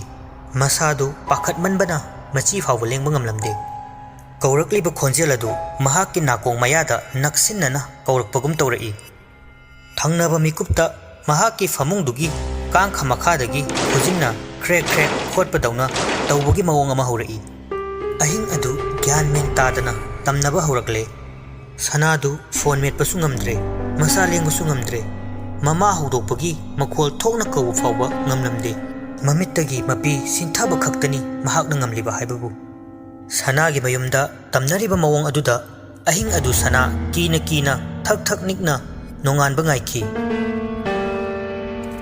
ꯃꯁꯥꯗꯨ ꯄꯥꯈꯠꯃꯟꯕꯅ ꯃꯆꯤ ꯐꯥꯎꯕ ꯂꯦꯡꯕ ꯉꯝꯂꯝꯗꯦ ꯀꯧꯔꯛꯂꯤꯕ ꯈꯣꯟꯖꯦꯜ ꯑꯗꯨ ꯃꯍꯥꯛꯀꯤ ꯅꯥꯀꯣꯡ ꯃꯌꯥꯗ ꯅꯛꯁꯤꯟꯅꯅ ꯀꯧꯔꯛꯄꯒꯨꯝ ꯇꯧꯔꯛꯏ ꯊꯪꯅꯕ ꯃꯤꯀꯨꯞꯇ ꯃꯍꯥꯛꯀꯤ ꯐꯃꯨꯡꯗꯨꯒꯤ ꯀꯥꯡꯈ ꯃꯈꯥꯗꯒꯤ ꯈꯨꯖꯤꯟꯅ ꯈ꯭ꯔꯦꯛ ꯈ꯭ꯔꯦꯛ ꯈꯣꯠꯄꯗꯧꯅ ꯇꯧꯕꯒꯤ ꯃꯑꯣꯡ ꯑꯃ ꯍꯧꯔꯛꯏ꯫ ꯑꯍꯤꯡ ꯑꯗꯨ ꯒ꯭ꯌꯥꯟ ꯃꯦꯟ ꯇꯥꯗꯅ ꯇꯝꯅꯕ ꯍꯧꯔꯛꯂꯦ꯫ ꯁꯅꯥꯗꯨ ꯐꯣꯟ ꯃꯦꯠꯄꯁꯨ ꯉꯝꯗ꯭ꯔꯦ, ꯃꯁꯥ ꯂꯦꯡꯕꯁꯨ ꯉꯝꯗ꯭ꯔꯦ, ꯃꯃꯥ ꯍꯧꯗꯣꯛꯄꯒꯤ ꯃꯈꯣꯜ ꯊꯣꯛꯅ ꯀꯧꯕ ꯐꯥꯎꯕ ꯉꯝꯂꯝꯗꯦ꯫ ꯃꯃꯤꯠꯇꯒꯤ ꯃꯄꯤ ꯁꯤꯡꯊꯕ ꯈꯛꯇꯅꯤ ꯃꯍꯥꯛꯅ ꯉꯝꯂꯤꯕ ꯍꯥꯏꯕꯕꯨ꯫ ꯁꯅꯥꯒꯤ ꯃꯌꯨꯝꯗ ꯇꯝꯅꯔꯤꯕ ꯃꯑꯣꯡ ꯑꯗꯨꯗ ꯑꯍꯤꯡ ꯑꯗꯨ ꯁꯅꯥ ꯀꯤꯅ ꯀꯤꯅ ꯊꯛ ꯊꯛ ꯅꯤꯛꯅ ꯅꯣꯡꯉꯥꯟꯕ ꯉꯥꯏꯈꯤ꯫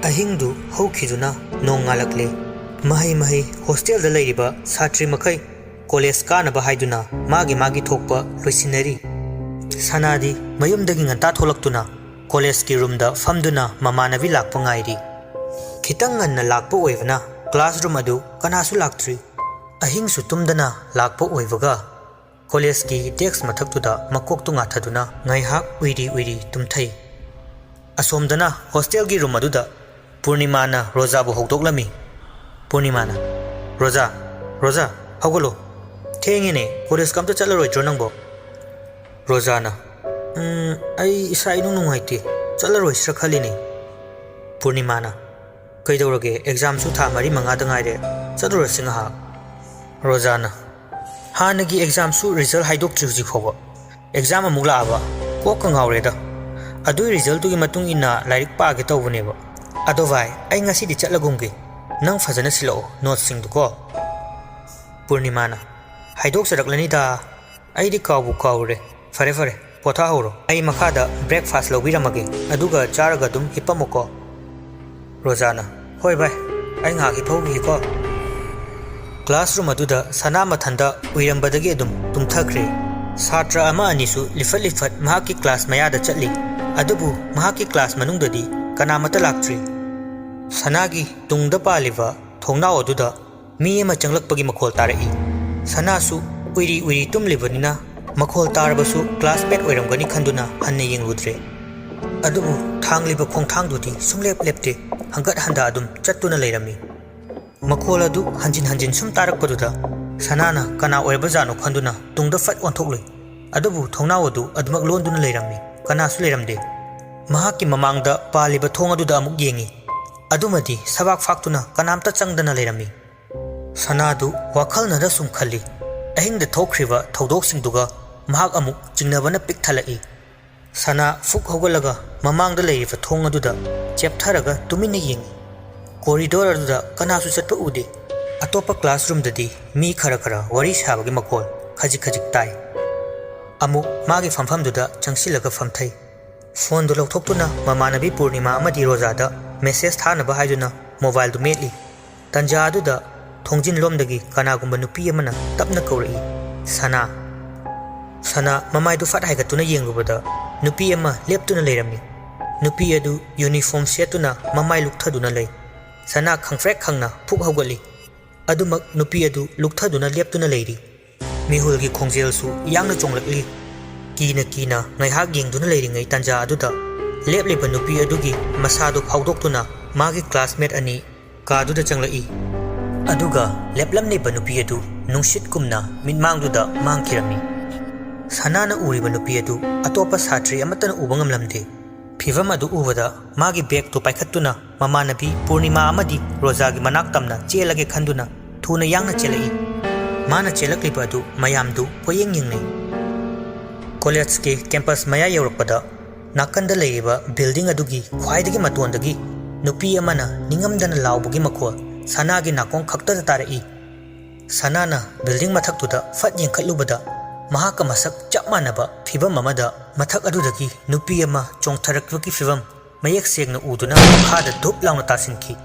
ꯑꯍꯤꯡꯗꯨ ꯍꯧꯈꯤꯗꯨꯅ ꯅꯣꯡ ꯉꯥꯜꯂꯛꯂꯦ꯫ ꯃꯍꯩ ꯃꯍꯩ ꯍꯣꯁꯇꯦꯜꯗ ꯂꯩꯔꯤꯕ ꯁꯥꯇ꯭ꯔꯤ ꯃꯈꯩ ꯀꯣꯂꯦꯖ ꯀꯥꯅꯕ ꯍꯥꯏꯗꯨꯅ ꯃꯥꯒꯤ ꯊꯣꯛꯄ ꯂꯣꯏꯁꯤꯟꯅꯔꯤ꯫ ꯁꯅꯥꯗꯤ ꯃꯌꯨꯝꯗꯒꯤ ꯉꯟꯇꯥ ꯊꯣꯛꯂꯛꯇꯨꯅ ꯀꯣꯂꯦꯖꯀꯤ ꯔꯨꯝꯗ ꯐꯝꯗꯨꯅ ꯃꯃꯥꯟꯅꯕꯤ ꯂꯥꯛꯄ ꯉꯥꯏꯔꯤ꯫ ꯈꯤꯇꯪ ꯉꯟꯅ ꯂꯥꯛꯄ ꯑꯣꯏꯕꯅ ꯀ꯭ꯂꯥꯁꯔꯨꯝ ꯑꯗꯨ ꯀꯅꯥꯁꯨ ꯂꯥꯛꯇ꯭ꯔꯤ꯫ ꯑꯍꯤꯡꯁꯨ ꯇꯨꯝꯗꯅ ꯂꯥꯛꯄ ꯑꯣꯏꯕꯒ ꯀꯣꯂꯦꯖꯀꯤ ꯗꯦꯛꯁ ꯃꯊꯛꯇꯨꯗ ꯃꯀꯣꯛꯇꯨ ꯉꯥꯊꯗꯨꯅ ꯉꯥꯏꯍꯥꯛ ꯎꯏꯔꯤ ꯎꯏꯔꯤ ꯇꯨꯝꯊꯩ꯫ ꯑꯁꯣꯝꯗꯅ ꯍꯣꯁꯇꯦꯜꯒꯤ ꯔꯨꯝ ꯑꯗꯨꯗ ꯄꯨꯔꯅꯤꯃꯥꯅ ꯔꯣꯖꯥꯕꯨ ꯍꯧꯗꯣꯛꯂꯝꯃꯤ꯫ ꯄꯨꯔꯅꯤꯃꯥꯅ, ꯔꯣꯖꯥ ꯍꯧꯒꯠꯂꯣ, ꯊꯦꯡꯉꯦꯅꯦ, ꯀꯣꯂꯦꯖꯀ ꯑꯝꯇ ꯆꯠꯂꯔꯣꯏꯗ꯭ꯔꯣ ꯅꯪꯕꯣ? ꯔꯣꯖꯥꯅ, ꯑꯩ ꯏꯁꯥ ꯏꯅꯨꯡ ꯅꯨꯡꯉꯥꯏꯇꯦ, ꯆꯠꯂꯔꯣꯏꯁꯤꯔ ꯈꯜꯂꯤꯅꯦ꯫ ꯄꯨꯔꯅꯤꯃꯥꯅ, ꯀꯩꯗꯧꯔꯒꯦ, ꯑꯦꯛꯖꯥꯝꯁꯨ ꯊꯥ 4-5ꯗ ꯉꯥꯏꯔꯦ, ꯆꯠꯂꯨꯔꯁꯤ ꯉꯥꯏꯍꯥꯛ꯫ ꯔꯣꯖꯥꯅ, ꯍꯥꯟꯅꯒꯤ ꯑꯦꯛꯖꯥꯝꯁꯨ ꯔꯤꯖꯜ ꯍꯥꯏꯗꯣꯛꯇ꯭ꯔꯤ ꯍꯧꯖꯤꯛ ꯐꯥꯎꯕ, ꯑꯦꯛꯖꯥꯝ ꯑꯃꯨꯛ ꯂꯥꯛꯑꯕ, ꯀꯣꯛꯀ ꯉꯥꯎꯔꯦꯗ, ꯑꯗꯨꯏ ꯔꯤꯖꯜꯇꯨꯒꯤ ꯃꯇꯨꯡ ꯏꯟꯅ ꯂꯥꯏꯔꯤꯛ ꯄꯥꯒꯦ ꯇꯧꯕꯅꯦꯕ꯫ ꯑꯗꯣ ꯚꯥꯏ, ꯑꯩ ꯉꯁꯤꯗꯤ ꯆꯠꯂꯒꯨꯝꯒꯦ, ꯅꯪ ꯐꯖꯅ ꯁꯤꯜꯂꯛꯑꯣ ꯅꯣꯠꯁꯤꯡꯗꯨꯀꯣ꯫ ꯄꯨꯔꯅꯤꯃꯥꯅ, ꯍꯥꯏꯗꯣꯛꯆꯔꯛꯂꯅꯤꯗ, ꯑꯩꯗꯤ ꯀꯥꯎꯕꯨ ꯀꯥꯎꯔꯨꯔꯦ, ꯐꯔꯦ ꯄꯣꯊꯥꯍꯧꯔꯣ, ꯑꯩ ꯃꯈꯥꯗ ꯕ꯭ꯔꯦꯛꯐꯥꯁꯠ ꯂꯧꯕꯤꯔꯝꯃꯒꯦ, ꯑꯗꯨꯒ ꯆꯥꯔꯒ ꯑꯗꯨꯝ ꯍꯤꯞꯄꯝꯃꯨꯀꯣ꯫ ꯔꯣꯖꯥꯅ, ꯍꯣꯏ ꯚꯥꯏ, ꯑꯩ ꯉꯥꯏꯍꯥꯛ ꯍꯤꯞꯍꯧꯈꯤꯒꯦꯀꯣ꯫ ꯀ꯭ꯂꯥꯁꯔꯨꯝ ꯑꯗꯨꯗ ꯁꯅꯥ ꯃꯊꯟꯗ ꯎꯏꯔꯝꯕꯗꯒꯤ ꯑꯗꯨꯝ ꯇꯨꯝꯊꯈ꯭ꯔꯦ꯫ ꯁꯥꯇ꯭ꯔ ꯑꯃ ꯑꯅꯤꯁꯨ ꯂꯤꯐꯠ ꯃꯍꯥꯛꯀꯤ ꯀ꯭ꯂꯥꯁ ꯃꯌꯥꯗ ꯆꯠꯂꯤ, ꯑꯗꯨꯕꯨ ꯃꯍꯥꯛꯀꯤ ꯀ꯭ꯂꯥꯁ ꯃꯅꯨꯡꯗꯗꯤ ꯀꯅꯥꯃꯠꯇ ꯂꯥꯛꯇ꯭ꯔꯤ꯫ ꯁꯅꯥꯒꯤ ꯇꯨꯡꯗ ꯄꯥꯜꯂꯤꯕ ꯊꯣꯡꯅꯥꯎ ꯑꯗꯨꯗ ꯃꯤ ꯑꯃ ꯆꯪꯂꯛꯄꯒꯤ ꯃꯈꯣꯜ ꯇꯥꯔꯛꯏ꯫ ꯁꯅꯥꯁꯨ ꯎꯏꯔꯤ ꯇꯨꯝꯂꯤꯕꯅꯤꯅ ꯃꯈꯣꯜ ꯇꯥꯔꯕꯁꯨ ꯀ꯭ꯂꯥꯁꯃꯦꯠ ꯑꯣꯏꯔꯝꯒꯅꯤ ꯈꯟꯗꯨꯅ ꯍꯟꯅ ꯌꯦꯡꯂꯨꯗ꯭ꯔꯦ꯫ ꯑꯗꯨꯕꯨ ꯊꯥꯡꯂꯤꯕ ꯈꯣꯡꯊꯥꯡꯗꯨꯗꯤ ꯁꯨꯡꯂꯦꯞ ꯂꯦꯞꯇꯦ, ꯍꯪꯒꯠ ꯍꯟꯗ ꯑꯗꯨꯝ ꯆꯠꯇꯨꯅ ꯂꯩꯔꯝꯃꯤ꯫ ꯃꯈꯣꯜ ꯑꯗꯨ ꯍꯟꯖꯤꯟ ꯁꯨꯝ ꯇꯥꯔꯛꯄꯗꯨꯗ ꯁꯅꯥꯅ ꯀꯅꯥ ꯑꯣꯏꯔꯕꯖꯥꯠꯅꯣ ꯈꯟꯗꯨꯅ ꯇꯨꯡꯗ ꯐꯠ ꯑꯣꯟꯊꯣꯛꯂꯨꯏ꯫ ꯑꯗꯨꯕꯨ ꯊꯣꯡꯅꯥꯎ ꯑꯗꯨ ꯑꯗꯨꯃꯛ ꯂꯣꯟꯗꯨꯅ ꯂꯩꯔꯝꯃꯤ, ꯀꯅꯥꯁꯨ ꯂꯩꯔꯝꯗꯦ꯫ ꯃꯍꯥꯛꯀꯤ ꯃꯃꯥꯡꯗ ꯄꯥꯜꯂꯤꯕ ꯊꯣꯡ ꯑꯗꯨꯗ ꯑꯃꯨꯛ ꯌꯦꯡꯉꯤ, ꯑꯗꯨꯃꯗꯤ ꯁꯕꯥꯛ ꯐꯥꯛꯇꯨꯅ ꯀꯅꯥꯝꯇ ꯆꯪꯗꯅ ꯂꯩꯔꯝꯃꯤ꯫ ꯁꯅꯥꯗꯨ ꯋꯥꯈꯜꯅꯗ ꯁꯨꯝ ꯈꯜꯂꯤ, ꯑꯍꯤꯡꯗ ꯊꯣꯛꯈ꯭ꯔꯤꯕ ꯊꯧꯗꯣꯛꯁꯤꯡꯗꯨꯒ ꯃꯍꯥꯛ ꯑꯃꯨꯛ ꯆꯤꯡꯅꯕꯅ ꯄꯤꯛ ꯊꯜꯂꯛꯏ꯫ ꯁꯅꯥ ꯐꯨꯛ ꯍꯧꯒꯠꯂꯒ ꯃꯃꯥꯡꯗ ꯂꯩꯔꯤꯕ ꯊꯣꯡ ꯑꯗꯨꯗ ꯆꯦꯞꯊꯔꯒ ꯇꯨꯃꯤꯟꯅ ꯌꯦꯡꯉꯤ꯫ ꯀꯣꯔꯤꯗꯣꯔ ꯑꯗꯨꯗ ꯀꯅꯥꯁꯨ ꯆꯠꯄ ꯎꯗꯦ꯫ ꯑꯇꯣꯞꯄ ꯀ꯭ꯂꯥꯁꯔꯨꯝꯗꯗꯤ ꯃꯤ ꯈꯔ ꯋꯥꯔꯤ ꯁꯥꯕꯒꯤ ꯃꯈꯣꯜ ꯈꯖꯤꯛ ꯇꯥꯏ꯫ ꯑꯃꯨꯛ ꯃꯥꯒꯤ ꯐꯝꯐꯝꯗꯨꯗ ꯆꯪꯁꯤꯜꯂꯒ ꯐꯝꯊꯩ꯫ ꯐꯣꯟꯗꯨ ꯂꯧꯊꯣꯛꯇꯨꯅ ꯃꯃꯥꯟꯅꯕꯤ ꯄꯨꯔꯅꯤꯃꯥ ꯑꯃꯗꯤ ꯔꯣꯖꯥꯗ ꯃꯦꯁꯦꯖ ꯊꯥꯅꯕ ꯍꯥꯏꯗꯨꯅ ꯃꯣꯕꯥꯏꯜꯗꯨ ꯃꯦꯠꯂꯤ꯫ ꯇꯟꯖꯥ ꯑꯗꯨꯗ ꯊꯣꯡꯖꯤꯟꯂꯣꯝꯗꯒꯤ ꯀꯅꯥꯒꯨꯝꯕ ꯅꯨꯄꯤ ꯑꯃꯅ ꯇꯞꯅ ꯀꯧꯔꯛꯏ, ꯁꯅꯥ꯫ ꯁꯅꯥ ꯃꯃꯥꯏꯗꯨ ꯐꯠ ꯍꯥꯏꯒꯠꯇꯨꯅ ꯌꯦꯡꯂꯨꯕꯗ ꯅꯨꯄꯤ ꯑꯃ ꯂꯦꯞꯇꯨꯅ ꯂꯩꯔꯝꯃꯤ꯫ ꯅꯨꯄꯤ ꯑꯗꯨ ꯌꯨꯅꯤꯐꯣꯔꯝ ꯁꯦꯠꯇꯨꯅ ꯃꯃꯥꯏ ꯂꯨꯛꯊꯗꯨꯅ ꯂꯩ꯫ ꯁꯅꯥ ꯈꯪꯐ꯭ꯔꯦꯛ ꯈꯪꯅ ꯐꯨꯛ ꯍꯧꯒꯠꯂꯤ, ꯑꯗꯨꯃꯛ ꯅꯨꯄꯤ ꯑꯗꯨ ꯂꯨꯛꯊꯗꯨꯅ ꯂꯦꯞꯇꯨꯅ ꯂꯩꯔꯤ꯫ ꯃꯤꯍꯨꯜꯒꯤ ꯈꯣꯡꯖꯦꯜꯁꯨ ꯌꯥꯡꯅ ꯆꯣꯡꯂꯛꯂꯤ꯫ ꯀꯤꯅ ꯉꯥꯏꯍꯥꯛ ꯌꯦꯡꯗꯨꯅ ꯂꯩꯔꯤꯉꯩ ꯇꯟꯖꯥ ꯑꯗꯨꯗ ꯂꯦꯞꯂꯤꯕ ꯅꯨꯄꯤ ꯑꯗꯨꯒꯤ ꯃꯁꯥꯗꯨ ꯐꯥꯎꯗꯣꯛꯇꯨꯅ ꯃꯥꯒꯤ ꯀ꯭ꯂꯥꯁꯃꯦꯠ ꯑꯅꯤ ꯀꯥꯗꯨꯗ ꯆꯪꯂꯛꯏ꯫ ꯑꯗꯨꯒ ꯂꯦꯞꯂꯝꯂꯤꯕ ꯅꯨꯄꯤ ꯑꯗꯨ ꯅꯨꯡꯁꯤꯠꯀꯨꯝꯅ ꯃꯤꯠꯃꯥꯡꯗꯨꯗ ꯃꯥꯡꯈꯤꯔꯝꯃꯤ꯫ ꯁꯅꯥꯅ ꯎꯔꯤꯕ ꯅꯨꯄꯤ ꯑꯗꯨ ꯑꯇꯣꯞꯄ ꯁꯥꯇ꯭ꯔꯤ ꯑꯃꯠꯇꯅ ꯎꯕ ꯉꯝꯂꯝꯗꯦ꯫ ꯐꯤꯚꯝ ꯑꯗꯨ ꯎꯕꯗ ꯃꯥꯒꯤ ꯕꯦꯒꯇꯨ ꯄꯥꯏꯈꯠꯇꯨꯅ ꯃꯃꯥꯟꯅꯕꯤ ꯄꯨꯔꯅꯤꯃꯥ ꯑꯃꯗꯤ ꯔꯣꯖꯥꯒꯤ ꯃꯅꯥꯛ ꯇꯝꯅ ꯆꯦꯜꯂꯒꯦ ꯈꯟꯗꯨꯅ ꯊꯨꯅ ꯌꯥꯡꯅ ꯆꯦꯜꯂꯛꯏ꯫ ꯃꯥꯅ ꯆꯦꯜꯂꯛꯂꯤꯕ ꯑꯗꯨ ꯃꯌꯥꯝꯗꯨ ꯄꯣꯌꯦꯡ ꯌꯦꯡꯅꯩ꯫ ꯀꯣꯂꯦꯖꯀꯤ ꯀꯦꯝꯄꯁ ꯃꯌꯥ ꯌꯧꯔꯛꯄꯗ ꯅꯥꯀꯟꯗ ꯂꯩꯔꯤꯕ ꯕꯤꯜꯗꯤꯡ ꯑꯗꯨꯒꯤ ꯈ꯭ꯋꯥꯏꯗꯒꯤ ꯃꯇꯣꯟꯗꯒꯤ ꯅꯨꯄꯤ ꯑꯃꯅ ꯅꯤꯡꯉꯝꯗꯅ ꯂꯥꯎꯕꯒꯤ ꯃꯈꯣꯜ ꯁꯅꯥꯒꯤ ꯅꯥꯀꯣꯡ ꯈꯛꯇꯗ ꯇꯥꯔꯛꯏ꯫ ꯁꯅꯥꯅ ꯕꯤꯜꯗꯤꯡ ꯃꯊꯛꯇꯨꯗ ꯐꯠ ꯌꯦꯡꯈꯠꯂꯨꯕꯗ ꯃꯍꯥꯛꯀ ꯃꯁꯛ ꯆꯞ ꯃꯥꯟꯅꯕ ꯐꯤꯚꯝ ꯑꯃꯗ ꯃꯊꯛ ꯑꯗꯨꯗꯒꯤ ꯅꯨꯄꯤ ꯑꯃ ꯆꯣꯡꯊꯔꯛꯄꯒꯤ ꯐꯤꯚꯝ ꯃꯌꯦꯛ ꯁꯦꯡꯅ ꯎꯗꯨꯅ ꯃꯈꯥꯗ ꯙꯨꯞ ꯂꯥꯎꯅ ꯇꯥꯁꯤꯟꯈꯤ꯫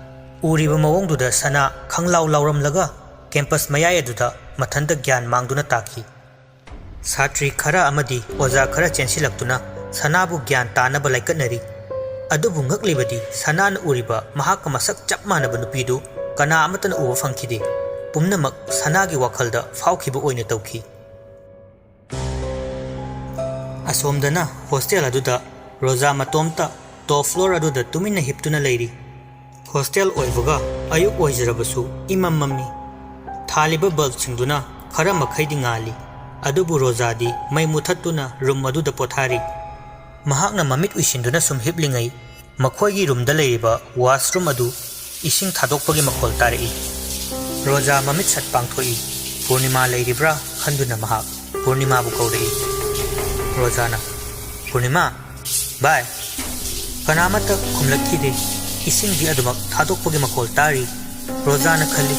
ꯎꯔꯤꯕ ꯃꯑꯣꯡꯗꯨꯗ ꯁꯅꯥ ꯈꯪꯂꯥꯎ ꯂꯥꯎꯔꯝꯂꯒ ꯀꯦꯝꯄꯁ ꯃꯌꯥꯏ ꯑꯗꯨꯗ ꯃꯊꯟꯇ ꯒ꯭ꯌꯥꯟ ꯃꯥꯡꯗꯨꯅ ꯇꯥꯈꯤ꯫ ꯁꯥꯇ꯭ꯔꯤ ꯈꯔ ꯑꯃꯗꯤ ꯑꯣꯖꯥ ꯈꯔ ꯆꯦꯟꯁꯤꯜꯂꯛꯇꯨꯅ ꯁꯅꯥꯕꯨ ꯒ꯭ꯌꯥꯟ ꯇꯥꯅꯕ ꯂꯥꯏꯀꯠꯅꯔꯤ꯫ ꯑꯗꯨꯕꯨ ꯉꯛꯂꯤꯕꯗꯤ ꯁꯅꯥꯅ ꯎꯔꯤꯕ ꯃꯍꯥꯛꯀ ꯃꯁꯛ ꯆꯞ ꯃꯥꯟꯅꯕ ꯅꯨꯄꯤꯗꯨ ꯀꯅꯥ ꯑꯃꯠꯇꯅ ꯎꯕ ꯐꯪꯈꯤꯗꯦ꯫ ꯄꯨꯝꯅꯃꯛ ꯁꯅꯥꯒꯤ ꯋꯥꯈꯜꯗ ꯐꯥꯎꯈꯤꯕ ꯑꯣꯏꯅ ꯇꯧꯈꯤ꯫ ꯑꯁꯣꯝꯗꯅ ꯍꯣꯁꯇꯦꯜ ꯑꯗꯨꯗ ꯔꯣꯖꯥ ꯃꯇꯣꯝꯇ ꯇꯣꯞ ꯐ꯭ꯂꯣꯔ ꯑꯗꯨꯗ ꯇꯨꯃꯤꯟꯅ ꯍꯤꯞꯇꯨꯅ ꯂꯩꯔꯤ꯫ ꯍꯣꯁꯇꯦꯜ ꯑꯣꯏꯕꯒ ꯑꯌꯨꯛ ꯑꯣꯏꯖꯔꯕꯁꯨ ꯏꯃꯝ ꯃꯝꯃꯤ꯫ ꯊꯥꯜꯂꯤꯕ ꯕꯜꯕꯁꯤꯡꯗꯨꯅ ꯈꯔ ꯃꯈꯩꯗꯤ ꯉꯥꯜꯂꯤ, ꯑꯗꯨꯕꯨ ꯔꯣꯖꯥꯗꯤ ꯃꯩ ꯃꯨꯊꯠꯇꯨꯅ ꯔꯨꯝ ꯑꯗꯨꯗ ꯄꯣꯊꯥꯔꯤ꯫ ꯃꯍꯥꯛꯅ ꯃꯃꯤꯠ ꯎꯏꯁꯤꯟꯗꯨꯅ ꯁꯨꯝ ꯍꯤꯞꯂꯤꯉꯩ मखोइगी रूमदा लेरिबा वाशरूम अदु इसिंग थादोकपगी मखोल तारई रोजा ममित सट पांगथोई पूर्णिमा लेरिब्रा खंदुना महाक पूर्णिमा बु कौरई रोजाना पूर्णिमा बाय कनामत खुमलखिदे इसिंग दि अदुमक थादोकपगी मखोल तारी रोजाना खल्ली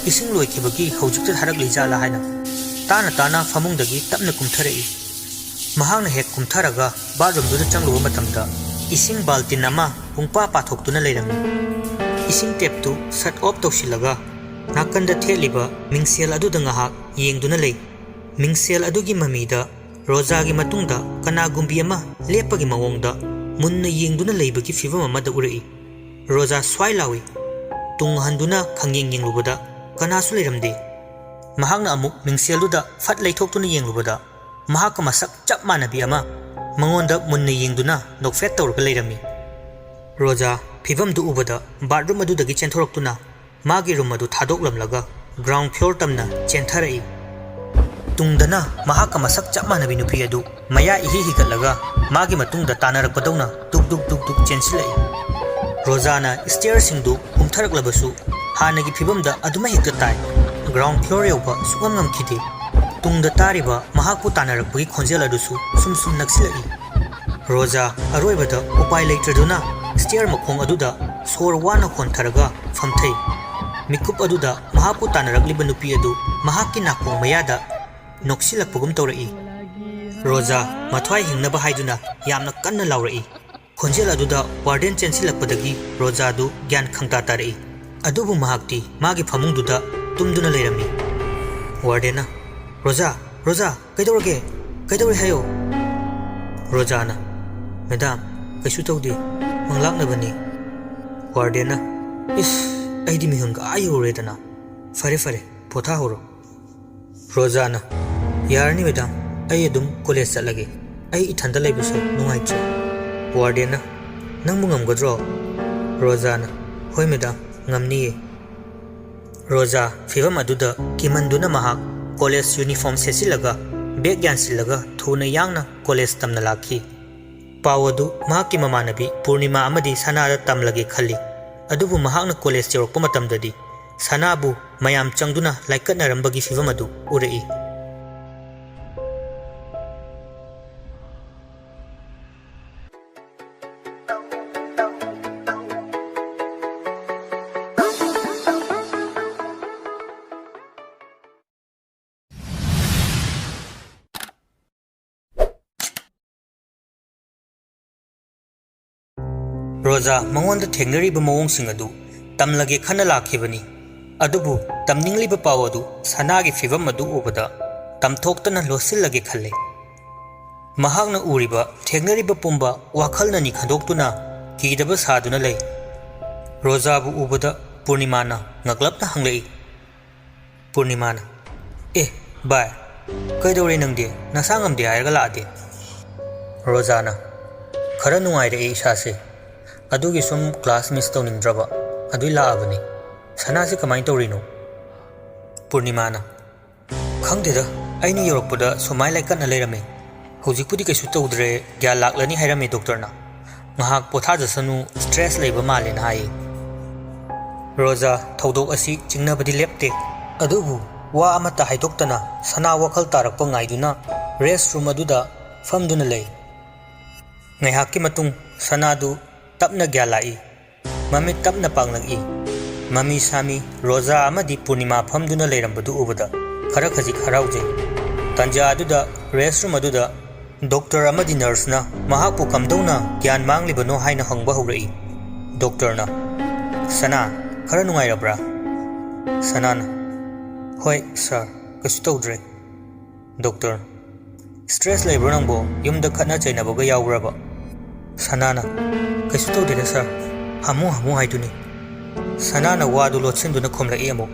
इसिंग लोइखिबगी हौजिकता थारक लेजाला हायना ताना ताना फमुंगदगी तपना कुमथरई महांगना हेक कुमथरगा बाथरूमदुदा चंगलुबा मतमदा इसिंग बाल्टिन अमा पुंगपा पाथोक्तुना लेरमि इसिंग टेपतु सट ऑफ तौसिलगा नाकंदा थेलिबा मिंगसेल अदुदा ngahak yengduna lei मिंगसेल अदुगी ममीदा रोजागी मतुंगदा कनागुंबी अमा लेपगी मवोंगदा मुन्ना yengduna लेबगी फिवम अमादा उरई रोजा स्वाई लावी तुंग हंदुना खंगेंग येंगलुबदा कनासु लेरमदे महांगना अमुक मिंगसेलदुदा फट लेथोक्तुना येंगलुबदा महाक मसक चप मानबी अमा मंगोंदा मुन्ना येंगदुना नोकफेट तौरगा लेरमि रोजा फिवम दु उबदा बाथरूम अदुदगी चेंथोरक्तुना मागी रूम अदु थादोकलमलगा ग्राउंड फ्लोर तमना चेंथरई तुंगदना महाक मसक चप मानबी नुपी अदु मया इहि हिगलगा मागी मतुंगदा तानरकपदौना दुक दुक दुक दुक चेंसिलई रोजाना स्टेयर सिंगदु कुमथरकलबसु हानगी फिवमदा अदुमा हेक्ता ताई ग्राउंड फ्लोर यौबा सुगम ngमखिदे तुंगदा तारिबा महाकु तानरकपगी खोंजेल अदुसु सुम सुम नक्सिलई रोजा अरोइबदा उपाय लेत्रदुना स्टेयर मखोंग अदुदा सोर वाना खोंथरगा फमथै मिकुप अदुदा महाकु तानरकलिबा नुपी अदु महाकी नाकोंग मयादा नोक्सिलकपगुम तौरई रोजा मथ्वाई हिंगनबा हाइदुना यामना कन्ना लाउरई खोंजेल अदुदा वार्डन चेंसिलकपदगी रोजादु ज्ञान खंगता तारई अदुबु महाक्ति मागी फमुंगदुदा तुमदुना लेरमि वार्डना रोजा रोजा कैदौरगे कैदौरे हायो रोजाना मैडम कैसु तौदे मंगलाकनबनी वार्डना इस ऐदि मिहंगा आयोरेदना फरे फरे पोथा होरो रोजाना यारनी मैडम ऐ अदुम कॉलेज चलगे ऐ इथंदा लेबसु नुंगाइत्रे वार्डना नंबु ngमगद्रो रोजाना होय मैडम ngमनिये रोजा फिवम अदुदा किमंदुना महाक कॉलेज यूनिफॉर्म सेसिलगा बेग यानसिलगा थुना यांगना कॉलेज तमना लाखी पावदु महाकी ममानबी पूर्णिमा अमदी सनादा तमलगे खल्ली अदुबु महाकना कॉलेज चेरक्पा मतमददी सनाबु मयाम चंगदुना लाइकटनरंबगी फिवम अदु उरई रोजा मंगोंद थेंगरीब मवोंगसिंग अदु तमलगे खना लाखिबनी अदुबु तमनिंगलिब पाव अदु सनागी फिवम अदु उबदा तमथोक्तना लोसिलगे खल्ले महागना उरिबा थेंगरीब पुंबा वाखलननी खंदोक्तुना कीदब सादुना ले रोजाबु उबदा पूर्णिमाना ngaklapna hanglei पूर्णिमाना ए बाय कैदौरे नंगदे नसांगमदे हायरगा लादे रोजाना खरा नुंगाइरे ए इसासे अदुगी सुम क्लास मिस तौनिंद्रबा अदुई लाअबनी सनासे कमाइन तौरिनो पूर्णिमाना खंगदेदा आइनी योरकपदा सोमाइ लाइकना लेरमे हौजिकपुदी कैसु तौद्रे ग्या लाक्लनी हायरमे डॉक्टरना ngahak पोथाजसनु स्ट्रेस लेबा मालेना हाई रोजा थौदोक असि चिंगनबदी लेप्ते अदुबु वा अमता हाइदोक्तना सना वखल तारकपा ngaiduna रेस्ट रूम अदुदा फमदुना लei ngaihakki matung sanadu तपना ग्या लाई ममी तपना पांगलगी ममी सामी रोजा अमदी पूर्णिमा फमदुना लेरंबदु उबदा खरा खजी खराउजे तंजा अदुदा रेस्ट रूम अदुदा डॉक्टर अमदी नर्सना महापु कमदौना ज्ञान मांगलिबनो हाइना हंगबा हौरई डॉक्टरना सना खरा नुंगाइरब्रा सनाना होय सर कैसु तौद्रे डॉक्टर स्ट्रेस लेब्रो नंबो युमदा खतना चैनबगा यावरबा सनाना कैसु तौदेदा सर हमू हमू हाइदुनी सनाना वादु लोटसिंदुना खोमलई अमु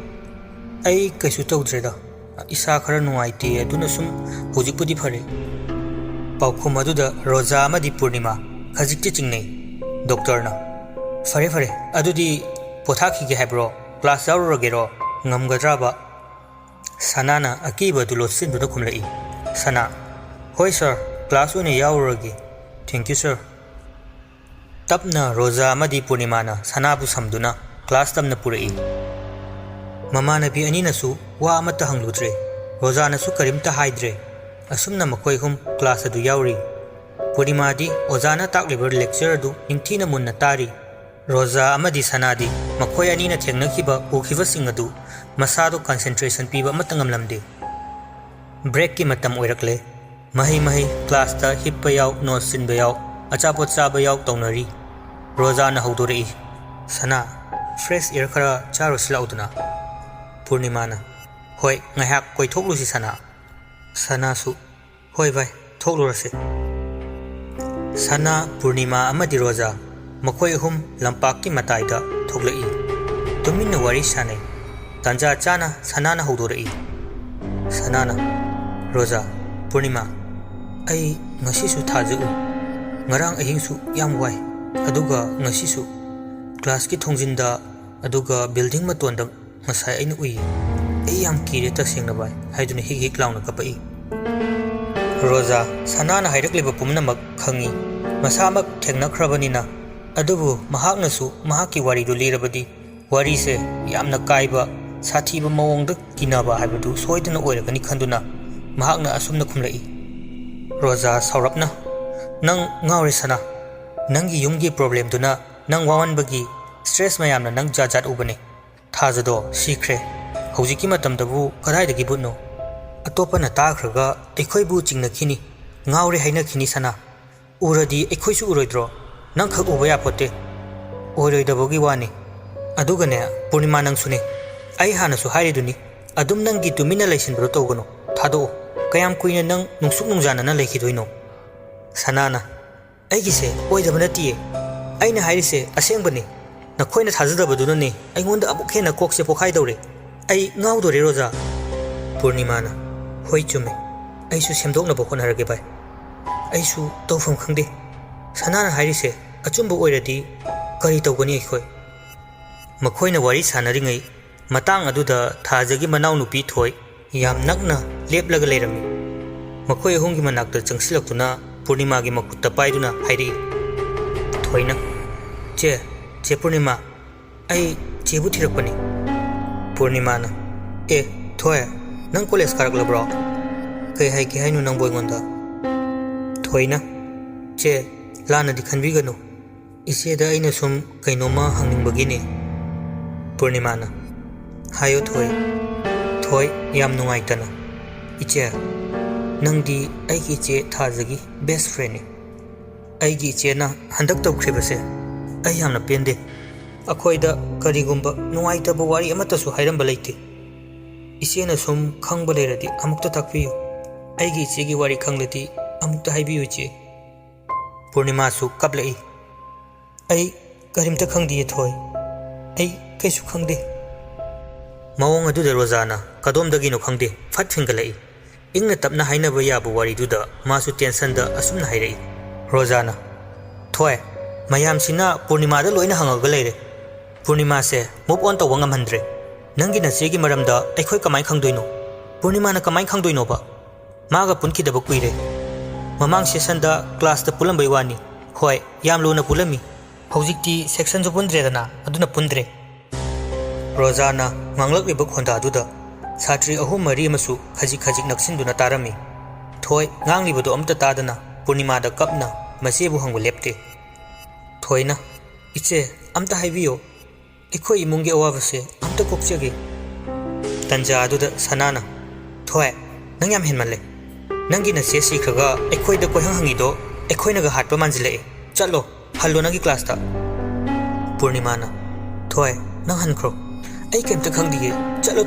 ऐ कैसु तौद्रेदा इसा खरा नुंगाइते अदुना सुम हुजिकपुदी फरे पाउखुम अदुदा रोजा अमदी पूर्णिमा खजिकति चिंगनै डॉक्टरना फरे फरे अदुदी पोथाखिगे हाइब्रो क्लास यावरगेरो ngमगद्राबा सनाना अकीबदु लोटसिंदुना खोमलई सना होय सर क्लास ओने यावरगे thank you sir Tapna Rosa amadi Purnimana sanabu samduna class tamna purai. Mamanabi aninasu wa amata hangludre. Rosa nasu karimta haidre. Asumna makoi hum class adu yauri. Purnimadi ozana takliber lecture adu ningthina munna tari. Rosa amadi sanadi makoi anina thengnakiba ukhiba singadu masado concentration piba matangamlamde. Break ki matam oirakle. Mahi class ta hippa yaw notes sinba yaw achapot chaba yaw tawnari. Rosa na haudori. Sana fresh air khara charus lauduna. Purnimana hoi ngahak koi thoklusi sana. Sana su hoi vai thoklurase. Sana Purnima amadi Rosa makoi hum lampak ki mataida thoklai. Tuminna wari sanai. Tanja chana sana na haudori. Sanana Rosa Purnima ai ngasi su thazu ngarang ahing su yam wai aduga ngasi su class ki thongjinda aduga building matonda ngasai ainu ui ai yam kire ta singna bai haiduna hik launa kapai. Rosa sanana hairakliba pumnamak khangi masamak thengnakhrabanina adubu mahakna su mahaki wari du lirabadi wari se yamna kaiba sathiba mawongda kinaba haibadu soidana oiragani khanduna mahakna asumna khumlai. Rosa saurapna nang ngaure sana nangi yumgi problem duna nang wawan bagi stress mayamna nang jajat ubane thajado sikre hojiki matamdabu kadai dagi bunno atopana takhraga ekhoi bu chingna khini ngaure haina khini sana uradi ekhoi su uroidro nang khak uba ya pote oiroidabagi wani adugane Purnima nang sune ai hana su haiduni adum nangi tumina laisin bro togano thado kayam kuina nang nungsuk nungjana na lekhidoino. Sanana aigise oidabana tiye aina hairise asengbani nakhoina thajadabaduna ne aingonda abuk hena kokse pokhai dore ai ngaudore Rosa. Purnimana hoi chume aisu semdokna bokhonarage bai aisu tawfam khangde. Sanana hairise achumba oiradi kari tawgani khoi makhoina wari sanaringai matang aduda thajagi manau nupi thoi yam nakna leplaga leirami. Makoi ahumgi manakta changsilaktuna Purnima gi makutta paiduna hairi. Thoina che Purnima ai chebu thirakpani. Purnima na thoya nang college karaklabro kai hai ki hainu nang boingonda. Thoina che lana di khanbigano ise da aina sum kainoma hangingbagine. Purnima na hayo thoi yam nungaitana iche nangdi aigi iche thajagi best friend aigi iche na handak tawkhrebase ai yamna pende akhoida karigumba nungaitaba wari amata su hairamba leite iche na sum khangba leradi amukta takpiyu aigi iche gi wari khanglati amukta haibiyu iche. Purnima su kaplai ai karimta khangdi thoi ai kaisu khangde. Mawong adu Rosana kadomdagino khangde phat fingalai ingna tapna hainaba yabu wari duda masu tension da asumna hairai. Rosana thoi mayam sina Purnima da loina hangaga leire. Purnima se move on tawang amhandre nangi na chegi maramda aikhoi kamai khangdoino. Purnima na kamai khangdoino ba maga punkhidaba kuire mamang session da class da pulambai wani hoi yam luna pulami hojikti section jo pundre dana aduna pundre. Rosana manglak liba khonda duda satri ahum mari masu khajik naksinduna tarami. Thoi ngang libado amta tadana Purnima da kapna masebu hangu lepte. Thoina iche amta haibiyo ekhoi imungi awabase amta kokchage. Tanja aduda Sanana thoi nang yam henmanle nangi na se sikhaga ekhoi da kohang hangido ekhoi naga hatpa manjile chalo hallo nangi class ta. Purnima na thoi nang hankro ai kemta khangdiye chalo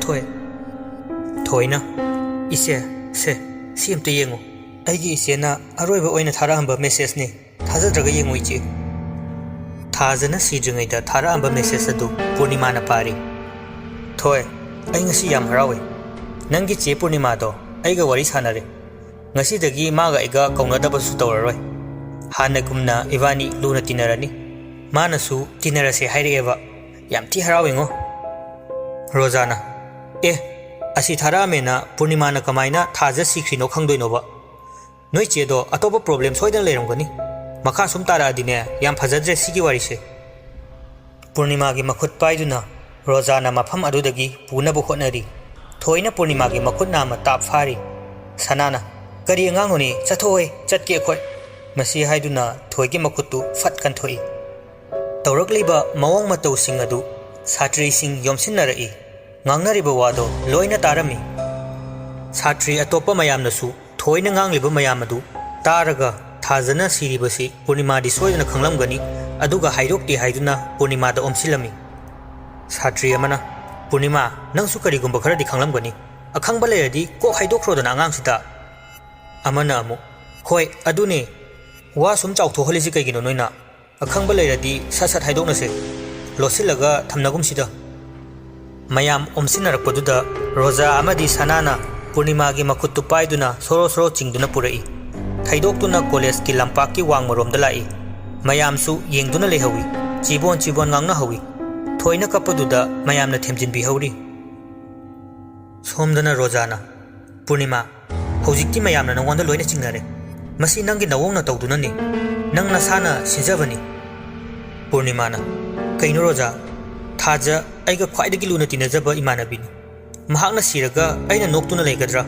thoina ise si amta yengo aigi ise na aroiba oina tharahamba message ne thajadraga yengo iche. Thajana sijungai da tharahamba message adu Purnima na pari. Thoi ai ngasi yam harawe nangi che Purnima do aiga wari sanare ngasi dagi maga aiga kaunadaba su tawraroi hana kumna ibani luna tinarani manasu tinarase haireeba yam thi harawengo. Rosana asi thara mena Purnima na kamaina thaja sikhino khangdoino ba noi che do atopa problem soidan leramgani मखा सुम तारअदिने याम फजद्रे सिगी वारिसे पूर्णिमा की मखुत पाइदुना रोजाना मफम अदुदगी पुनबु होटनरी थोइना पूर्णिमा की मखुत नाम ताप फारी सनाना करी अंगांगोनी चथोए चटके खोय मसी हाइदुना थोइगी मखुतु फट कंथोई तौरकलिबा मवोंग मतौसिंग अदु सात्रीसिंग योमसिनरई ngangnariba wado loina tarami satri atopa mayamnasu thoina ngangliba mayamadu taraga thajana siribasi purnima di soidana khanglamgani aduga hairokti haiduna purnima da omsilami satri amana purnima nangsu karigumba khara di khanglamgani akhangba leradi ko haidokrodana angangsita amana amu khoi adune wa sum chawtho holisi kaigino noina akhangba leradi sasat haidoknase losilaga thamnagumsida mayam omsinarapodudha roja amadi sanana purnima gi makhutu paiduna soro soro chingduna purai thaidokduna college ki lampak ki wangmarom dalai mayam su yengduna lehawi chibon ngangna hawi thoina kapaduda mayamna themjin bi hauri somdana rojana purnima hojikti mayamna nangwanda loina chingnare masi nangi nawongna tawduna ni nangna sana sinjabani purnima na kaino roja थाजा आइगा ख्वाइदगी लुना तिनजबा इमानबिनी महाकना सिरगा आइना नोक्तुना लेगद्रा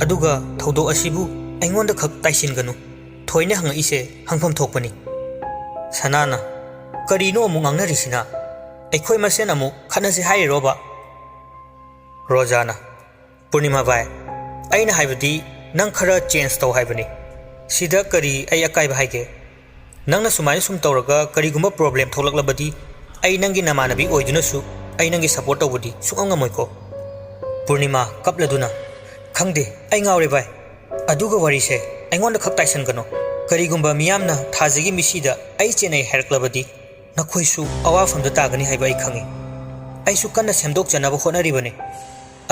अदुगा थौदो असिबु आइंगोंदा खक ताइसिनगनु थोइने हंग इसे हंगफम थोकपनी सनाना करीनो अमु ngangnariसिना आइखोइ मसेन अमु खनसे हाइरोबा रोजाना पूर्णिमा बाय आइना हाइबदी नंग खरा चेंज तौ हाइबनी सिदा करी आइ अकाइबा हाइगे नंगना सुमाइना सुम तौरगा करीगुम्बा प्रॉब्लम थोलकलबदी आई नंगी नमानबी ओइदुनसु आई नंगी सपोर्ट तौबदी सुंगंगमोइको पूर्णिमा कपलदुना खंगदे आई ngaure bai aduga warise aingonda khak taisangano karigumba miyamna thajigi misida ai chenai herklabadi nakhoisu awafamda tagani haiba ai khangi aisu kanna semdok janaba honari bane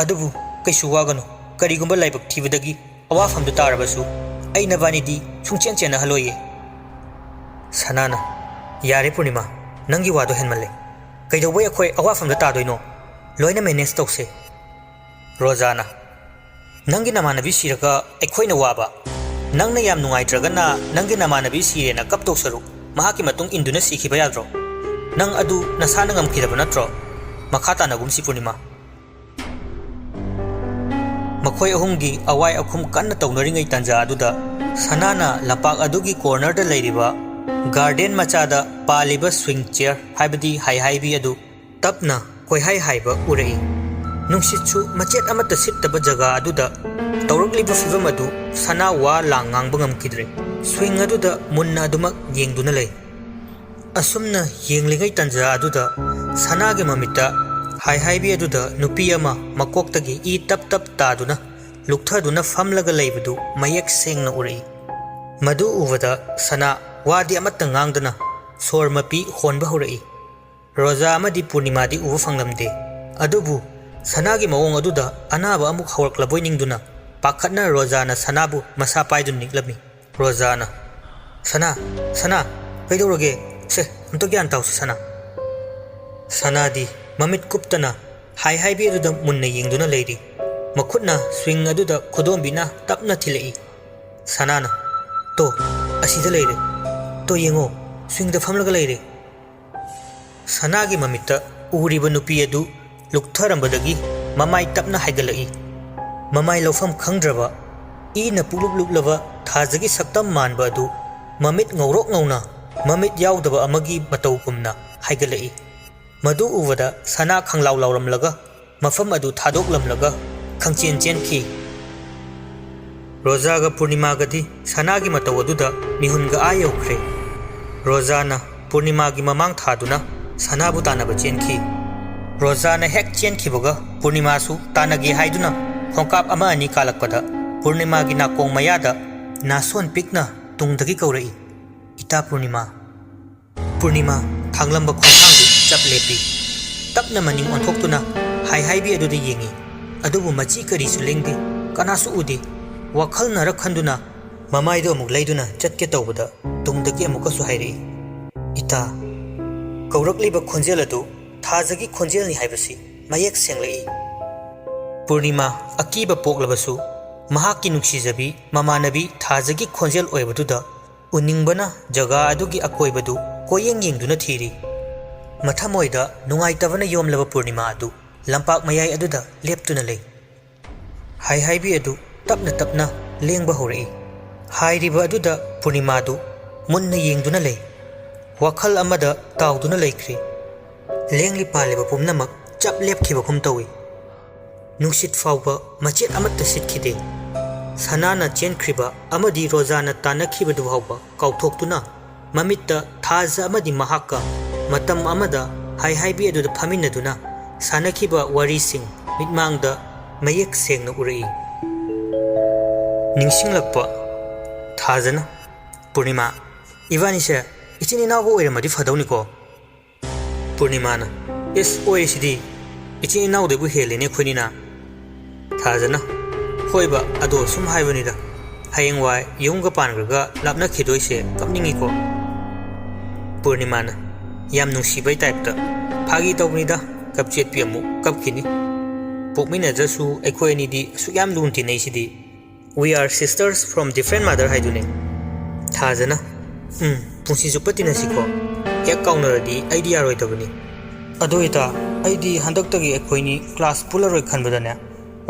adubu kaisu wagano karigumba laibak thibadagi awafamda tarabasu ai nabani di sungchen chena haloye sanana yare पूर्णिमा नंगी वादो हेनमले कईदौबे अखोय अवाफमदा तादोइनो लोइना मैनेज तौसे रोजाना नंगी नमानबी सिरगा अखोयना वाबा नंगना याम नुंगाइद्रगना नंगी नमानबी सिरेना कपतौ सरु महाकी मतुंग इंदुना सिखिबा याद्रो नंग अदु नसाना ngamखिदबा नत्रो मखा तानागुमसि पूर्णिमा मखोय अहुंगी अवाय अखुम कन्न तौनरिङै तंजा अदुदा सनाना लपाक अदुगी कॉर्नर दा लेरिबा गार्डन मचादा पालिबा स्विंग चेयर हाइबदी हाइबी अदु तपना कोई हाइबा उरई नुंसितसु मचेत अमत सिttaba जगह अदुदा तौरकलिबा फिवम अदु सना वा लांगांग ngamkidre स्विंग अदुदा मुन्ना अदुमक येंगदुना लई असुमना येंगलिङै तंजा अदुदा सनागे ममिता हाइबी अदुदा नुपी अमा मकोक्तगी ई तप तप तादुना लुक्थादुना फमलगा लैबदु मयक सेंगना उरई मदु उवदा सना वादी अमत ngang सोर मपी होनबा होरई रोजा अमदी पूर्णिमा दी उब फंगलमदे अदुबु सनागी मवोंग अदुदा अनाबा अमुक हौरक्लबोय निंगदुना पाखतना रोजाना सनाबु मसा पाइदुन निकलमी रोजाना सना सना कैदौरगे से अमतो ग्यान ताउसे सना सनादी ममित कुप्तना हाइबी अदुदा मुन्ना येंगदुना लेरी मखुतना स्विंग अदुदा खुदोंबिना तपना थिलई सनाना तो असिदा लेरे तो येंगो स्विंग द फमलगा लेरे सनागी ममित उरिबा नुपी अदु लुक्थरंबदगी ममाई तपना हाइगलई ममाई लौफम खंगद्रबा ईना पुलुप लुपलबा थाजगी सक्तम मानबा अदु ममित ngौरोक ngौना ममित याउदबा अमगी मतौकुमना हाइगलई मदु उवदा सना खंगलाउ लाउरमलगा मफम अदु थादोकलमलगा खंगचेन चेनखी रोजागा पूर्णिमागदी सनागी मतौ अदुदा मिहुनगा आयौख्रे रोजाना पूर्णिमा की ममांग थादुना सनाबु तानबा चेनखी रोजाना हेक चेनखिबगा पूर्णिमासु तानगे हाइदुना खोंकाप अमा अनि कालकपदा पूर्णिमा की नाकोंग मयादा नासोन पिकना तुंगदगी कौरई इता पूर्णिमा पूर्णिमा थांगलंबा खोंथांगदु चप लेपी तपना मनिंग ओंथोक्तुना हाइबी अदुदा येंगी अदुबु मची करीसु लेंगदे कनासु उदे वखल नरक खंदुना ममाइदो अमुक लैदुना चटके तौबदा तुंगदगी अमुकसु हाइरई इता कौरकलिबा खोंजेल अदु थाजगी खोंजेलनि हाइबसी मयेक सेंगलई पूर्णिमा अकीबा पोकलबसु महाकी नुक्सिजबी ममानबी थाजगी खोंजेल ओइबदुदा उनिंगबना जगह अदुगी अकोइबदु कोयेंग येंगदुना थीरी मथमोइदा नुंगाइतबना योमलबा पूर्णिमा अदु लंपाक मयाई अदुदा लेप्तुना लेई हाई हाइबी अदु तपना तपना लेंगबा होरई हाइरिबा अदुदा पूर्णिमा अदु मुन्ना येंगदुना लेई वखल अमदा ताउदुना लेख्री लेंगली पालेबा पुमनमक चप लेपखिबखुम तौई नुसित फाउबा मचेत अमत्ता सिटखिदे सनाना चेनख्रिबा अमदी रोजाना तानखिबदु फाउबा काउथोक्तुना ममित्ता थाजा अमदी महाक्का मतम अमदा हाई हाइबी अदुदा फमिन्नदुना सानखिबा वारीसिंग मिटमांगदा मयेक सेंगना उरई निंगसिंगलक्पा थाजना पूर्णिमा इबानीसे इचिन इनावबो ओइरमदि फदौनिको पूर्णिमाना इस ओइसिदी इचिन इनावदेबु हेलेने खोनिना थाजना होइबा अदो सुम हाइबनिदा हयेंवाय युंगा पानग्रगा लापनाखिदोइसे कपनिंगिको पूर्णिमाना याम नुंसिबै टाइपता फागी तौबनिदा कपचेतपि अमु कपखिनी पोकमिनजसु अखोय अनिदी असुक याम लुन तिनैसिदी we are sisters from different mother हाइदुने थाजना पुंसी जुप्पा तिनसिको हेक काउनरदी आइडी यारोइदबनी अदोइता आइडी हंदक्तगी अखोयनी क्लास पुलरोय खनबदने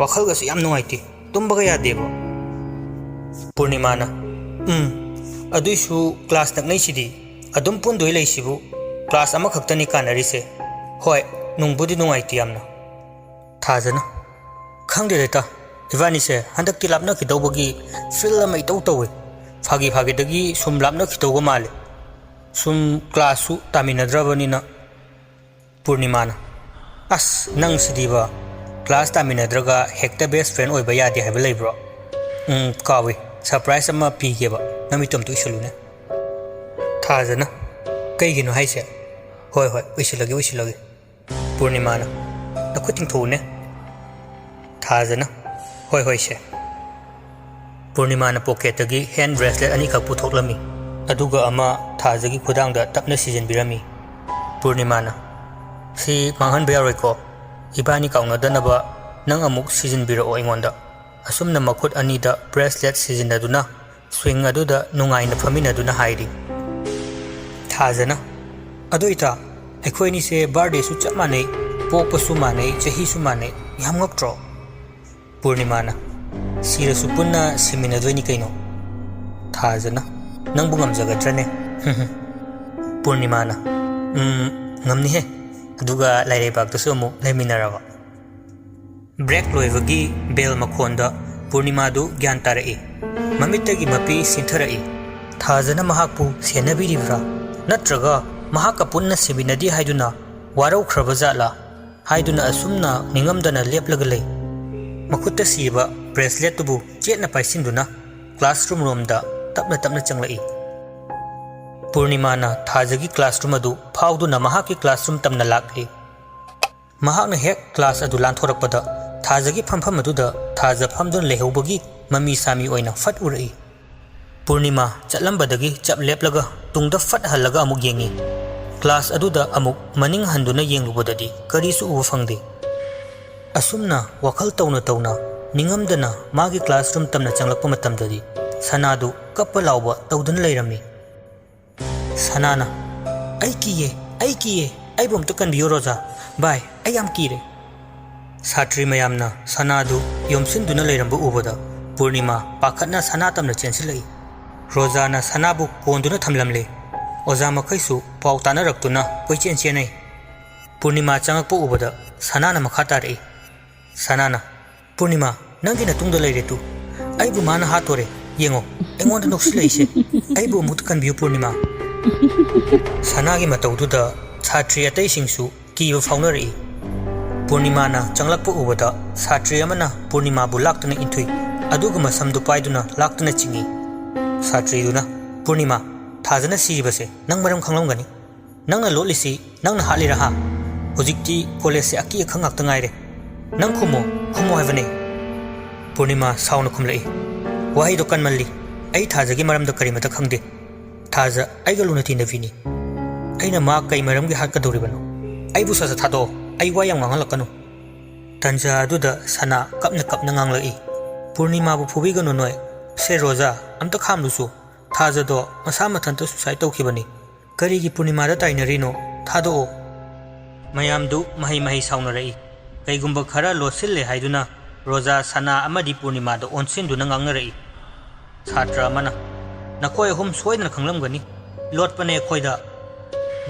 वखलगसु याम नुंगाइति तुम्बगा यादेबो पूर्णिमाना अदुइसु क्लास नकनैसिदी अदुम पुंदोय लैसिबु क्लास अमा खक्तनी कानरिसे होय नुंगबुदि नुंगाइति यामना थाजना खंगदेता इवानीसे हंदक्ति लापनाखिदौबगी फिल अमा इतौ तौवे फागी फागीदगी सुम लापनाखिदौबा माले सुम क्लासु तामिनद्रबनिना पूर्णिमाना अस नंग सिदीबा क्लास तामिनद्रगा हेक्टा बेस्ट फ्रेंड ओइबा यादे हाइबा लेब्रो कावे सरप्राइज अमा पीगेबा नमितम तु इसलुने थाजना कईगिनो हाइसे होय होय उइसिलगे पूर्णिमाना नखुतिंग थोने थाजना होय होय से पूर्णिमाना पॉकेटगी हैंड ब्रेसलेट अनी खक पुथोक्लमी अदुगा अमा थाजगी खुदांगदा तपना सिजनबिरमी पूर्णिमाना सी मांगहनबा यारोइको इबानी काउनदनबा नंग अमुक सिजनबिरो अइंगोंदा असुमना मखुत अनीदा ब्रेसलेट सिजनदुना स्विंग अदुदा नुंगाइना फमिनदुना हाइरी थाजना अदोइता अखोयनी से बर्थडे सु चप माने पोपसु माने चही सु माने याम ngaktro पूर्णिमाना सिरसु पुन्ना सिमिनदोइनी कैनो थाजना नंगबु ngamjagadrane पूर्णिमाना ngamni he aduga lairebaktasu amu laiminaraba break लोइबगी बेल मखोंदा पूर्णिमा दु ज्ञान तारई ममित्तगी मपी सिंथरई थाजना महाकपु सेनबिरिब्रा नत्रगा महाका पुन्ना सिबिनदी हाइदुना वारौख्रबा जाला हाइदुना असुमना निंगमदना लेपलगा लै मखुत्ता सिबा ब्रेसलेट तुबु चेतना पाइसिंदुना क्लासरूम रोमदा तपना तपना चंगलई पूर्णिमाना थाजगी क्लासरूम अदु फाउदुना महाकी क्लासरूम तमना लाकली महाकना हेक क्लास अदु लांथोरकपदा थाजगी फमफम अदुदा थाजा फमदुन लेहौबगी ममी सामी ओइना फट उरई पूर्णिमा चलंबदगी चप लेपलगा तुंगदा फट हल्लगा अमुक येंगी क्लास अदुदा अमुक मनिंग हंदुना येंगलुबददी करीसु उब फंगदे असुमना वखल तौना तौना निंगमदना मागी क्लासरूम तमना चंगलकपा मतमददी सनादु कप्पा लाउबा तौदुना लैरमी सनाना आई किए आइबु अमता कनबियो रोजा बाय आई याम कीरे साट्री मयामना सनादु योमसिनदुना लैरंबा उबदा पूर्णिमा पाखतना सना तमना चेंसिलई रोजाना सनाबु कोंदुना थमलमले ओजा मखैसु पाउ तानरक्तुना कोइचेन चेनै पूर्णिमा चंगकपा उबदा सनाना मखा तारई सनाना पूर्णिमा नंगी नतुंगदा लैरे तु आइबु माना हातोरे येंगो एंगोंदा नोक्सिलैसे आइबु अमुत कनबियो पूर्णिमा सनागी मतौदुदा छात्री अतैसिंगसु कीबा फाउनरई पूर्णिमाना चंगलकपा उबदा छात्री अमना पूर्णिमाबु लाक्तना इंथुई अदुगा मसमदु पाइदुना लाक्तना चिंगी छात्रीदुना पूर्णिमा थाजना सिरिबसे नंग मरम खंगलमगनी नंगना लोटलिसी नंगना हालिरा हा हुजिक्ति कॉलेज से अकी खंगाक्ता गाइरे नंग खुमो हाइबने पूर्णिमा साउना खुमलई वाहिदो कनमल्ली आई थाजगी मरमदा करिमता खंगदे थाजा आइगा लुना तिनबिनी अइना मा कई मरमगी हाकदौरिबनो आइबु ससा थादो आई वायाम ngangalakanu तंजा अदुदा सना कपना कपना nganglai पूर्णिमा बु फुबिगनो नोय से रोजा अमता खामलुसु थाजदो मसा मथंत सुसाइड तौखिबनी करीगी पूर्णिमादा ताइनरिनो थादो मयामदु मही मही साउनरई कईगुंबा खरा लोसिल्ले हाइदुना रोजा सना अमदी पूर्णिमादा ओनसिनदुना ngangnarei छात्र अमना नखोय अहुम सोइदना खंगलमगनी लोटपने खोइदा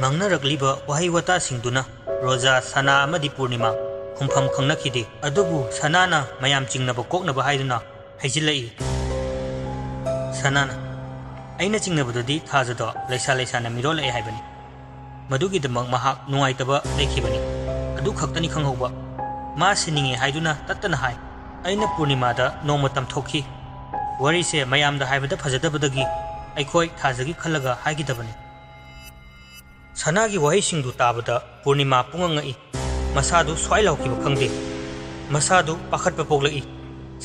ngangnarakliba wahi wata singduna रोजा सना अमदी पूर्णिमा हुमफम खंगनखिदे अदुबु सनाना मयाम चिंगनबा कोकनबा हाइदुना हाइजिलई सनाना अइना चिंगनबदुदी थाजदो लैसा लैसाना मिरोलई हाइबनी मदुगिदमक महाक नुंगाइतबा लेखिबनी अदु खक्तनी खंगहौबा मा सिनिंगे हाइदुना तत्तना हाइ अइना पूर्णिमादा नोमतम थोखी वरीसे मयामदा हाइबदा फजदबदगी अइखोय थाजगी खल्लगा हाइगिदबनी सनागी वहीसिंगदु ताबदा पूर्णिमा पुंगंगई मसादु स्वाइ लौखिबा खंगदे मसादु पाखतबा पोगलई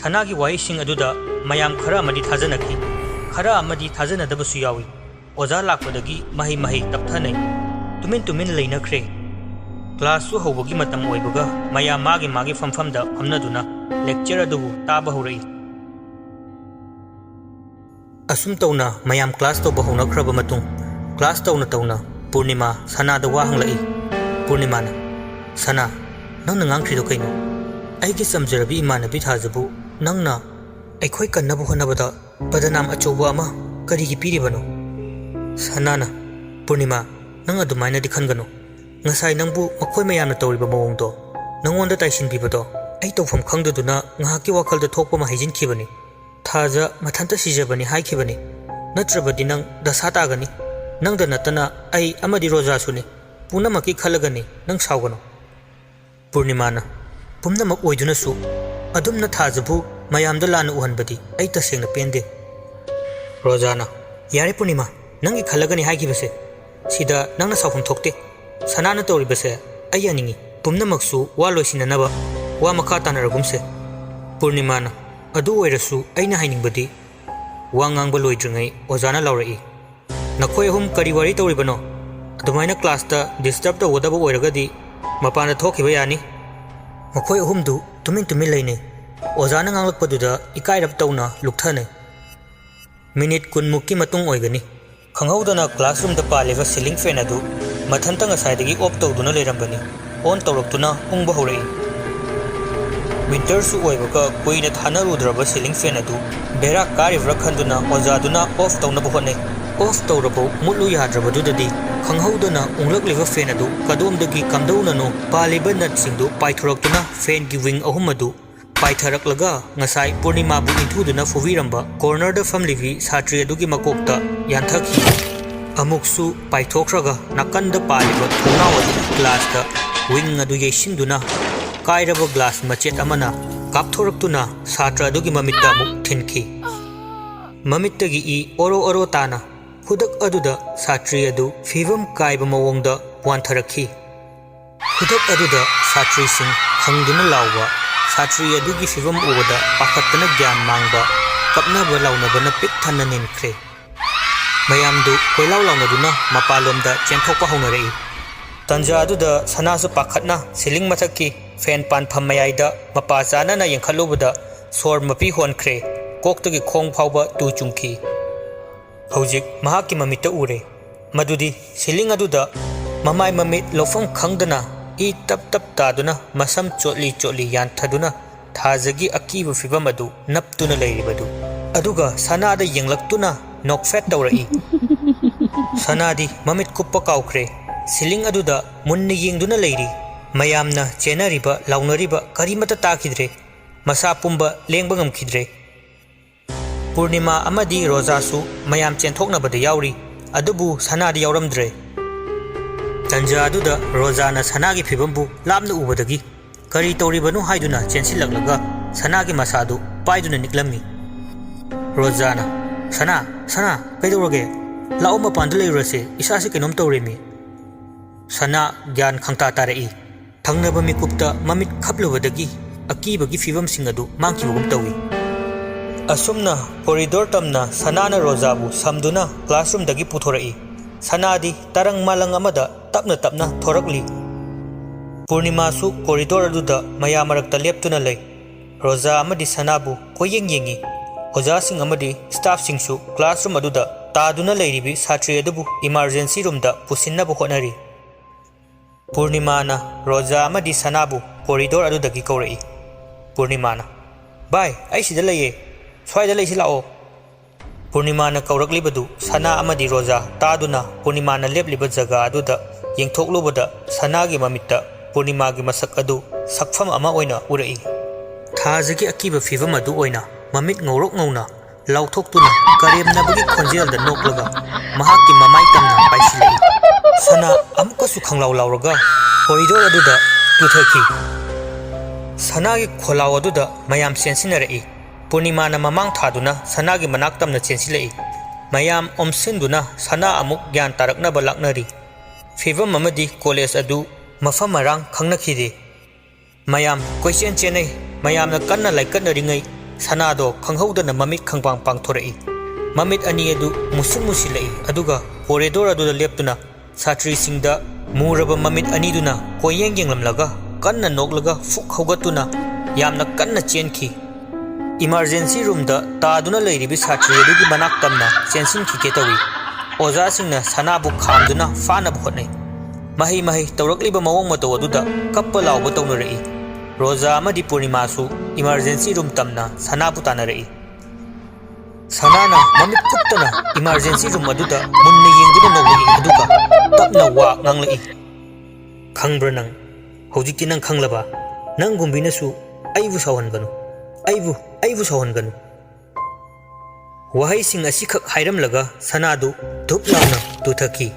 सनागी वहीसिंग अदुदा मयाम खरा अमदी थाजनखि खरा अमदी थाजनदबसु यावी ओजा लाकपदगी मही मही तपथनै तुमिन तुमिन लैनख्रे क्लासु हौबगी मतम ओइबगा मया मागी मागी फमफमदा फमनदुना लेक्चर अदुबु ताबा हौरई असुम तौना मयाम क्लास तौबा हौनख्रबा मतुंग क्लास तौना तौना पूर्णिमा सनादा वा हंगलई पूर्णिमाना सना नंग ngangrखिदो कइनो अइगी समजरबी इमानबी थाजबु नंगना अइखोय कन्नबु होनबदा बदनाम अचौबा अमा करिगी पीरिबनो सनाना पूर्णिमा नंग अदुमाइनदि खनगनो ngasai nangbu makhoi mayamna tawriba mawongdo nangonda taisin bibado ai tawfam khangduduna ngahaki wakhalda thokpa ma haijin khibani thaja mathanta sijabani haikhibani natrabadi nang dasa tagani nangda natana ai amadi roja suni punamaki khalagani nang sawgano पूर्णिमाना पुमनमक ओइदुनसु अदुमना थाजबु मयामदा लाना उहनबदी आई तसेंगना पेंदे रोजाना यारे पूर्णिमा नंगी खलगनी हाइगिबसे सिदा नंगना साफम थोकते सनाना तौरिबसे आई यानिंगी पुमनमकसु वा लोइसिननबा वा मखा तानरगुमसे पूर्णिमाना अदु ओइरसु आइना हाइनिंगबदी वा ngangbा लोइद्रिङै ओजाना लाउरई नखोय हुम करी वारी तौरिबनो अदुमाइना क्लासता डिस्टर्ब तौगदबा ओइरगदी मपान थोखिबा यानी मखोय अहुमदु तुमिन तुमिन लैने ओजाना nganglakpaduda ikairap tawna lukthane minute 10 मुक्की मतुंग ओइगनी खंगौदना क्लासरूम दा पालेबा सीलिंग फैन अदु मथंता ngasai ऑफ तौदुना लेरंबनी ऑन तौरक्तुना उंगबा हौरई विंटर सु ओइबका कोइना थानरुद्रबा सीलिंग फैन अदु बेरा कारिब्रा खंदुना ओजादुना ऑफ तौनबा होने ऑफ तौरबो मुलु याद्रबदुददी खंगौदना उंगलकलिबा फैन अदु कदोमदगी कमदौननो पालिबा नटसिंगदु पाइथोरक्तुना फैन की विंग अहुम अदु पाइथरक्लगा ngasai पूर्णिमा बु इंथुदुना फुविरंबा कॉर्नर द फमलिवी साट्री अदुगी मकोकता यानथखि अमुकसु पाइथोख्रगा नाकंद पालिबा थोनाव अदु ग्लास द विंग अदु येसिंदुना काइरबा ग्लास मचेत अमना कापथोरक्तुना साट्र अदुगी ममित्ता मुक थिनखि ममित्तगी ई ओरो ओरो ताना खुदक अदुदा साट्री अदु फिवम काइबा मवोंगदा वानथरखि खुदक अदुदा साट्री सिंह खंगदुना लाउबा साट्री अदुगी फिवम उबदा पाखतना ज्ञान मांगबा कपनाबा लाउनबना pick थन्ना निनख्रे मयामदु कोइलाउ लाउनदुना मपालोमदा चेंथोकपा हौनरई तंजा अदुदा सनासु पाखतना ceiling मथक्की fan पानफम मयाइदा Mopa Chanana यंखलुबदा सोर मपी होनख्रे कोक्तगी खोंग फाउबा तु चुंखी हौजिक महाकी ममित्ता उरे मदुदी सीलिंग अदुदा ममाय ममित लोफम खंगदना ई तप तप तादुना मसम चोटली चोटली यानथदुना थाजगी अकीब फिबम अदु नपतुना लैरिबदु अदुगा सनादा यंगलक्तुना नोकफेट तौरई सनादी ममित कुप्पा काउख्रे सीलिंग अदुदा मुन्ना येंगदुना लैरी मयामना चेनरिबा लाउनरिबा करीमता ताखिद्रे मसा पुंबा लेंबा ngamkhidre पूर्णिमा अमदी रोजासु मयाम चेंथोकनबदा याउरी अदुबु सनादी याउरमद्रे तंजा अदुदा रोजाना सनागी फिबमबु लामना उबदगी करी तौरिबनु हाइदुना चेंसिलक्लगा सनागी मसादु पाइदुना निकलमी रोजाना सना सना कैदौरगे लाओ मपानदा लेरुरसे इसासे केनोम तौरेमी सना ज्ञान खंगता तारई थंगनबा मिकुप्ता ममित खपलुबदगी अकीबगी फिबमसिंग अदु मांखिबगुम तौई असुमना कॉरिडोर तमना सनाना रोजाबु समदुना क्लासरूम दगी पुथोरई सनादी तरंग मालंग अमदा तपना तपना थोरकली पूर्णिमासु कॉरिडोर अदुदा मया मरक्ता लेप्तुना लई रोजा अमदी सनाबु कोयेंग येंगी ओजा सिंग अमदी स्टाफ सिंगसु क्लासरूम अदुदा तादुना लेरिबि सात्री अदुबु इमरजेंसी रूम दा पुसिन्नबु होटनरी पूर्णिमाना रोजा अमदी सनाबु कॉरिडोर अदुदगी कौरई पूर्णिमाना बाय आई सिदा लइये स्वाइदा लइसि लाओ पूर्णिमाना कौरकलिबदु सना अमदी रोजा तादुना पूर्णिमाना लेबलिबा जगा अदुदा येंथोकलुबदा सनागी ममित्ता पूर्णिमागी मसक अदु सक्फम अमा ओइना उरई थाजगी अकीबा फिवम अदु ओइना ममित ngौरok ngौना लाउथोक्तुना करेमनाबगी खोंजेलदा नोकलगा महाकी ममाई तमना पाइसिलई सना अमुकसु खंगलाव लाउरगा कॉरिडोर अदुदा तुथकी सनागी खोलाव अदुदा मयाम सेंसिनरई पूर्णिमाना ममांग थादुना सनागी मनाक तमना चेंसिलई मयाम ओमसिंदुना सना अमुक ज्ञान तारकनबा लाक्नरी फिवम अमदी कॉलेज अदु मफम मरांग खंगनखिदे मयाम क्वेश्चन चेनई मयामना कन्ना लाइकनरिङै सनादो खंगहौदना ममित खंगपांग पांगथोरई ममित अनी अदु मुसिन मुसिलई अदुगा कॉरिडोर अदुदा लेप्तुना सात्री सिंगदा मुरब ममित अनीदुना कोयेंग येंगलमलगा कन्ना नोकलगा फुक हौगतुना यामना कन्ना चेनखी इमरजेंसी रूम दा तादुना लेरिबि सात्री अदुगी मनाक तमना चेंसिनखिके तवी ओजा सिंगना सनाबु खामदुना फानब होटनै मही मही तौरकलिबा मवोंग मतौ अदुदा कप्पा लाउबा तौनरई रोजा अमदी पूर्णिमासु इमरजेंसी रूम तमना सनाबु तानरई सनाना ममित कुप्तना इमरजेंसी रूम अदुदा मुन्ना येंगदुना नोगलई अदुगा तपना वा nganglei खंग्ब्र नंग हौजिकि नंग खंगलबा नंग गुम्बिनसु आइबु सावहनगनु आइबु सावहनगनु वहाई सिंग असि खक हाइरमलगा सनादु धुप लाउना तुथकी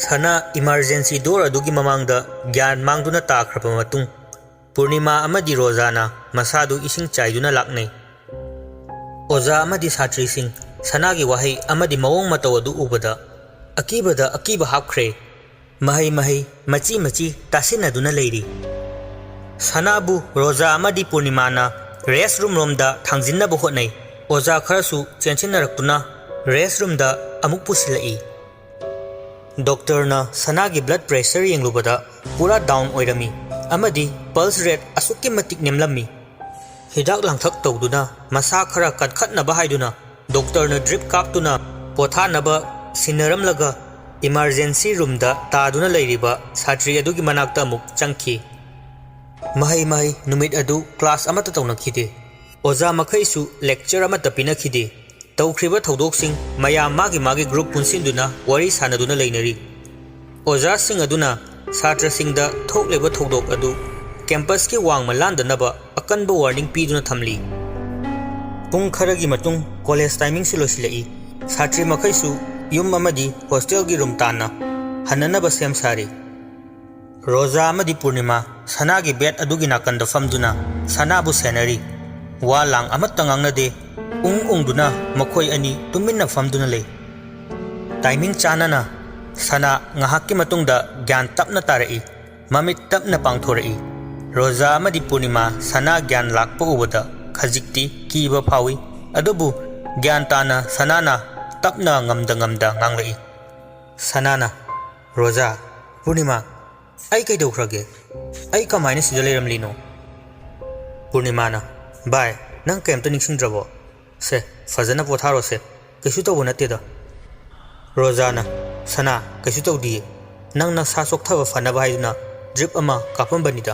सना इमरजेंसी डोर अदुगी ममांगदा ज्ञान मांगदुना ताख्रबा मतुंग पूर्णिमा अमदी रोजाना मसादु इसिंग चाइदुना लाक्नै ओजा अमदी सात्री सिंग सनागी वहाई अमदी मवोंग मतौ अदु उबदा अकीबा हापख्रे महै महै मची मची तासिनदुना लेरी सनाबु रोजा अमदी पूर्णिमाना रेस्ट रूम रोमदा थांजिन्नबा होटनै ओजा खरसु चेंचिनरक्तुना रेस्ट रूमदा अमुक पुसिलई डॉक्टर ना सनागी ब्लड प्रेशर येंगलुबदा पूरा डाउन ओइरमी अमदी पल्स रेट असुक्कि मतिक नेमलम्मी हिदाक लांथक तौदुना मसा खरा कनखतनबा हाइदुना डॉक्टर ना ड्रिप कापतुना पोथानबा सिनरमलगा इमरजेंसी रूम दा तादुना लेरिबा सात्री अदुगी मनाक्ता अमुक चंखी महै महै नुमित अदु क्लास अमता तौनखिदे ओजा मखैसु लेक्चर अमता पिनखिदे तौख्रिबा थौदोकसिंग मयाम मागी ग्रुप पुनसिंदुना वरी सानदुना लेनरी ओजा सिंग अदुना छात्र सिंगदा थोकलेबा थौदोक अदु कैंपस के वांगमा लांदनबा अकनबा वार्निंग पीदुना थमली पुंग खरगी मतुंग कॉलेज टाइमिंग से लोसिलई छात्री मखैसु युम अमदी हॉस्टल की रूम ताना हननबा सेम सारी रोजा अमदी पूर्णिमा सनागी बेड अदुगी नाकंदा फमदुना सनाबु सेनरी वा लांग अमत्ता ngangnade ungduna मखोय अनि तुमिन्ना फमदुना ले टाइमिंग चानना सना ngahakki matungda gyan tapna tarai mamit tapna pangthorei रोजा अमदी पूर्णिमा सना ज्ञान लाक्पा उबदा खजिक्ति कीबा फावी अदुबु ज्ञान ताना सनाना तपना ngamda nganglei सनाना रोजा पूर्णिमा आई कईदौख्रगे आई कमायना सिदा लेरमलिनो पूर्णिमाना बाय नंग कैमता निंगसिंद्रबो से फजना पोथारो से कैसु तौबो नतेदा रोजाना सना कैसु तौदिए नंग नसा सोक्थबा फनबा हाइदुना ड्रिप अमा कापमबनिदा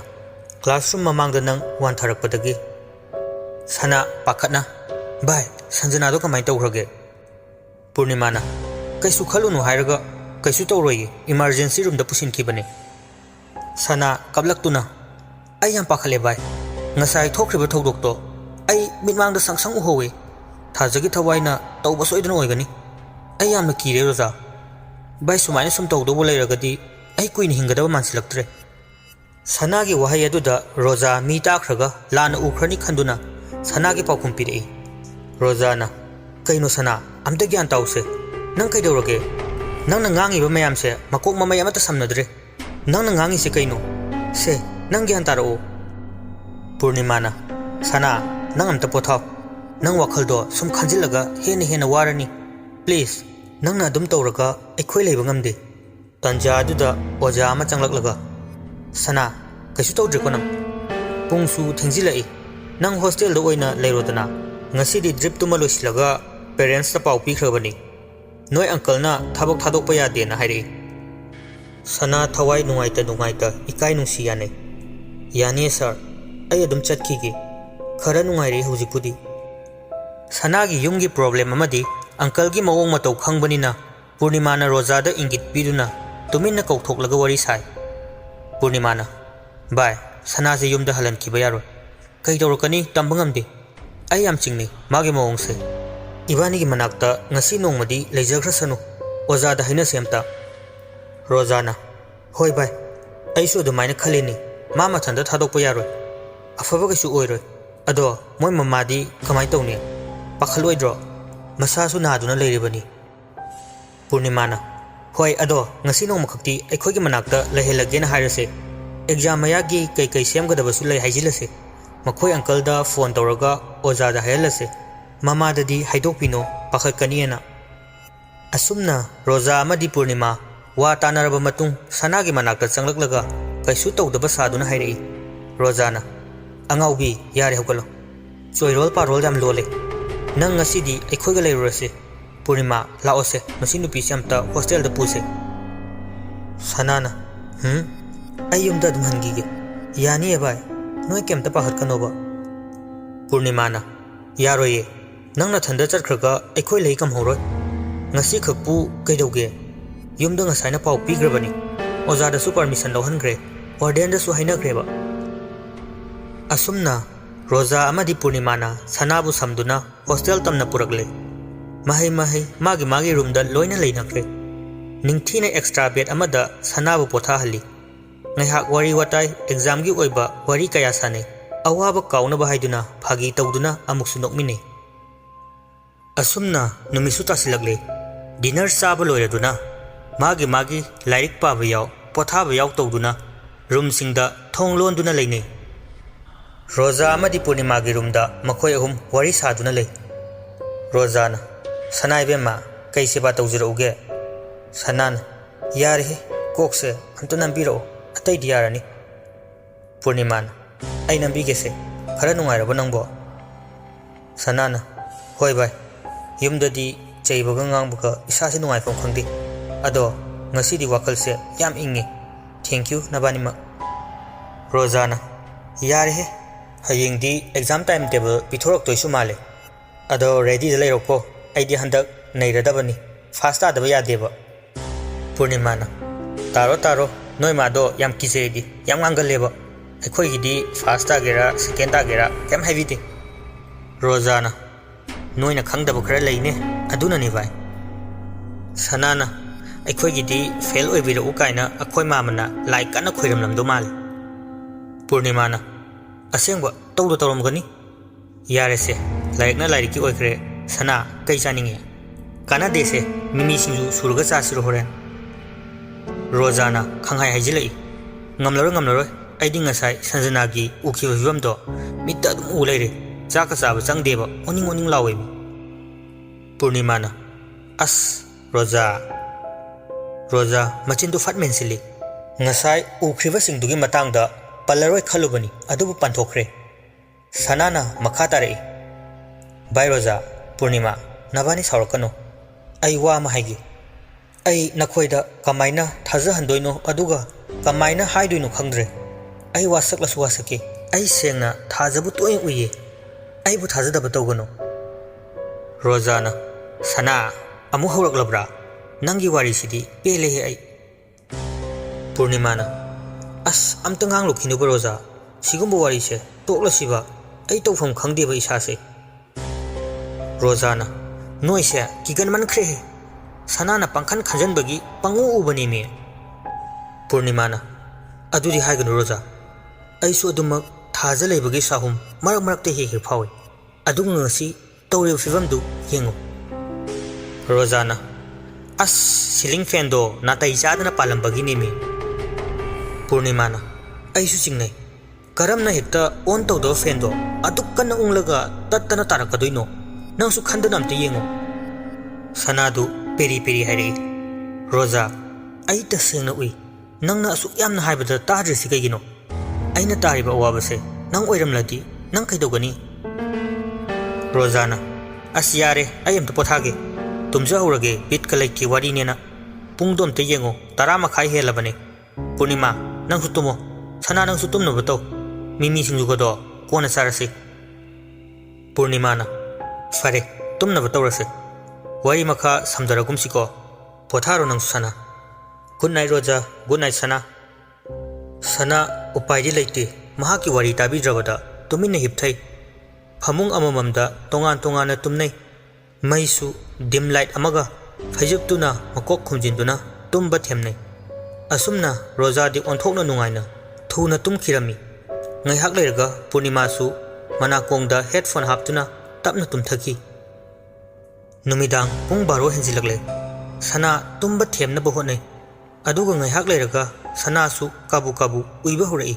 क्लासरूम ममांगदा नंग वानथरकपदगी सना पाखतना बाय संजना दो कमाय तौख्रगे पूर्णिमाना कैसु खलुनु हाइरगा कैसु तौरोय इमरजेंसी रूम दा पुसिनखिबने सना कबलक्तुना आई याम पाखले bye ngasai thokriba thodokto ai mitmangda sangsang uhowe thajagi thawaina tawba soidana oigani ai yamna kire roza bai sumaina sum tawdobo leiragadi ai kuin hingadaba mansilaktre sanagi wahai aduda roza mi takhraga lana ukhrani khanduna sanagi paukum pirei rozana kaino sana amta gyan tause nang kai dawrage ꯅꯪꯅ ꯉꯥꯡꯉꯤꯕ ꯃꯌꯥꯝꯁꯦ ꯃꯀꯣꯛ ꯃꯃꯩ ꯑꯃꯠꯇ ꯁꯝꯅꯗ꯭ꯔꯦ ꯅꯪꯅ ꯉꯥꯡꯉꯤꯁꯦ ꯀꯩꯅꯣ ꯁꯦ ꯅꯪ ꯒ꯭ꯌꯥꯟ ꯇꯥꯔꯛꯑꯣ ꯄꯨꯔꯅꯤꯃꯥꯅ ꯁꯅꯥ ꯅꯪ ꯑꯝꯇ ꯄꯣꯊꯥꯎ ꯅꯪ ꯋꯥꯈꯜꯗꯣ ꯁꯨꯝ ꯈꯟꯖꯤꯜꯂꯒ ꯍꯦꯟꯅ ꯋꯥꯔꯅꯤ ꯄ꯭ꯂꯤꯖ ꯅꯪꯅ ꯑꯗꯨꯝ ꯇꯧꯔꯒ ꯑꯩꯈꯣꯏ ꯂꯩꯕ ꯉꯝꯗꯦ ꯇꯟꯖꯥ ꯑꯗꯨꯗ ꯑꯣꯖꯥ ꯑꯃ ꯆꯪꯂꯛꯂꯒ ꯁꯅꯥ ꯀꯩꯁꯨ ꯇꯧꯗ꯭ꯔꯦꯀꯣ ꯅꯪ ꯄꯨꯡꯁꯨ ꯊꯦꯡꯖꯤꯜꯂꯛꯏ ꯅꯪ ꯍꯣꯁꯇꯦꯜꯗ ꯑꯣꯏꯅ ꯂꯩꯔꯣꯗꯅ ꯉꯁꯤꯗꯤ ꯗ꯭ꯔꯤꯞꯇꯨꯃ ꯂꯣꯏꯁꯤꯜꯂꯒ ꯄꯦꯔꯦꯟꯁꯇ ꯄꯥꯎ ꯄꯤꯈ꯭ꯔꯕꯅꯤ ꯅꯣꯏ ꯑꯪꯀꯜꯅ ꯊꯕꯛ ꯊꯥꯗꯣꯛꯄ ꯌꯥꯗꯦꯅ ꯍꯥꯏꯔꯛꯏ ꯁꯅꯥ ꯊꯋꯥꯏ ꯅꯨꯡꯉꯥꯏꯇ ꯏꯀꯥꯏ ꯅꯨꯡꯁꯤ ꯌꯥꯅꯩ ꯌꯥꯅꯤꯌꯦ ꯁꯥꯔ ꯑꯩ ꯑꯗꯨꯝ ꯆꯠꯈꯤꯒꯦ ꯈꯔ ꯅꯨꯡꯉꯥꯏꯔꯦ ꯍꯧꯖꯤꯛꯄꯨꯗꯤ ꯁꯅꯥꯒꯤ ꯌꯨꯝꯒꯤ ꯄ꯭ꯔꯣꯕ꯭ꯂꯦꯝ ꯑꯃꯗꯤ अंकल मौंग मतौ खंगबनिना पूर्णिमाना रोजादा इंगित पीदुना तुमिन्ना कौथोकलगा वरी साई पूर्णिमाना बाय सनासे युमदा हलनखिबा यारोय कई दौरकनी तंबा ngamde आई याम चिंगनी मागे मौंगसे इबानी की मनाक्ता ngasi nongmadi leijaghrasanu ओजादा हाइना सेमता रोजाना होय बाय आइसु अदुमाइना खलिनी मा मथंदा थादोकपा यारोय अफबा कैसु ओइरोय अदो मोय ममादी कमाय तौनी पाखलोइद्रो मसासु नादुना लेरिबनी पूर्णिमाना होय अदो ngasi नोमखक्ति अखोइगे मनाक्ता लेहेलगेना हाइरसे एग्जाम मयागी कई कई सेमगदबसु लै हाइजिलसे मखोय अंकलदा फोन तौरगा ओजादा हायलसे ममाददी हाइदोकपिनो पाखकनियना असुमना रोजा अमदी पूर्णिमा वा तानरबा मतुंग सनागी मनाक्ता चंगलकलगा कैसु तौदबा सादुना हाइरई रोजाना अंगाउबी यारे हौगलो चोइरोल पारोल याम लोले नंग ngasiदी अखोइगा लेरुरसे पूर्णिमा लाओसे मसी नुपीसे अमता हॉस्टेलदा पुसे सनाना आई युमदा अदुम हंगीगे यानी है भाई नोय केमता पाखतकनोबा पूर्णिमाना यारोये नंगना थंदा चटखरगा अखोइ लई कमहोरोय ngasi khakpu kaidoge yumda ngasaina pau pigrabani ozada su permission lohangre warden da su hainagreba asumna roza amadi purnimana sanabu samduna hostel tamna puragle mahai magi room da loina leinakre ningthina extra bed amada sanabu potha hali ngaihak wari watai exam gi oiba wari kaya sane awaba kauna ba haiduna phagi tawduna amuksu nokmine asumna numisu tasilagle dinner चाब लोइरदुना मागी लाइक पाब याव पोथाब याव तौदुना रूम सिंगदा थोंग लोंदुना लेने रोजा अमदी पूर्णिमा की रूम दा मखोय अहुम वरी सादुना ले रोजाना सनाइबेमा कैसे बात तौजरउगे सनान यार हे कोक से अंत नंबीरो अतै दियारनी पूर्णिमाना आई नंबीगेसे खरा नुंगाइरबो नंबो सनाना होय बाय युमददी चैबगा ngang इसासे नुंगाइफम खंगदे अदो ngasiदी वाखलसे याम इंगे थैंक यू नबानिमा रोजाना यार हे हयेंगदी एग्जाम टाइम टेबल पिथोरक तोइसु माले अदो रेडी द लेरोको आइदी हंदक नैरदबनी फास्ट आदबा यादेबा पूर्णिमाना तारो नोय मादो याम किजेदी याम ngangaleba अखोइगिदी फास्ट आगेरा सेकेंड आगेरा केम हाइबिदे रोजाना नोइना खंगदब खरा लेने अदुननी भाई सनाना अखोइगिदी फेल ओइबिरउ काइना अखोइ मामना लाइक कना खोइरमलमदो माले पूर्णिमाना असेंगबा तौदो तौरमगनी यारेसे लाइकना लाइकी ओइखरे सना कई चानिंगे काना देसे मिमी सिंजु सुरगा चासिरो होरेन रोजाना खंगाइ हाइजिलई ngamloroi aidi ngasai sanjanaगी उखिबा फिबमदो मित्ता अदुम उ लेरे चाका चाबा चंगदेबा ओनिंग लावे पूर्णिमाना अस रोजा मचिंदु फट मेंसिली ngasai उखिबा सिंगदुगी मतंगदा पल्लरोय खलुबनी अदुबु पंथोखरे सनाना मखा तारे बाय रोजा पूर्णिमा नबानी सावरकनो आई वा माहाइगी आई नखोइदा कमाइना थाजहंदोइनो अदुगा कमाइना हाइदोइनो खंद्रे आई वासकलसु वासके आई सेंगना थाजबु तोय उये आई बु थाजदब तौगनो रोजाना सना अमु हौरकलब्रा नंगी वारीसिदी पेले हे आई पूर्णिमाना अस अमत nganglokhinuba रोजा सिगुम्बो वारीसे तोकलसिबा आई तौफम खंगदेबा इसासे रोजाना नोइसे किगन मनख्रे सनाना पंखन खजनबगी पंगु उबनी मे पूर्णिमाना अदुदी हाइगनु रोजा आइसु अदुमक थाजा लेबगी साहुम मरक मरकते हे फावे अदुंग ngasi तौरे फिवमदु येंगो रोजाना अस सीलिंग फैन दो नातई चादना पालंबगी नेमी पूर्णिमाना ऐसु चिंगनै करमना हेक्ता ऑन तौदो फैन दो अदुक कन्ना उंगलगा तत्तना तारकदोइनो नंसु खंदना अमते येंगो सनादु पेरी पेरी हाइरे रोजा आई तसेंगना उई नंगना असु यामना हाइबदा ताद्रिसि कइगिनो अइना तारिबा अवाबसे नंग ओइरमलदि नंग कैदोगनी रोजाना अस यारे आई अमते पोथागे तुमजहौरगे बिटका लैकी वारीनेना पुंगदो अमते येंगो 10 मखाई हेलबने पूर्णिमा नंसु तुमो सना नंसु तुमनबो तौ मिमी सिंजुगदो कोना सारसे पूर्णिमाना फरे तुमनबो तौरसे वारी मखा समदरगुमसिको पोथारो नंसु सना गुड नाइट रोजा गुड नाइट सना सना उपायदि लेते महाकी वारी ताबिद्रबदा तुमिन्ना हिपथै फमुंग अमममदा तोंगान तोंगाना तुमनै मैसु डिम लाइट अमगा फैजुक्तुना मकोक खुमजिनदुना तुमबा थेमनै असुमना रोजादि ओंथोकना नुंगाइना थुना तुमखिरमी ngaiak leirga पूर्णिमा सु मनाकोंगदा हेडफोन हापतुना तपना तुमथकी नुमिदांग पुंग 12 हेंजिलगले सना तुमबा थेमनबो होनै अदुगा ngaiak leirga सना सु काबु काबु उइबा होरई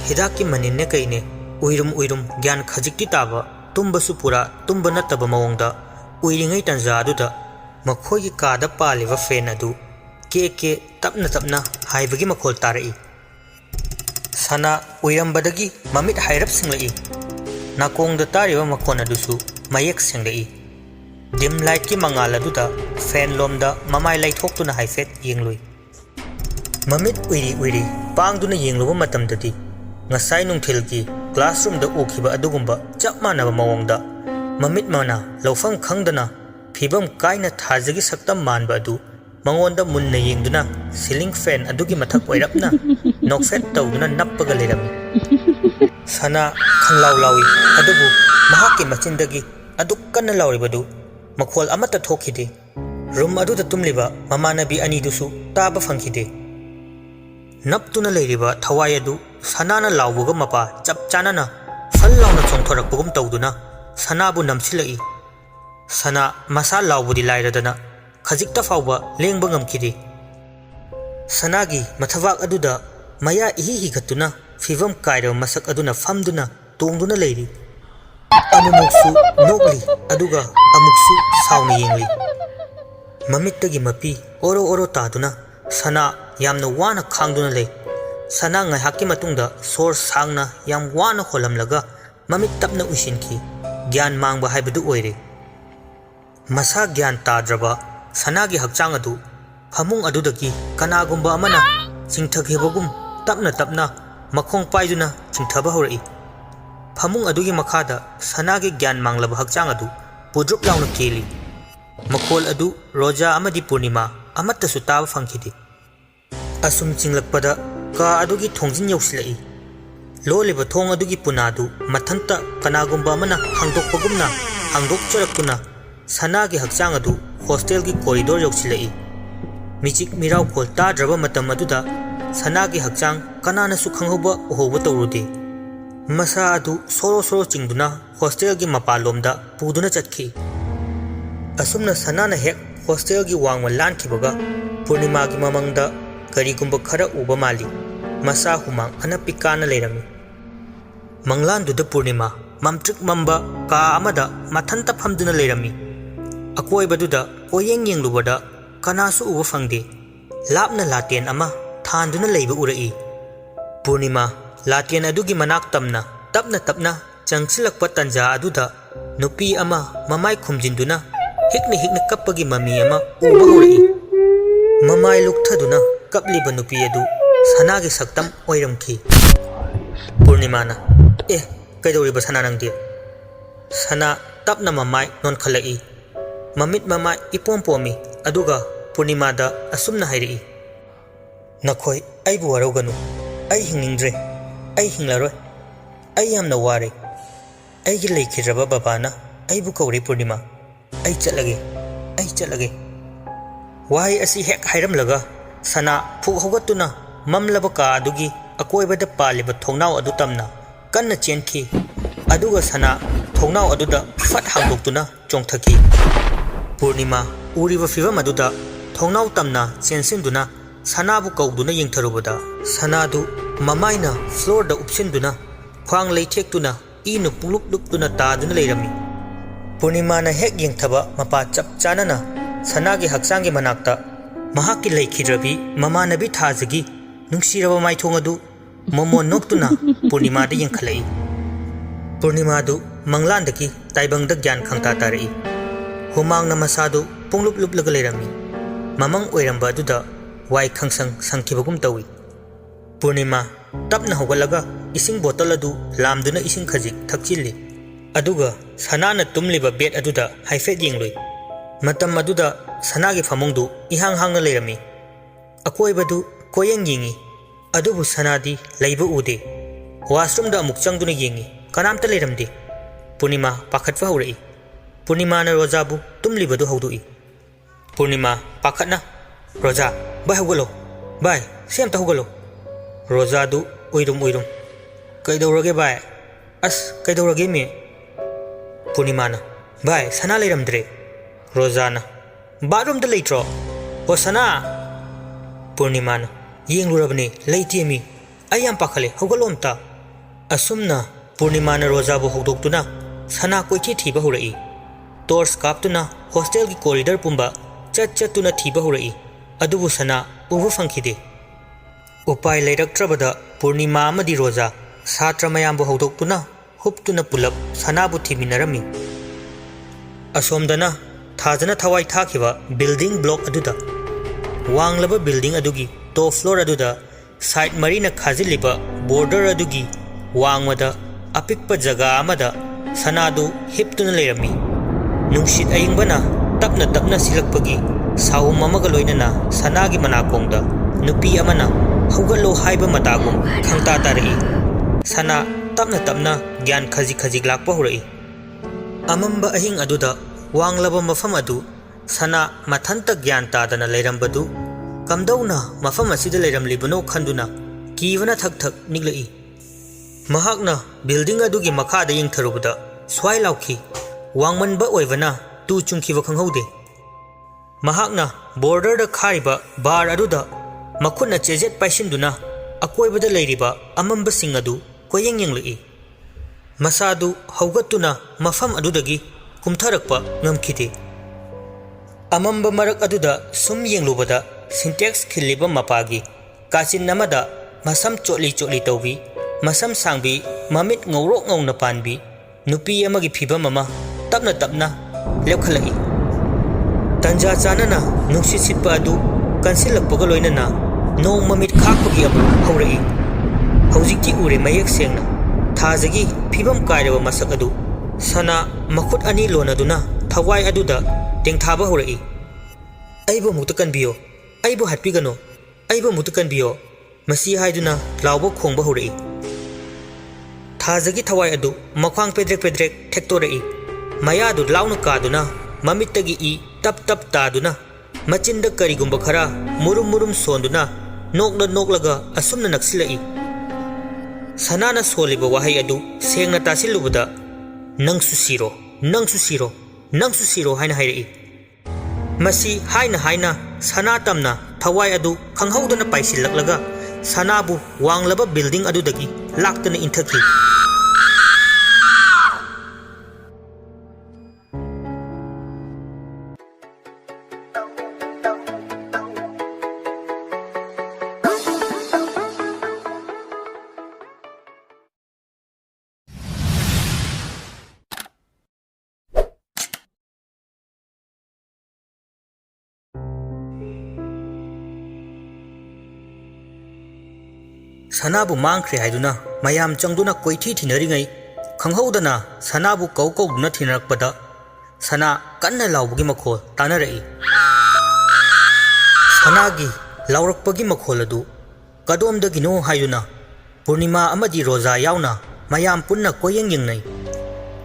हिदाकी मनिन्ने कइने उइरुम उइरुम ज्ञान खजिक्ति ताबा तुमबसु पुरा तुमबा नत्तबा मवंगदा उइरिङै तंजा अदुदा मखोगी कादा पालिबा फेन अदु के तपना तपना हाइबगी मखोल तारई सना उइरंबदगी ममित हाइरप सिंगलई नाकोंगदा तारिबा मखोन अदुसु मयेक सिंगलई डिम लाइट की मंगाल अदुदा fan लोमदा ममाय लाइथोक्तुना हाइफेट येंगलुई ममित उइरी उइरी पांगदुना येंगलुबा मतमददी ngasai nungthilki classroom da ukhiba adugumba chapmanaba mawongda mamit mana lofam khangdana phibam kaina thajagi saktam manba adu mangonda munna yengduna ceiling fan adugi mathak oirapna nokfet tawduna nappaga lerami sana khanglaw lawi adubu mahaki machindagi aduk kanna lawribadu makhol amata thokhide room aduda tumliba mamanabi ani dusu taba phangkhide naptuna leiriba thawai adu सनाना लाउबगा मपा चप चानना फल लाउना चोंथोरकबगुम तौदुना सनाबु नमसिलई सना मसा लाउबुदि लाइरदना खजिक्ता फाउबा लेंबा ngमखिदि सनागी मथवाक अदुदा मया इहि हिगतुना फिवम काइरो मसक अदुना फमदुना तोंगदुना लेरि अमुमुक्सु नोगली अदुगा अमुक्सु साउना येंगली ममित्तगी मपी ओरो ओरो तादुना सना यामना वाना खांगदुना ले सना ngaihakki matungda sor sangna yam wana kholamlaga mamit tapna usinki gyan mangba haibadu oire masa gyan tadraba sanagi hakchang adu phamung adudaki kanagumba amana chingthakhebagum tapna tapna makhong paiduna chingthaba horai phamung adugi makhada sanagi gyan manglaba hakchang adu pudrup launa keli makhol adu roja amadi purnima amatta su taba phangkhidi asum chinglakpada का अदुगी थोंजिन यौसिलई लोलिब थोंग अदुगी पुनादु मथंता कनागुंबा मना हांदोकपगुमना हांदोकचरक्तुना सनागी हक्चांग अदु हॉस्टेल की कॉरिडोर यौसिलई मिचिक मिराव खोल ताद्रबा मतम अदुदा सनागी हक्चांग कनानासु खंगहोबा ओहोबा तौरुदे मसा अदु सोरो सोरो चिंगदुना हॉस्टेल की मपालोमदा पुदुना चटखी असुमना सनाना हेक हॉस्टेल की वांगमा लानखिबगा पूर्णिमा की ममंगदा करीगुंबा खरा उबा माली मसा हुमांग अनपि काना लेरमी मंगलांदुदा पूर्णिमा ममट्रिक मम्बा का अमदा मथंता फमदुना लेरमी अकोइबदुदा ओयेंग येंगलुबदा कनासु उबा फंगदे लापना लाटेन अमा थांदुना लेबा उरई पूर्णिमा लाटेन अदुगी मनाक तमना तपना तपना चंगसिलकपा तंजा अदुदा नुपी अमा ममाय खुमजिंदुना हिकना कप्पगी ममी अमा उबा उरई ममाय लुक्थदुना कपलीबा नुपी अदु सनागी सक्तम ओइरमखी पूर्णिमाना ए कैदौरिबा सना नंगदि सना तपना ममाय नोनखलई ममित ममाय इपोम पोमी अदुगा पूर्णिमादा असुमना हाइरई नखोय आइबु वरौगनु आई हिंनिंद्रे आई हिंगलारोय आई यामना वारे आइगी लेखिरबा बाबाना आइबु कौरे पूर्णिमा आई चलगे वाई असी हेक हाइरमलगा सना फुक होगतुना ममलबा का अदुगी अकोइबदा पालिबा थोंनाव अदु तमना कन्ना चेनखी अदुगा सना थोंनाव अदुदा फट हांदोक्तुना चोंथकी पूर्णिमा उरिबा फिवम अदुदा थोंनाव तमना चेंसिंदुना सनाबु कौदुना यंगथरुबदा सनादु ममाइना फ्लोर उपसिंदुना ख्वांग लेथेक्तुना इनु पुलुप लुपतुना तादुना लेरमी पूर्णिमाना हेक यंगथबा मपा चप चानना सनागी हक्सांगी मनाक्ता महाकी लेखिद्रबी ममानबी थाजगी नुंगसिरबा माइथोंग अदु मोमो नोक्तुना पूर्णिमादा यंगखलई पूर्णिमादु मंगलांदकी ताइबंगदा ज्ञान खंगता तारई हुमांगना मसादु पुंगलुप लुपलग लेरमी ममंग ओइरंबा अदुदा वाई खंगसंग संखिबगुम तवी पूर्णिमा तपना होगलगा इसिंग बोतल अदु लामदुना इसिंग खजिक थक्चिल्ली अदुगा सनाना तुमलिबा बेड अदुदा हाइफेट येंगलोई मतम अदुदा सनागी फमुंगदु इहांग हांगना लेरमी अकोइबदु कोयंग येंगी अदुबु सनादी लैबा उदे वाशरूमदा अमुक चंगदुना येंगी कनामता लेरमदे पूर्णिमा पाखतवा हौरई पूर्णिमाना रोजाबु तुमलिबदु हौदुई पूर्णिमा पाखतना रोजा बाय हौगलो बाय सेमता हौगलो रोजादु उइरुम कैदौरगे बाय अस कैदौरगे मे पूर्णिमाना बाय सना लेरमद्रे रोजाना बाथरूमदा लेट्रो ओ सना पूर्णिमाना येंगलुरबने लेतेमी आई याम पाखले हौगलोमता असुमना पूर्णिमाना रोजाबु हौदोक्तुना सना कोइथि थीबा हौरई टॉर्च काप्तुना हॉस्टेल की कॉरिडोर पुंबा चतुना थीबा हौरई अदुबु सना उबु फंखिदे उपाय लेरक्त्रबदा पूर्णिमा अमदि रोजा सात्र मयामबु हौदोक्तुना हुप्तुना पुलप सनाबु थीमिनरमी असोमदना थाजना थवाई थाखिबा बिल्डिंग ब्लॉक अदुदा वांगलबा बिल्डिंग अदुगी टॉप फ्लोर अदुदा साइड मरीना खाजिलिबा बॉर्डर अदुगी वांगमदा अपिकपा जगह अमदा सनादु हिप्तुना लेरमी नुंसित अयिंबना तपना तपना सिलक्पगी साहुम अमगा लोइनना सनागी मनाकोंगदा नुपी अमना हौगलो हाइबा मतागुम खंगता तारई सना तपना तपना ज्ञान खजिक खजिक लाक्पा हौरई अमंबा अहिंग अदुदा वांगलबा मफम अदु सना मथंत ज्ञान तादना लेरंबदु कमदौना मफम असिदा लेरमलिबनो खंदुना कीवना थक थक निगलई महाकना बिल्डिंग अदुगी मखादा यंगथरुबदा स्वाई लाउखी वांगमनबा ओइबना तू चुंखिबा खंगहौदे महाकना बॉर्डर खारिबा बार अदुदा मखुना चेजेट पाइसिंदुना अकोइबदा लेरिबा अमंबसिंग अदु कोयंग यंगलई मसादु हौगतुना मफम अदुदगी कुमथरकपा ngमखिदे अमंबा मरक अदुदा सुम यंगलुबदा सिंटेक्स खिल्लिबा मपागी काचिन नमदा मसम चोली चोली तौबी मसम सांगबी ममित ngौरोक ngौना पानबी नुपी अमगी फिबम अमा तपना तपना लेखलई तंजा चानना नुक्सी सिटपा अदु कंसिलक्पगा लोइनना नोंग ममित खाकपगी अमु हौरई हौजिकती उरे मयेक सेंगना थाजगी फिबम कायरबा मसक अदु सना मखुत अनि लोनदुना थवाई अदुदा टेंगथाबा हौरई अइबो मुक्त कनबियो अइबो हटपिगनो अइबो मुक्त कनबियो मसी हाइदुना लावबो खोंबा हौरई थाजगी थवाई अदु मख्वांग पेद्रेक पेद्रेक ठेक्तोरई मयादु लाउना कादुना ममित्तगी ई तप तप तादुना मचिंद करिगुंबा खरा मुरुम मुरुम सोंदुना नोकना नोकलगा असुमना नक्सिलई सनाना सोलिबा वाहै अदु सेंगना तासिलुबदा नंगसु सिरो नंगसु सिरो नंगसु सिरो हाइना हाइरई मसी हाइना हाइना सना तमना थवाई अदु खंगहौदना पाइसिलक्लगा सनाबु वांगलबा बिल्डिंग अदुदगी लाक्तना इंथकी सनाबु मांख्रे हाइदुना मयाम चंगदुना कोइथि थिनरिङै खंगहौदना सनाबु कौ कौदुना थिनरकपदा सना कन्ना लाउबगी मखोल तानरई सनागी लाउरकपगी मखोल अदु कदोमदगिनो हाइदुना पूर्णिमा अमदि रोजा यावना मयाम पुन्ना कोयंग यंगनै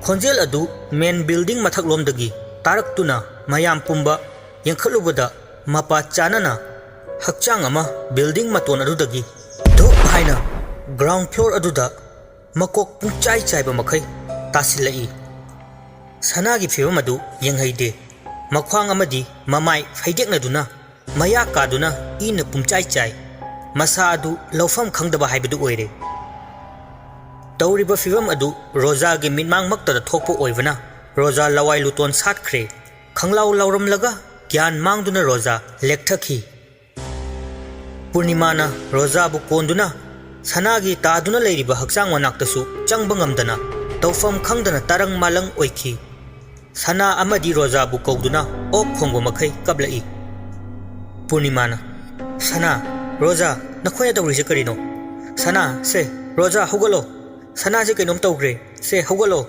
खोंजेल अदु मेन बिल्डिंग मथकलोमदगी तारक्तुना मयाम पुंबा यंखलुबदा मपा चानना हक्चांग अमा बिल्डिंग मतोन अदुदगी धुप हाइना ग्राउंड फ्लोर अदुदा मकोक पुंचाई चाइबा मखै तासिलई सनागी फिबम अदु यंगहैदे मख्वांग अमदि ममाई फैदेक्नदुना मया कादुना इन पुमचाई चाई मसा अदु लौफम खंगदबा हाइबदु ओइरे तौरिबा फिवम अदु रोजा गे मिनमांग मक्तदा थोकपो ओइबना रोजा लवाई लुतोन सातख्रे खंगलाउ लौरमलगा ज्ञान मांगदुना रोजा लेखथखी पूर्णिमाना रोजाबु कोंदुना सनागी तादुना लेरिबा हक्चांग मनाक्तसु चंगबा ngamdana तौफम खंगदना तरंग मालंग ओइखी सना अमदी रोजाबु कौदुना ओक खोंगबो मखै कबलई पूर्णिमाना सना रोजा नखोया तौरिसे करिनो सना से रोजा हुगलो सना से कैनोम तौग्रे से हुगलो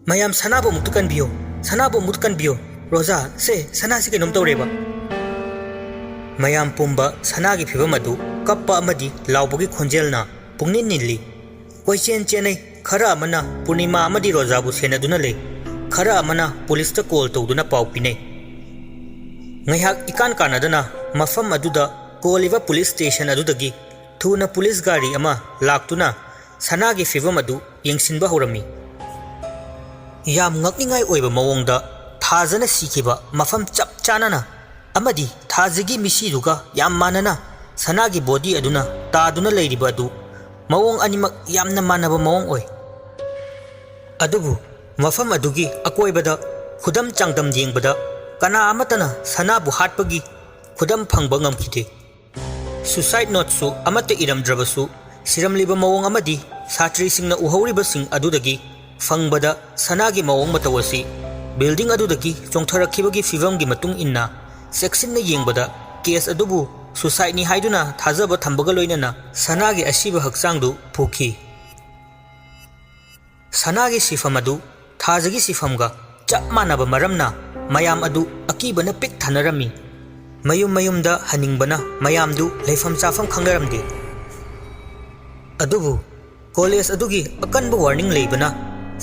मयाम सनाबो मुक्तकनबियो रोजा से सना से कैनोम तौरेबा मयाम पुंबा सनागी फिबम अदु कप्पा अमदी लाउबगी खोंजेलना पुंगनिन निल्ली कोइचेन चेनै खरा अमना पूर्णिमा अमदी रोजाबु सेनदुना ले खरा अमना पुलिसता कॉल तौदुना पाउ पिनै ngaiak ikan kanadana mafam aduda koliva police station adudagi thuna police gari ama laktuna sanagi fivam adu yengsinba horami yam ngakningai oiba mawongda thajana sikhiba mafam chap chanana amadi thajigi misi duga yam manana sanagi body aduna taduna leiriba adu mawong animak yamna manaba mawong oi adubu mafam adugi akoibada khudam changdam yengbada kana amatana sanabu hatpagi khudam phangba ngamkhite suicide note su amata iramdrabasu siramliba mawong amadi satri singna uhawriba sing adudagi fangbada sanagi mawong matawasi building adudagi chongtharakhibagi fivamgi matung inna section na yengbada case adubu suicide ni haiduna thajaba thambaga loinana sanagi asiba hakchangdu phuki sanagi sifamadu thajagi sifamga chap manaba maramna mayam adu akibana pik thanarami mayumda haningbana mayamdu leifam chafam khangnaramde adubu college adugi akanba warning leibana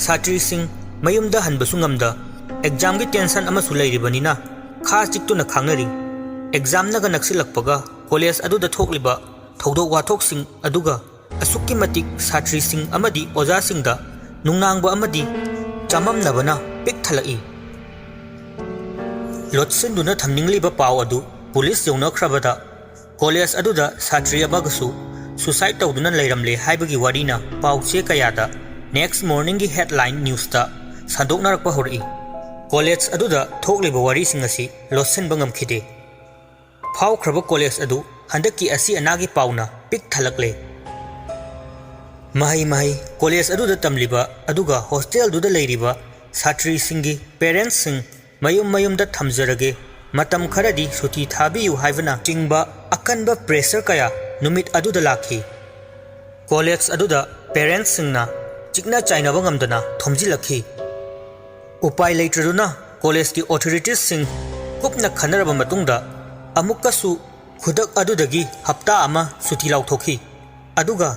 satri sing mayumda hanbasu ngamda exam gi tension amasu leiribanina kha chiktuna khangnari exam naga naksilakpaga college aduda thokliba thodok wathok sing aduga asukki matik satri sing amadi oja singda nungnangba amadi chamamnabana pik thalai lotsin thamningliba paw adu police yonakhrabada college aduda satri abagasu suicide tawduna leiramle haibagi warina pawche kayada next morning gi headline news ta sandoknarakpa hori college aduda thokliba wari singasi lotsin bangam khide phaw khraba college adu handaki asi anagi pawna pik thalakle mahi college aduda tamliba aduga hostel duda leiriba satri singi parents sing mayum da thamjarage matam kharadi suti thabiyu haivana tingba akanba pressure kaya numit aduda lakhi college aduda parents singna chikna chaina bangamdana thomjilakhi upai leitraduna college ki authorities sing kupna khanaraba matungda amukasu khudak adudagi hafta ama suti lauthokhi aduga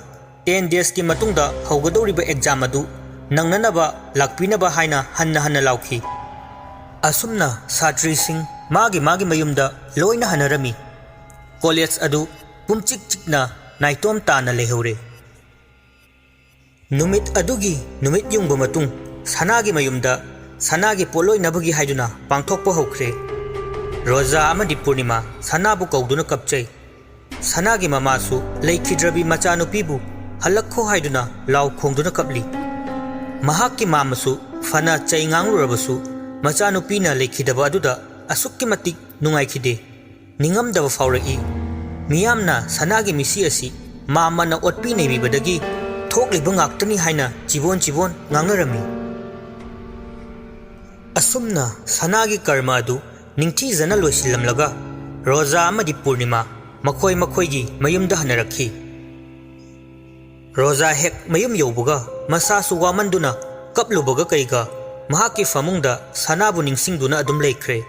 10 days ki matungda haugadoriba exam adu nangnanaba lakpinaba haina hanna laukhi asumna satri sing magi mayumda loina hanarami college adu pumchik chikna naitom tana lehore numit adugi numit yungba matung sanagi mayumda sanagi poloi nabagi haiduna pangthokpa hokre roja amadi purnima sanabu kauduna kapchai sanagi mamasu leikhidrabi machanupibu halakho haiduna law khongduna kapli mahakki mamasu fana chaingangrurabasu machanupina lekhidaba aduda asukki matik nungaikide ningamdaba faurei miyamna sanagi misi asi mamana otpi neibibadagi thokliba ngaktani haina jibon ngangnarami asumna sanagi karma adu ningthi jana loisilamlaga roja amadi purnima makhoi gi mayumda hanarakhi roja hek mayum yobuga masasu wamanduna kaplubaga kaiga mahaki famungda sanabu ningsingduna adum leikre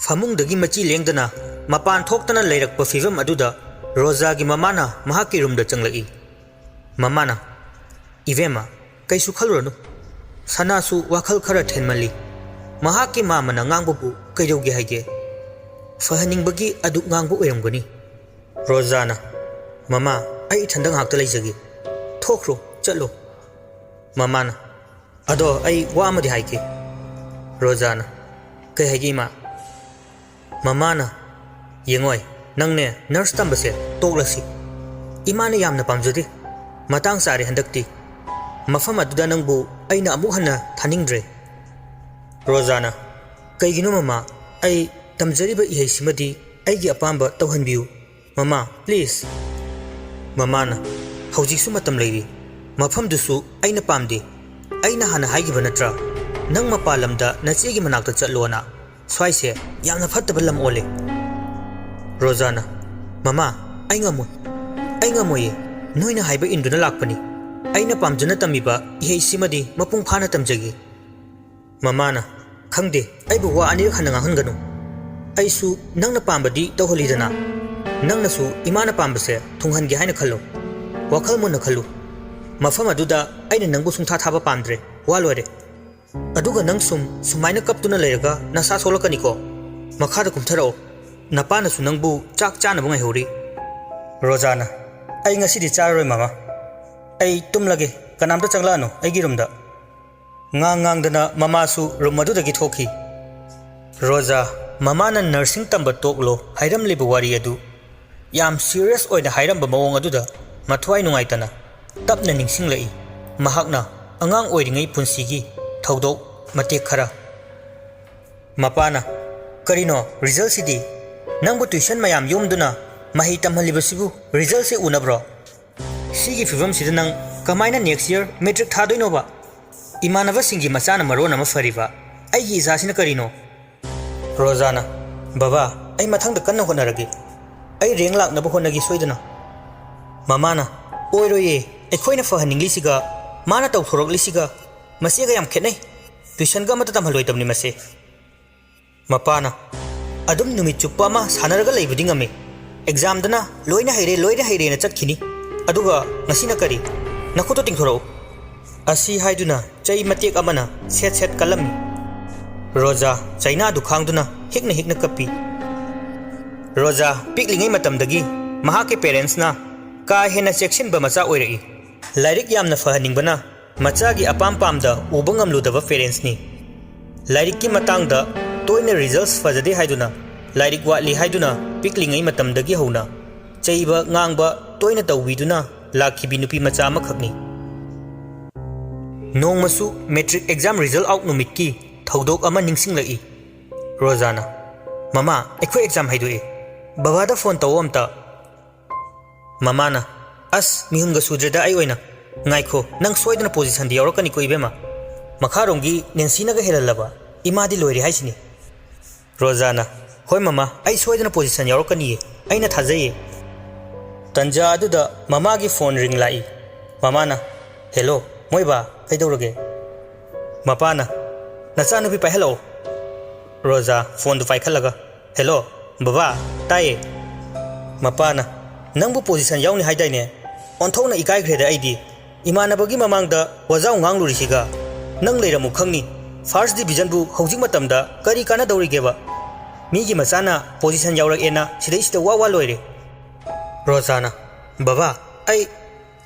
famungdagi machi lengdana mapan thoktana leirakpa fivam aduda roja gi mamana mahaki roomda changlai mamana ivema kaisu khaluranu sanasu wakhal khara thenmali mahaki mamana ngangbubu kaidogi haige fahaningbagi adu ngangbu oiramgani rojana mama ai thandang hakta leijagi thokro chalo mamana ado ai wa amadi haike rojana kai haigi ma Mamana Yengoi Nangne nurse tambase toklasi Imana yamna pamjadi Matang sari handakti Mafam aduda nangbu aina amuk hana thaningdre Rosanna Kaigino mama ai tamjariba ihai simadi aigi apamba tawhanbiu Mama please Mamana Haujisu matam leiri Mafam dusu aina pamdi Aina hana haigiba natra Nang mapalamda nachigi manakta chatlona Swaise yamna fattaba lam ole Rosanna Mama ai ngamoye noina haiba induna lakpani aina pamjana tamiba ihei simadi mapung phana tamjagi Mamana khangde aibu wa ani khana ngahanganu aisu nangna pambadi tawholidana nangna su imana pambase thunghange haina khallo wakhal mun khallu mafam aduda aina nangbu sungtha thaba pamdre walore aduga nang sumaina kaptuna leiraga nasa solakani ko makhada kumtharao napana su nangbu chak chana bungai hori Rosanna ai ngasidi charoi mama ai tumlage kanamta changlano aigi rumda ngang dana mama su rumadu dagi thoki Rosa mama na nursing tamba toklo hairam libu wari adu yam serious oina hairam ba mawong adu da mathwai nungai tana tapna ningsing lai mahakna angang oiringai punsigi thodok matek khara mapana karino result sidi nangbu tuition mayam yumduna mahi tamhalibasibu result se unabro sigi fivam sida nang kamaina next year metric thadoi ba imanava singi machana marona ma fariba aigi isasina karino Rosanna baba ai mathang da kanna honarage ai reng lak na bo honagi soidana Mamana oiroye ekhoina fahaningli siga mana taw thorokli siga masiga yam khenai tuition ga mata tamhaloi tamni mase Mapana adum numit chuppa ma sanaraga leibudi ngame exam dana loina haire na chatkhini aduga ngasina kari nakhuto tingthoro asi haiduna chai matek amana set kalami Rosa chaina du khangduna hikna kapi Rosa piklingai matamdagi mahake parents na ka hena section ba macha oirai lairik yamna fahaningbana machagi apam-pamda ubangam ludaba parents ni lairik ki matangda toina results fajade haiduna lairik watli haiduna piklingai matamdagi hauna chaiba ngangba toina tawiduna lakhibi nupi macha amakhakni nongmasu metric exam result out numikki thodok ama ningsinglai Rosanna Mama ekho exam haidue babada phone tawamta Mamana as mihunga sudreda ai oina ngaikho nang soidana position di yorokani ko ibema makharongi nensinaga helalaba imadi loiri haisini Rosanna hoi mama ai soidana position yorokani aina thajaye tanja aduda mama gi phone ring lai Mamana hello moiba kaidoroge Mapana nachanu bi pai hello Rosa phone du pai khalaga hello baba taye Mapana nangbu position yauni haidaine onthona ikai greda aidi imanabagi mamangda wajau nganglurisiga nang leiramu khangni first division bu hojik matamda kari kana daurigeba migi machana position yaurak ena sidai sida wa loire Rosanna baba ai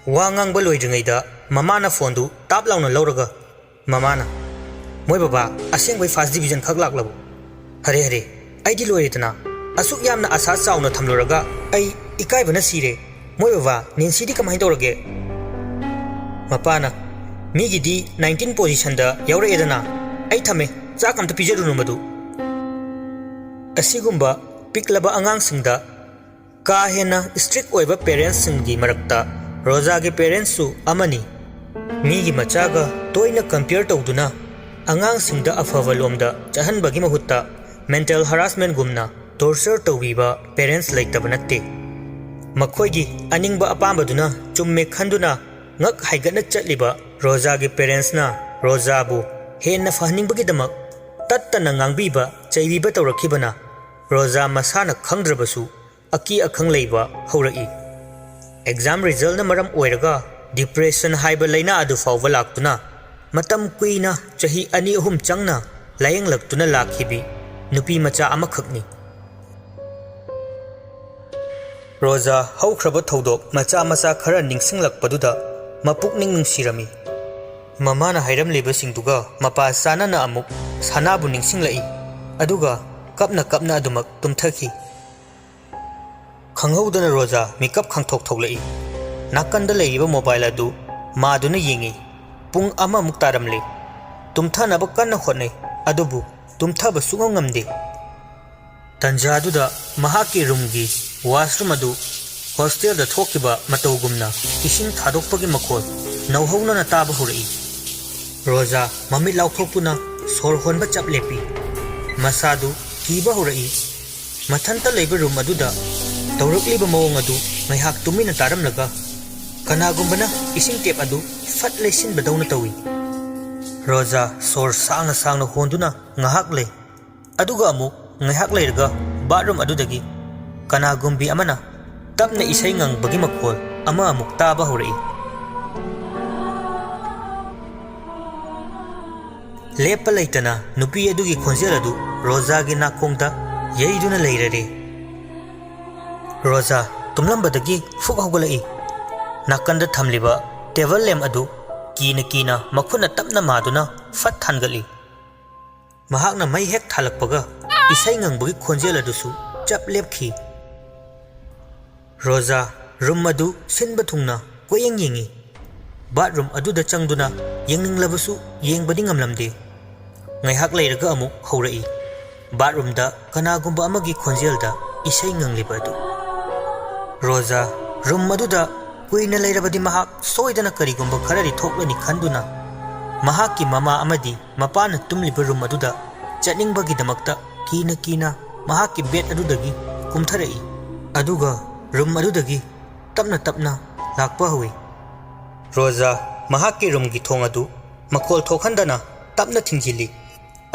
wangang ba loidringaida mamana phone du tap launa lauraga Mamana moi baba aseng bai first division khak lak labu hare ai di loiretana asuk yamna asa chauna thamloraga ai ikai bana sire moi baba ninsidi kamai dorage Mapana migi di 19 position da yaura edana ai thame chakam ta pijerunu madu asigumba piklaba angang singda ka hena strict oiba parents singi marakta Rosa ge parents su amani migi machaga toina compare tawduna angang singda afavalomda chahanbagi mahutta mental harassment gumna torture tawbiba parents laitabanatte makhoigi aningba apambaduna chumme khanduna ngak haigatna chatliba Rosa ge parents na Rosa bu henna fahaningbagi damak tattana ngangbiba chaibiba tawrakhibana Rosa masana khangdrabasu aki akhang leiba haurai exam result na maram oiraga depression haiba laina adu fawba laktuna matam kuina chahi ani ahum changna layang laktuna lakhibi nupi macha amakhakni Rosa haukraba thodok macha khara ningsinglakpaduda mapukning nungsirami mamana hairam leba singduga mapa sana na amuk sanabu ningsinglai aduga kapna kapna adumak tumthaki khanghaudana roja mikap khangthok thoklai nakanda leiba mobile adu maduna yengi pung ama muktaramle tumthana ba kanna khonai adubu tumthaba sungam ngamde tanjaduda mahaki roomgi washroom adu hostel da thokiba matogumna ising thadokpagi makhol nauhauna na taba hurai roja mami lauthokpuna sor honba chaplepi masadu kiba hurai mathanta leiba room aduda tawrukliba mawong adu ngaihak tumina taramlaga kanagumbana ising tep adu fat leisin badawna tawi roja sor sangna honduna ngahak le aduga amu ngaihak leirga bathroom adudagi kanagumbi amana tapna isai ngangbagi makhol ama amuk taba hurai lepa leitana nupi adugi khonjel adu roja gi nakongda yeiduna leirare roja tumlambadagi fuk haugalai nakanda thamliba table lamp adu kina makhuna tapna maduna fat thangali mahakna mai hek thalakpaga isai ngangbagi khonjel adusu chap lepkhi roja room adu sinba thungna koyeng yengi bathroom adu da changduna yengning labasu yengbadi ngamlamde ngaihak leiraga amu haurai bathroom da kanagumba amagi khonjel da isai ngangliba adu roja room adu da kuina leirabadi mahak soidana karigumba kharari thoklani khanduna mahaki mama amadi mapana tumliba room adu da chatningbagi damakta kina mahaki bed adu dagi kumtharai aduga room adudagi tapna lakpa hui roja mahaki room gi thong adu makol thokhandana tapna thingjili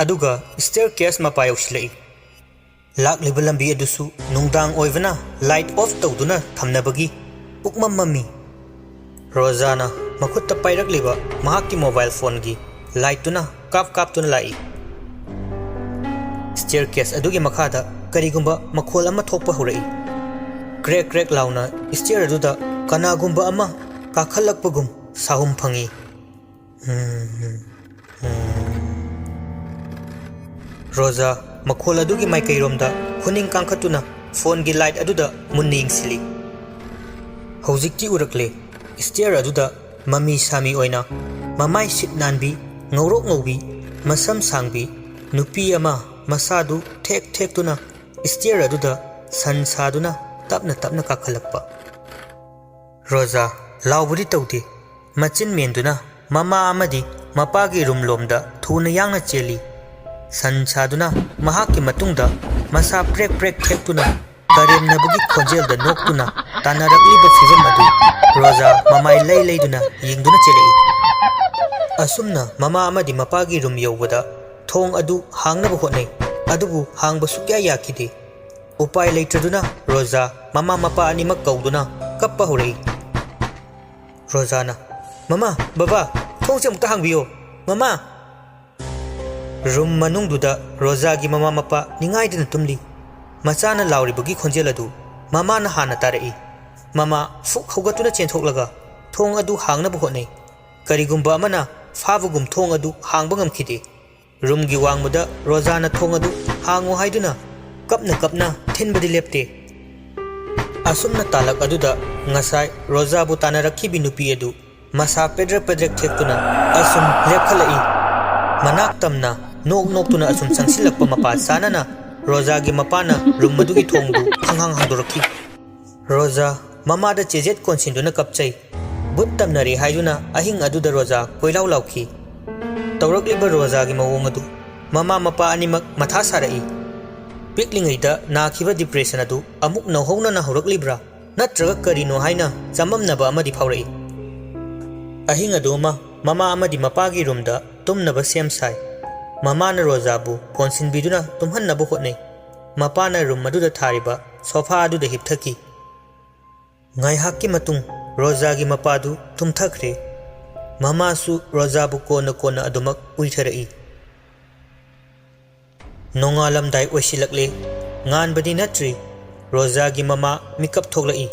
aduga staircase mapa yausilai lakliba lambi adusu nungdang oivana light off tawduna thamnabagi pukmam mami rojana makhutta pairakliba mahaki mobile phone gi light tuna kap tuna lai staircase adugi makhada karigumba makhol ama thokpa hurai crack launa stair aduda kanagumba ama kakhalakpagum sahum phangi roja makhol adugi maikairomda huning kangkhatuna phone gi light aduda munning sili hojikti urakle stair aduda mami sami oina mamai sit nanbi ngaurok ngaubi masam sangbi nupi ama masadu thek tuna stair aduda san saduna tapna kakhalakpa roja laubudi tawdi machin menduna mama amadi mapagi room lomda thuna yangna cheli san saduna mahaki matungda masa prek thektuna karemnabugi khonjel da noktuna tanarakliba fivam adu roja mamai leiduna yingduna chelei asumna mama amadi mapagi room yowbada thong adu hangnaba hotnai adubu hangba sukya yakide upai leitraduna roja mama mapa animak kauduna kappa hurai rojana mama baba thongse amukta hangbiyo mama room manungduda roja gi mama mapa ningaidina tumli machana lauribagi khonjel adu mama na hana tarai mama fuk hogatuna chentholaga thong adu hangnaba hotnai karigumba amana fabugum thong adu hangba ngamkhide room gi wangmuda rojana thong adu hango haiduna kapna thinbadi lepte asumna talak aduda ngasai roja bu tanarakhi binupi adu masa pedrak thektuna asum lepkhalai manak tamna nok tuna asum sangsilakpa mapa sanana roja gi mapana room madugi thongdu hanghang handorakhi roja mama da chejet konsinduna kapchai but tamnari haiduna ahing aduda roja koilau laukhi tawrakliba roja gi mawong adu mama mapa animak matha sarai piklingaida nakhiba depression adu amuk nauhauna na horaklibra natraga karino haina chamamnaba amadi phaurai ahing aduma mama amadi mapagi roomda tumnaba sem sai mama na rojabu ponsin biduna tumhannabu hotnai mapa na room aduda thariba sofa aduda hipthaki ngaihakki matung roja gi mapadu tumthakre mama su rojabu kona adumak uitharai nongalam dai oisilakle ngan badi natri roja gi mama mikap thoklai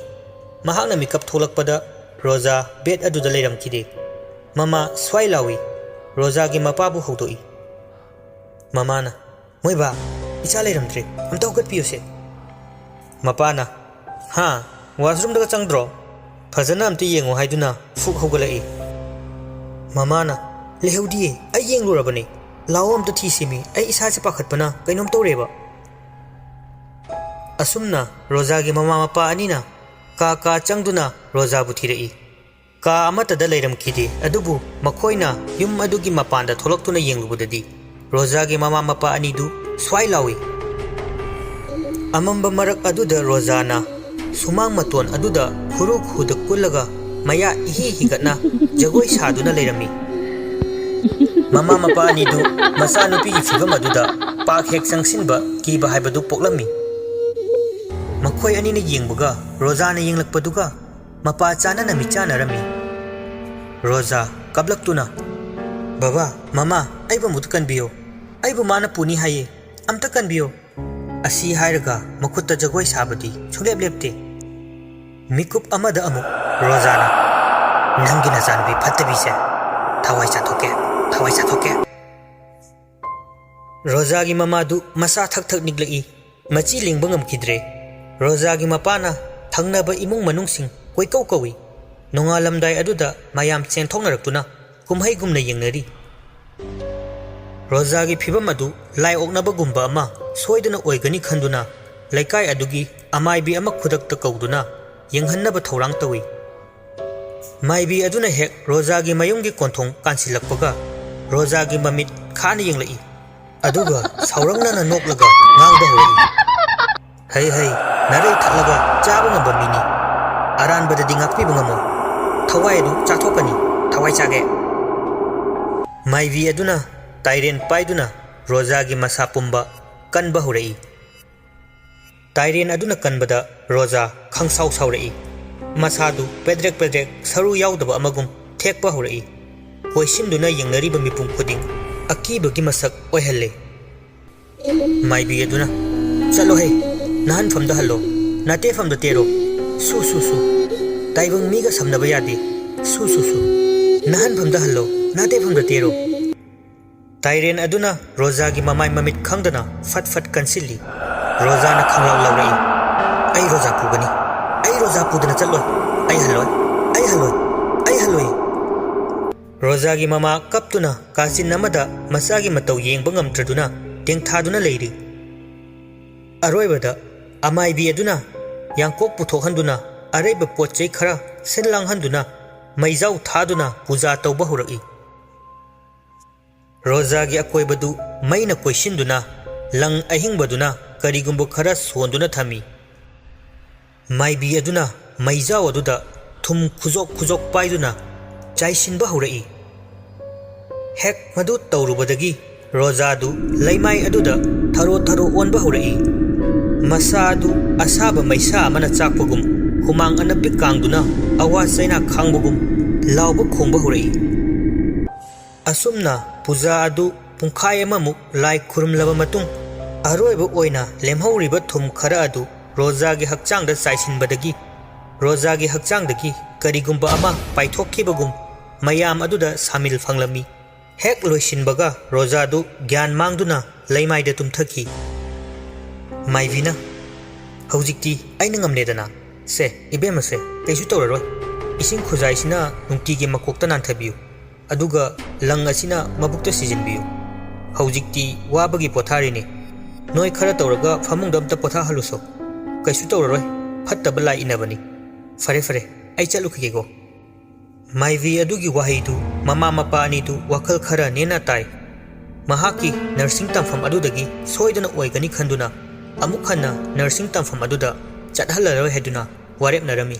mahakna mikap tholakpada roja bed aduda leiramkide mama swai lawi roja gi mapabu hodoi mamana moiba इचा लेरमद्रे अमता हुगतपियोसे मपाना हा वाशरूम दगा चंगद्रो फजना अमता येंगो हाइदुना फुक हौगलाई ममाना लेहौदिए आई येंगलुरबने लाओ अमता थीसिमी आई इसासे पाखतपना कैनोम तौरेबा असुमना रोजागी ममा मपा अनिना का चंगदुना रोजाबु थीरई का अमतदा लेरमखिदे अदुबु मखोइना युम अदुगी मपानदा थोलक्तुना येंगलुबददी रोजागी ममा मपा अनिदु स्वाई लावी अमंब मरक अदुदा रोजाना सुमांग मतोन अदुदा खुरुक हुद कुलगा मया इहि हिगतना जगोई सादुना लेरमी ममा मपा अनिदु मसा नुपीगी फिगम अदुदा पाक हेक संगसिनबा कीबा हाइबदु पोक्लमी मखोई अनिना येंगबगा रोजाना येंगलकपदुगा मपा चानना मिचानरमी रोजा कबलक्तुना बाबा मामा आइबु मुद कनबियो आइबु माना पुनी हाये अमता कनबियो असी हायरगा मखुत्ता जगोई साबदी सुलेब लेपते मिकुप अमदा अमु रोजाना नंगी नजानबी फत्तबीसे थवाई चाथोके रोजागी ममादु मसा थक थक निगलई मची लिंगबा ngमखिद्रे रोजागी मपाना थंगनबा इमुंग मनुंगसिंग कोइकौ कौई नोंगालमदाय अदुदा मयाम चेंथोंगनरक्तुना कुमहैगुमना येंगनरी रोजागी फिबम अदु लाई ओकनबगुंबा अमा सोइदना ओइगनी खंदुना लैकाय अदुगी अमाइबी अमा खुदक्ता कौदुना येंगहन्नबा थौरांग तौई माइबी अदुना हेक रोजागी मयुंगी कोंथोंग कांसिलक्पगा रोजागी ममित खाना येंगलई अदुगा सावरंगना नोकलगा ngang hei narai thalaga chaba ngamba mini aran bada dingakpi bangamo thawai du chathokani thawai chage maivi aduna tairen paiduna roja gi masa pumba kanba hurai tairen aduna kanbada roja khangsau saurai masa du pedrek saru yaudaba amagum thekpa hurai hoisinduna yengnari ba mipum khuding akiba gi masak oihelle maivi aduna chalo hei nahan famda hallo nate famda tero su taibang miga samnaba yade su nahan famda hallo nate famda tero tairen aduna roja gi mamai mamit khangdana fat kansilli roja na khanglaw lawrai ai roja pudana chaloi ai halloi roja gi mama kaptuna kasin namada masagi matau yengba ngamtraduna tengthaduna leiri अरोइबदा अमाइबी अदुना यांकोक पुथोहंदुना अरेब पोचै खरा सिनलांगहंदुना मैजाउ थादुना पूजा तौबा हुरई रोजागी अकोइबदु मैना कोइसिंदुना लंग अहिंगबदुना करिगुंबु खरा सोंदुना थमी माइबी अदुना मैजाउ अदुदा थुम खुजोक पाइदुना चाइसिनबा हुरई हेक मदु तौरुबदगी रोजादु लैमाई अदुदा थरो ओनबा हुरई मसादु असाब मैसा मन चाकपगुम हुमांग अनपि कांगदुना अवा सैना खांगबगुम लावब खोंब हुरई असुमना पूजा अदु पुंखाय अममुक लाई खुरुमलब मतुंग अरोइब ओइना लेमहौरिब थुम खरा अदु रोजागी हक्चांगदा चाइसिनबदगी रोजागी हक्चांगदगी करिगुंबा अमा पाइथोखिबगुम मयाम अदुदा सामिल फंगलमी हेक लोइसिनबगा रोजादु ज्ञान मांगदुना लैमाइदा तुमथकी माइवीना हौजिक्ति आइना ngamledana से इबेमसे कैसु तौररोय इसिंग खुजाइसिना नुंगतिगे मकोक्ता नांथबियु अदुगा लंग असिना मबुक्ता सिजिनबियु हौजिक्ति वाबगी पोथारिने नोय खरा तौरगा फमुंग दमता पोथा हलुसो कैसु तौररोय फत्तब लाई इनबनी फरे आई चलुखिगेगो माइवी अदुगी वाहिदु ममा मपा अनिदु वखल खरा नेना ताई महाकी नर्सिंग तमफम अदुदगी सोइदना ओइगनी खंदुना अमुक हन्ना नर्सिंग तमफम अदुदा चटहलरoi हेदुना वारेपनरमी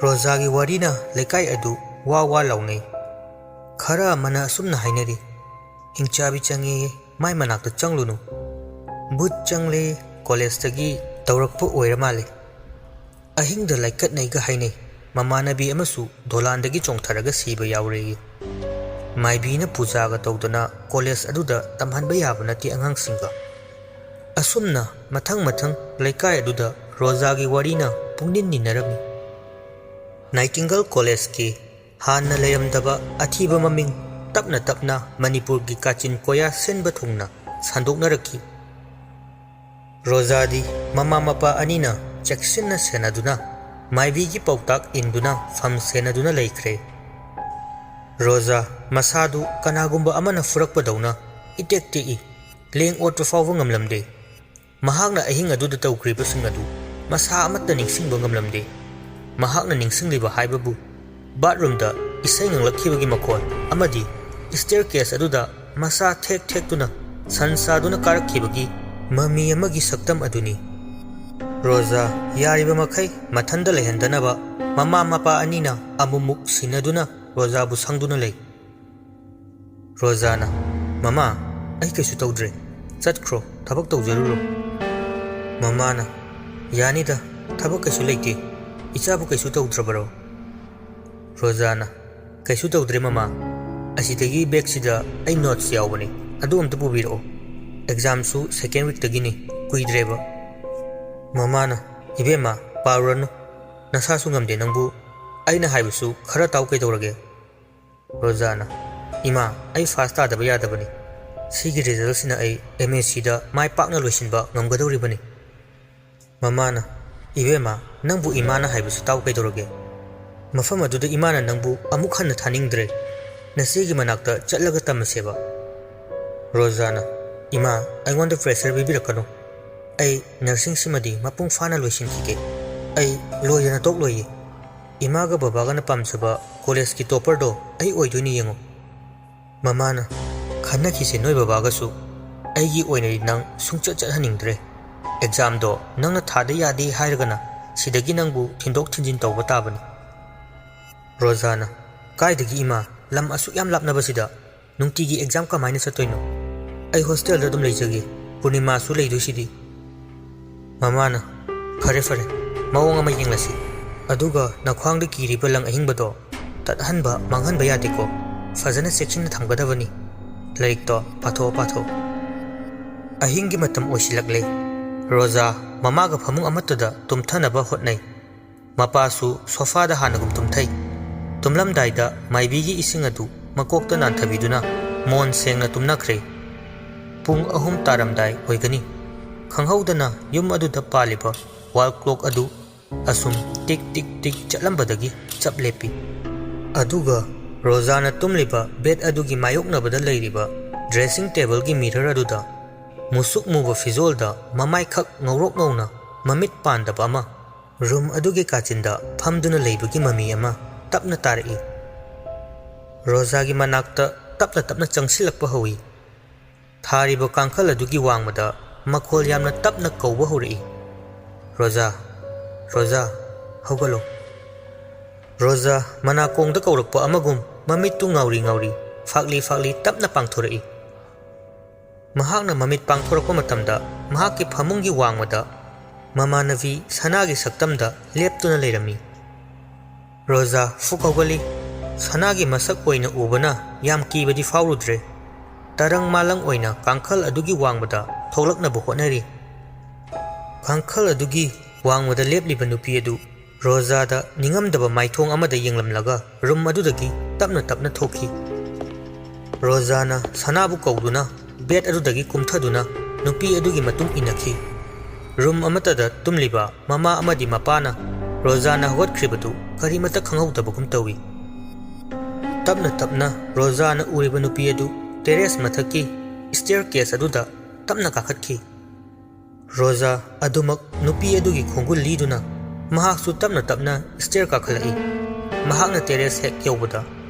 रोजागी वारीना लेकाई अदु वा लाउनै खरा मना सुमना हाइनरी हिंचाबी चंगे माय मनाक्ता चंगलुनु बुत चंगले कॉलेज तगी तौरक्पो ओइरा माले अहिंग द लाइकत नैगा हाइनै ꯃꯃꯥꯟꯅꯕꯤ ꯑꯃꯁꯨ ꯗꯣꯂꯥꯟꯗꯒꯤ ꯆꯣꯡꯊꯔꯒ ꯁꯤꯕ ꯌꯥꯎꯔꯦ꯫ ꯃꯥꯏꯕꯤꯅ ꯄꯨꯖꯥꯒ ꯇꯧꯗꯨꯅ ꯀꯣꯂꯦꯖ ꯑꯗꯨꯗ ꯇꯝꯍꯟꯕ ꯌꯥꯕ ꯅꯠꯇꯦ ꯑꯉꯥꯡꯁꯤꯡꯒ꯫ ꯑꯁꯨꯝꯅ ꯃꯊꯪ ꯂꯩꯀꯥꯏ ꯑꯗꯨꯗ ꯔꯣꯖꯥꯒꯤ ꯋꯥꯔꯤꯅ ꯄꯨꯡꯅꯤꯟ ꯅꯤꯟꯅꯔꯝꯃꯤ꯫ ꯅꯥꯏꯇꯤꯡꯒꯦꯜ ꯀꯣꯂꯦꯖꯀꯤ ꯍꯥꯟꯅ ꯂꯩꯔꯝꯗꯕ ꯑꯊꯤꯕ ꯃꯃꯤꯡ ꯇꯞꯅ ꯃꯅꯤꯄꯨꯔꯒꯤ ꯀꯥꯆꯤꯟ ꯀꯣꯌꯥ ꯁꯤꯟꯕ ꯊꯨꯡꯅ ꯁꯟꯗꯣꯛꯅꯔꯛꯈꯤ꯫ ꯔꯣꯖꯥꯗꯤ ꯃꯃꯥ ꯃꯄꯥ ꯑꯅꯤꯅ ꯆꯦꯛꯁꯤꯟꯅ ꯁꯦꯟꯅꯗꯨꯅ ꯃꯥꯏꯕꯤꯒꯤ ꯄꯥꯎꯇꯥꯛ ꯏꯟꯗꯨꯅ ꯐꯝ ꯁꯦꯟꯅꯗꯨꯅ ꯂꯩꯈ꯭ꯔꯦ꯫ ꯔꯣꯖꯥ ꯃꯁꯥꯗꯨ ꯀꯅꯥꯒꯨꯝꯕ ꯑꯃꯅ ꯐꯨꯔꯛꯄꯗꯧꯅ ꯏꯇꯦꯛ ꯇꯦꯛꯏ, ꯂꯦꯡ ꯑꯣꯠꯄ ꯐꯥꯎꯕ ꯉꯝꯂꯝꯗꯦ꯫ ꯃꯍꯥꯛꯅ ꯑꯍꯤꯡ ꯑꯗꯨꯗ ꯇꯧꯈ꯭ꯔꯤꯕꯁꯤꯡ ꯑꯗꯨ ꯃꯁꯥ ꯑꯃꯠꯇ ꯅꯤꯡꯁꯤꯡꯕ ꯉꯝꯂꯝꯗꯦ꯫ ꯃꯍꯥꯛꯅ ꯅꯤꯡꯁꯤꯡꯂꯤꯕ ꯍꯥꯏꯕꯕꯨ ꯕꯥꯠꯔꯨꯝꯗ ꯏꯁꯩ ꯉꯪꯂꯛꯈꯤꯕꯒꯤ ꯃꯈꯣꯟ ꯑꯃꯗꯤ ꯁ꯭ꯇꯦꯌꯔꯀꯦꯁ ꯑꯗꯨꯗ ꯃꯁꯥ ꯊꯦꯛꯇꯨꯅ ꯁꯟ ꯁꯥꯗꯨꯅ ꯀꯥꯔꯛꯈꯤꯕꯒꯤ ꯃꯃꯤ ꯑꯃꯒꯤ ꯁꯛꯇꯝ ꯑꯗꯨꯅꯤ꯫ ꯔꯣꯖꯥ ꯌꯥꯔꯤꯕ ꯃꯈꯩ ꯃꯊꯟꯗ ꯂꯩꯍꯟꯗꯅꯕ ꯃꯃꯥ ꯃꯄꯥ ꯑꯅꯤꯅ ꯑꯃꯨꯛꯃꯨꯛ ꯁꯤꯟꯅꯗꯨꯅ ꯔꯣꯖꯥꯕꯨ ꯁꯪꯗꯨꯅ ꯂꯩ꯫ ꯔꯣꯖꯥꯅ, "ꯃꯃꯥ, ꯑꯩ ꯀꯩꯁꯨ ꯇꯧꯗ꯭ꯔꯦ, ꯆꯠꯈ꯭ꯔꯣ, ꯊꯕꯛ ꯇꯧꯖꯔꯨꯔꯣ." ꯃꯃꯥꯅ, "ꯌꯥꯅꯤꯗ, ꯊꯕꯛ ꯀꯩꯁꯨ ꯂꯩꯇꯦ, ꯏꯆꯥꯕꯨ ꯀꯩꯁꯨ ꯇꯧꯗ꯭ꯔꯕꯔꯣ?" ꯔꯣꯖꯥꯅ, "ꯀꯩꯁꯨ ꯇꯧꯗ꯭ꯔꯦ ꯃꯃꯥ, ꯑꯁꯤꯗꯒꯤ ꯕꯦꯒꯁꯤꯗ ꯑꯩ ꯅꯣꯠꯁ ꯌꯥꯎꯕꯅꯤ, ꯑꯗꯨ ꯑꯝꯇ ꯄꯨꯕꯤꯔꯛꯑꯣ, ꯑꯦꯛꯖꯥꯝꯁꯨ ꯁꯦꯀꯦꯟ ꯋꯤꯛꯇꯒꯤꯅꯤ, ꯀꯨꯏꯗ꯭ꯔꯦꯕ." ꯃꯃꯥꯅ, "ꯏꯕꯦꯝꯃ, ꯄꯥꯔꯨꯔꯅꯨ, ꯅꯁꯥꯁꯨ ꯉꯝꯗꯦ ꯅꯪꯕꯨ, ꯑꯩꯅ ꯍꯥꯏꯕꯁꯨ ꯈꯔ ꯇꯥꯎ ꯀꯩꯗꯧꯔꯒꯦ?" ꯔꯣꯖꯥꯅ, "ꯏꯃꯥ, ꯑꯩ ꯐꯥꯁ ꯇꯥꯗꯕ ꯌꯥꯗꯕꯅꯤ, ꯁꯤꯒꯤ ꯔꯤꯖꯜꯁꯤꯅ ꯑꯩ MSCꯗ ꯃꯥꯏ ꯄꯥꯛꯅ ꯂꯣꯏꯁꯤꯟꯕ ꯉꯝꯒꯗꯧꯔꯤꯕꯅꯤ." ꯃꯃꯥꯅ, "ꯏꯕꯦꯝꯃ, ꯅꯪꯕꯨ ꯏꯃꯥꯅ ꯍꯥꯏꯕꯁꯨ ꯇꯥꯎ ꯀꯩꯗꯧꯔꯒꯦ? ꯃꯐꯝ ꯑꯗꯨꯗ ꯏꯃꯥꯅ ꯅꯪꯕు ꯑꯃꯨꯛ ꯍꯟꯅ ꯊꯥꯅꯤꯡꯗ꯭ꯔꯦ, ꯅꯆꯦꯒꯤ ꯃꯅꯥꯛꯇ ꯆꯠꯂꯒ ꯇꯝꯃꯁꯦꯕ." ꯔꯣꯖꯥꯅ, "ꯏꯃꯥ, ꯑꯩꯉꯣꯟꯗ ꯄ꯭ꯔꯦꯁꯔ ꯄꯤꯕꯤꯔꯛꯀꯅꯨ, ꯑꯩ ꯅꯔꯁꯤꯡꯁꯤꯃꯗꯤ ꯃꯄꯨꯡ ꯐꯥꯅ ꯂꯣꯏꯁꯤꯟꯈꯤꯒꯦ, ꯑꯩ ꯂꯣꯏꯗꯅ ꯇꯣꯛꯂꯣꯏꯌꯦ, ꯏꯃꯥꯒ ꯕꯕꯥꯒꯅ ꯄꯥꯝꯖꯕ ꯀꯣꯂꯦꯖꯀꯤ ꯇꯣꯞꯄꯔꯗꯣ ꯑꯩ ꯑꯣꯏꯗꯣꯏꯅꯤ ꯌꯦꯡꯉꯣ." ꯃꯃꯥꯅ, "ꯈꯟꯅꯈꯤꯁꯦ ꯅꯣꯏ ꯕꯕꯥꯒꯁꯨ, ꯑꯩꯒꯤ ꯑꯣꯏꯅꯗꯤ ꯅꯪ ꯁꯨꯡꯆꯠ ꯆꯠꯍꯟꯅꯤꯡꯗ꯭ꯔꯦ, ꯑꯦꯛꯖꯥꯝꯗꯣ ꯅꯪꯅ ꯊꯥꯗ ꯌꯥꯗꯦ ꯍꯥꯏꯔꯒꯅ ꯁꯤꯗꯒꯤ ꯅꯪꯕꯨ ꯊꯤꯟꯗꯣꯛ ꯊꯤꯟꯖꯤꯟ ꯇꯧꯕ ꯇꯥꯕꯅꯤ." ꯔꯣꯖꯥꯅ, "ꯀꯥꯏꯗꯒꯤ ꯏꯃꯥ, ꯂꯝ ꯑꯁꯨꯛ ꯌꯥꯝ ꯂꯥꯞꯅꯕꯁꯤꯗ ꯅꯨꯡꯇꯤꯒꯤ ꯑꯦꯛꯖꯥꯝ ꯀꯃꯥꯏꯅ ꯆꯠꯇꯣꯏꯅꯣ? ꯑꯩ ꯍꯣꯁꯇꯦꯜꯗ ꯑꯗꯨꯝ ꯂꯩꯖꯒꯦ, ꯄꯨꯔꯅꯤꯃꯥꯁꯨ ꯂꯩꯗꯣꯏꯁꯤꯗꯤ." ꯃꯃꯥꯅ, "ꯐꯔꯦ, ꯃꯑꯣꯡ ꯑꯃ ꯌꯦꯡꯂꯁꯤ, ꯑꯗꯨꯒ ꯅꯈ꯭ꯋꯥꯡꯗ ꯀꯤꯔꯤꯕ ꯂꯪ ꯑꯍꯤꯡꯕꯗꯣ ꯇꯠꯍꯟꯕ ꯃꯥꯡꯍꯟꯕ ꯌꯥꯗꯦꯀꯣ, ꯐꯖꯅ ꯆꯦꯛꯁꯤꯟꯅ ꯊꯝꯒꯗꯕꯅꯤ, ꯂꯥꯏꯔꯤꯛꯇꯣ ꯄꯥꯊꯣꯛꯑꯣ." ꯑꯍꯤꯡꯒꯤ ꯃꯇꯝ ꯑꯣꯏꯁꯤꯜꯂꯛꯂꯦ꯫ ꯔꯣꯖꯥ ꯃꯃꯥꯒ ꯐꯃꯨꯡ ꯑꯃꯠꯇꯗ ꯇꯨꯝꯊꯅꯕ ꯍꯣꯠꯅꯩ, ꯃꯄꯥꯁꯨ ꯁꯣꯐꯥꯗ ꯍꯥꯟꯅꯒꯨꯝ ꯇꯨꯝꯊꯩ꯫ ꯇꯨꯝꯂꯝꯗꯥꯏꯗ ꯃꯥꯏꯕꯤꯒꯤ ꯏꯁꯤꯡ ꯑꯗꯨ ꯃꯀꯣꯛꯇ ꯅꯥꯟꯊꯕꯤꯗꯨꯅ ꯃꯣꯟ ꯁꯦꯡꯅ ꯇꯨꯝꯅꯈ꯭ꯔꯦ꯫ ꯄꯨꯡ 3 ꯇꯥꯔꯝꯗꯥꯏ ꯑꯣꯏꯒꯅꯤ꯫ ꯈꯪꯍꯧꯗꯅ ꯌꯨꯝ ꯑꯗꯨꯗ ꯄꯥꯜꯂꯤꯕ ꯋꯥꯜ ꯀ꯭ꯂꯣꯛ ꯑꯗꯨ ꯑꯁꯨꯝ ꯇꯤꯛ ꯆꯠꯂꯝꯕꯗꯒꯤ ꯆꯞ ꯂꯦꯞꯄꯤ꯫ ꯑꯗꯨꯒ ꯔꯣꯖꯥꯅ ꯇꯨꯝꯂꯤꯕ ꯕꯦꯗ ꯑꯗꯨꯒꯤ ꯃꯥꯌꯣꯛꯅꯕꯗ ꯂꯩꯔꯤꯕ ꯗ꯭ꯔꯦꯁꯤꯡ ꯇꯦꯕꯜꯒꯤ ꯃꯤꯔꯔ ꯑꯗꯨꯗ ꯃꯨꯁꯨꯛ ꯃꯨꯕ ꯐꯤꯖꯣꯜꯗ ꯃꯃꯥꯏꯈꯛ ꯉꯧꯔꯣꯛ ꯉꯧꯅ ꯃꯃꯤꯠ ꯄꯥꯟꯗꯕ ꯑꯃ ꯔꯨꯝ ꯑꯗꯨꯒꯤ ꯀꯥꯆꯤꯟꯗ ꯐꯝꯗꯨꯅ ꯂꯩꯕꯒꯤ ꯃꯃꯤ ꯑꯃ ꯇꯞꯅ ꯇꯥꯔꯛꯏ꯫ ꯔꯣꯖꯥꯒꯤ ꯃꯅꯥꯛꯇ ꯇꯞꯅ ꯆꯪꯁꯤꯜꯂꯛꯄ ꯍꯧꯏ꯫ ꯊꯥꯔꯤꯕ ꯀꯥꯡꯈꯜ ꯑꯗꯨꯒꯤ ꯋꯥꯡꯃꯗ ꯃꯈꯣꯜ ꯌꯥꯝꯅ ꯇꯞꯅ ꯀꯧꯕ ꯍꯧꯔꯛꯏ, "ꯔꯣꯖꯥ, ꯍꯧꯒꯠꯂꯣ." ꯔꯣꯖꯥ ꯃꯅꯥꯀꯣꯡꯗ ꯀꯧꯔꯛꯄ ꯑꯃꯒꯨꯝ ꯃꯃꯤꯠꯇꯨ ꯉꯥꯎꯔꯤ ꯐꯥꯛꯂꯤ ꯇꯞꯅ ꯄꯥꯡꯊꯣꯔꯛꯏ꯫ ꯃꯍꯥꯛꯅ ꯃꯃꯤꯠ ꯄꯥꯡꯊꯣꯔꯛꯄ ꯃꯇꯝꯗ ꯃꯍꯥꯛꯀꯤ ꯐꯃꯨꯡꯒꯤ ꯋꯥꯡꯃꯗ ꯃꯃꯥꯟꯅꯕꯤ ꯁꯅꯥꯒꯤ ꯁꯛꯇꯝꯗ ꯂꯦꯞꯇꯨꯅ ꯂꯩꯔꯝꯃꯤ꯫ ꯔꯣꯖꯥ ꯐꯨꯛ ꯍꯧꯒꯠꯂꯤ꯫ ꯁꯅꯥꯒꯤ ꯃꯁꯛ ꯑꯣꯏꯅ ꯎꯕꯅ ꯌꯥꯝ ꯀꯤꯕꯗꯤ ꯐꯥꯎꯔꯨꯗ꯭ꯔꯦ꯫ ꯇꯔꯪ ꯃꯥꯂꯪ ꯑꯣꯏꯅ ꯀꯥꯡꯈꯜ ꯑꯗꯨꯒꯤ ꯋꯥꯡꯃꯗ ꯊꯣꯛꯂꯛꯅꯕ ꯍꯣꯠꯅꯔꯤ꯫ ꯀꯥꯡꯈꯜ ꯑꯗꯨꯒꯤ ꯋꯥꯡꯃꯗ ꯂꯦꯞꯂꯤꯕ ꯅꯨꯄꯤ ꯑꯗꯨ ꯔꯣꯖꯥꯗ ꯅꯤꯡꯉꯝꯗꯕ ꯃꯥꯏꯊꯣꯡ ꯑꯃꯗ ꯌꯦꯡꯂꯝꯂꯒ ꯔꯨꯝ ꯑꯗꯨꯗꯒꯤ ꯇꯞꯅ ꯊꯣꯛꯈꯤ꯫ ꯔꯣꯖꯥꯅ ꯁꯅꯥꯕꯨ ꯀꯧꯗꯨꯅ ꯕꯦꯗ ꯑꯗꯨꯗꯒꯤ ꯀꯨꯝꯊꯗꯨꯅ ꯅꯨꯄꯤ ꯑꯗꯨꯒꯤ ꯃꯇꯨꯡ ꯏꯟꯅꯈꯤ꯫ ꯔꯨꯝ ꯑꯃꯠꯇꯗ ꯇꯨꯝꯂꯤꯕ ꯃꯃꯥ ꯑꯃꯗꯤ ꯃꯄꯥꯅ ꯔꯣꯖꯥꯅ ꯍꯧꯒꯠꯈ꯭ꯔꯤꯕꯗꯨ ꯀꯔꯤꯃꯠꯇ ꯈꯪꯍꯧꯗꯕꯒꯨm ꯇꯧꯏ꯫ ꯇꯞꯅ ꯔꯣꯖꯥꯅ ꯎꯔꯤꯕ ꯅꯨꯄꯤ ꯑꯗꯨ ꯇꯦꯔꯦꯁ ꯃꯊꯛꯀꯤ ꯁ꯭ꯇꯦꯌꯔꯀꯦꯁ ꯑꯗꯨꯗ ꯇꯞꯅ ꯀꯥꯈꯠꯈꯤ꯫ ꯔꯣꯖꯥ ꯑꯗꯨꯃꯛ ꯅꯨꯄꯤ ꯑꯗꯨꯒꯤ ꯈꯣꯡꯒꯨꯜ ꯂꯤꯗꯨꯅ ꯃꯍꯥꯛꯁꯨ ꯇꯞꯅ ꯁ꯭ꯇꯦꯌꯔ ꯀꯥꯈꯠꯂꯛꯏ꯫ ꯃꯍꯥꯛꯅ ꯇꯦꯔꯦꯁ ꯍꯦꯛ ꯌꯧꯕꯗ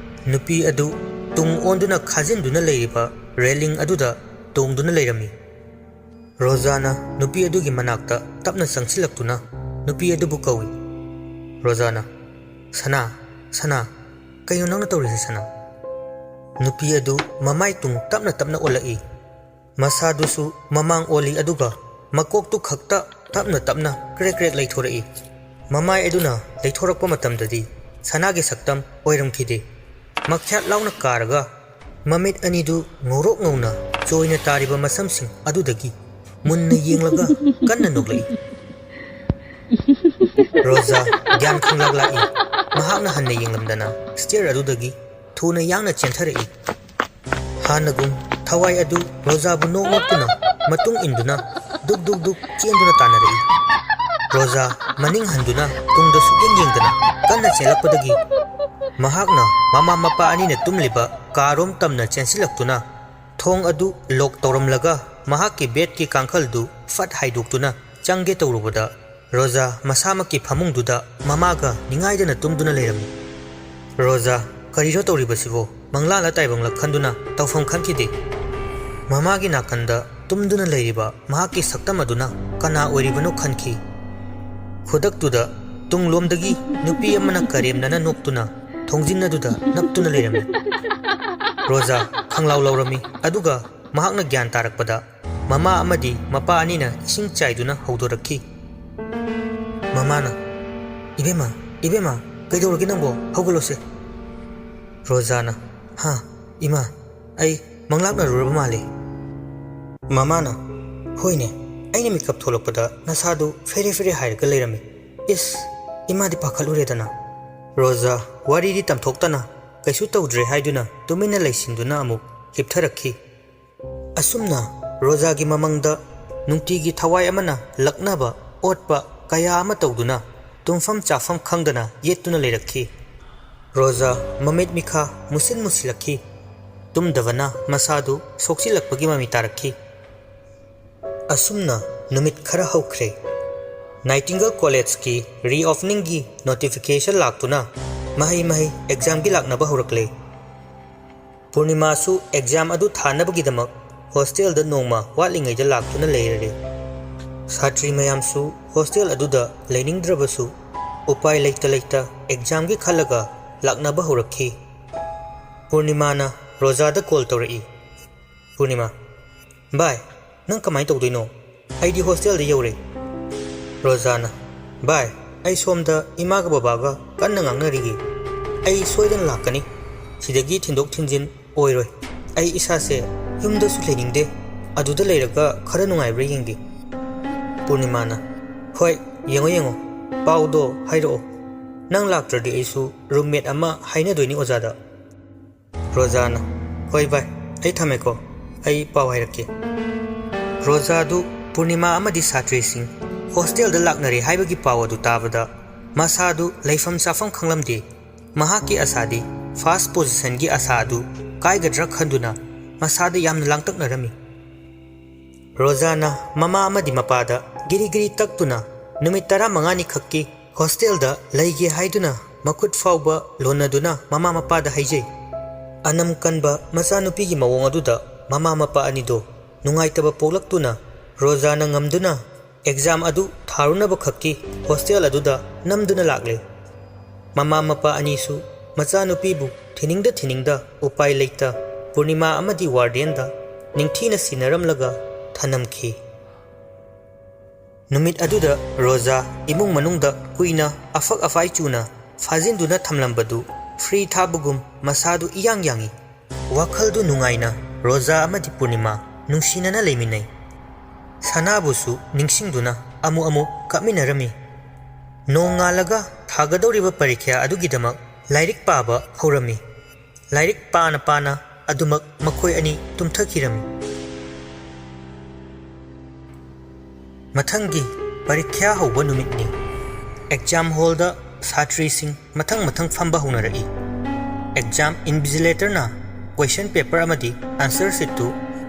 ꯅꯨꯄꯤ ꯑꯗꯨ ꯇꯨꯡ ꯑꯣꯟꯗꯨꯅ ꯈꯥꯖꯤꯟꯗꯨꯅ ꯂꯩꯔꯤꯕ ꯔꯦꯂꯤꯡ ꯑꯗꯨꯗ ꯇꯣꯡꯗꯨꯅ ꯂꯩꯔꯝꯃꯤ꯫ ꯔꯣꯖꯥꯅ ꯅꯨꯄꯤ ꯑꯗꯨꯒꯤ ꯃꯅꯥꯛꯇ ꯇꯞꯅ ꯆꯪꯁꯤꯜꯂꯛꯇꯨꯅ ꯅꯨꯄꯤ ꯑꯗꯨꯕꯨ ꯀꯧꯏ꯫ ꯔꯣꯖꯥꯅ, "ꯁꯅꯥ, ꯀꯩꯅꯣ ꯅꯪꯅ ꯇꯧꯔꯤꯁꯦ ꯁꯅꯥ?" ꯅꯨꯄꯤ ꯑꯗꯨ ꯃꯃꯥꯏ ꯇꯨꯡ ꯇꯞꯅ ꯑꯣꯜꯂꯛꯏ꯫ ꯃꯁꯥꯗꯨꯁꯨ ꯃꯃꯥꯡ ꯑꯣꯜꯂꯤ ꯑꯗꯨꯒ ꯃꯀꯣꯛꯇꯨ ꯈꯛꯇ ꯇꯞꯅ ꯀ꯭ꯔꯦꯛ ꯂꯩꯊꯣꯔꯛꯏ꯫ ꯃꯃꯥꯏ ꯑꯗꯨꯅ ꯂꯩꯊꯣꯔꯛꯄ ꯃꯇꯝꯗꯗꯤ सनागे सक्तम ओइरमखिदे मख्यात लाउना कारगा ममित अनिदु ngorok ngौना चोइना तारिबा मसमसिंग अदुदगी मुन्ना येंगलगा कन्ना नोगलई रोजा ज्ञान खंगलाग्लाई महाकना हन्ना येंगलमदना स्टेयर अदुदगी थुना यांगना चेंथरई हानगुम थवाई अदु रोजाबु नोंगोक्तुना मतुंग इंदुना दुक दुक दुक चेंदुना तानरई रोजा मनिंग हंदुना तुंगदा सुयेंग येंगदना कन्ना चेलकपदगी महाकना ममा मपा अनिना तुमलिबा कारोम तमना चेंसिलक्तुना थोंग अदु लोक तौरमलगा महाकी बेट की कांखलदु फट हाइदोक्तुना चंगे तौरुबदा रोजा मसामकी फमुंगदुदा ममागा निंगाइदना तुमदुना लेरमी रोजा करिरो तौरिबसिबो मंगलाला ताइबंगला खंदुना तौफम खंखिदे ममागी नाकंदा तुमदुना लेरिबा महाकी सक्तम अदुना कना ओइरिबनो खंखी खुदक्तुदा तुंगलोमदगी नुपी अमना करेमनना नोक्तुना थोंजिन्नदुदा नप्तुना लेरमी रोजा खंगलाव लौरमी अदुगा महाकना ज्ञान तारकपदा ममा अमदी मपा अनिना इसिंग चाइदुना हौदोरखी ममाना इबेमा इबेमा कैदौरगे नंबो हौगलोसे रोजाना हाँ इमा आई मंगलाकना रुरबा माले ममाना होइने आइने मिकअप थोलकपदा नसादु फेरे फेरे हाइरगा लेरमी इस इमादी पाखलुरेदना रोजा वारीदी तमथोक्तना कैसु तौद्रे हाइदुना तुमिना लैसिंदुना अमुक हिपथरखी असुमना रोजागी ममंगदा नुंटीगी थवाई अमना लक्नबा ओटपा कया अमा तौदुना तुमफम चाफम खंगदना येतुना लेरखी रोजा ममित मिखा मुसिन मुसिलखी तुमदवना मसादु सोक्सिलक्पगी ममी तारखी असुमना नुमित खरा हौख्रे नाइटिंगल कॉलेज की रीओपनिंग की नोटिफिकेशन लाक्तुना महई महई एग्जाम की लाक्नबा हौरक्ले पूर्णिमासु एग्जाम अदु थानबगिदमक हॉस्टेल द नोंगमा वाटलिंगैदा लाक्तुना लेररे सात्री मयामसु हॉस्टेल अदुदा लेनिंगद्रबसु उपाय लेता लेता एग्जाम की खलगा लाक्नबा हौरखी पूर्णिमाना रोजादा कॉल तौरई पूर्णिमा बाय नंग कमाय तौदोइनो आइदी हॉस्टेल द यौरे रोजाना बाय आई सोमदा इमागा बाबागा कन्ना ngangnarigi आई सोइदन लाकनी सिदगी थिंदोक थिंजिन ओइरोय आई इसासे युमदसु लेनिंगदे अदुदा लेरगा खरा नुंगाइब्रा येंगे पूर्णिमाना होय येंगो येंगो पाउदो हाइरो नंग लाक्त्रदि आइसु रूममेट अमा हाइनदोइनी ओजादा रोजाना होय बाय आई थमेको आई पाउ हाइरके रोजादु पूर्णिमा अमदि सात्री सिंह हॉस्टेल द लाक्नरी हाइबगी पाउ अदु ताबदा मसादु लैफम चाफम खंगलमदे महाकी आसादी फर्स्ट पोजीशन की आशा अदु कायगद्रा खंदुना मसादा यामना लांगतकनरमी रोजाना ममा अमदि मपादा गिरी गिरी तक्तुना नुमित 15 खक्की हॉस्टेल द लैगे हाइदुना मखुत फाउबा लोनदुना ममा मपादा हाइजे अनम कनबा मचानुपीगी मवोंग अदुदा ममा मपा अनिदो नुंगाइतबा पोलक्तुना रोजाना ngамदुना एग्जाम अदु थारुनब खक्की हॉस्टेल अदुदा नमदुना लागले ममा मपा अनीसु मचानुपीबु थिनिंगदा उपाय लेता पूर्णिमा अमदि वार्डेनदा निंगथीना सिनरमलगा थनमखी नुमित अदुदा रोजा इमुंग मनुंगदा कुइना अफक अफाई चुना फाजिंदुना थमलंबदु फ्री थाबुगुम मसादु इयांग यांगी वाखलदु नुंगाइना रोजा अमदि पूर्णिमा नुंसिनना लेमिनै सनाबुसु निंगसिंगदुना अमु अमु कमिनरमी नोंगालगा थागदौरिबा परीक्षा अदुगिदमक लाइरिक पाबा हौरमी लाइरिक पाना पाना अदुमक मखोय अनि तुमथखिरमी मथंगी परीक्षा हौबा नुमितनी एग्जाम हॉल द सात्री सिंह मथंग मथंग फंबा हौनरई एग्जाम इनविजिलेटरना क्वेश्चन पेपर अमदी आंसर शीट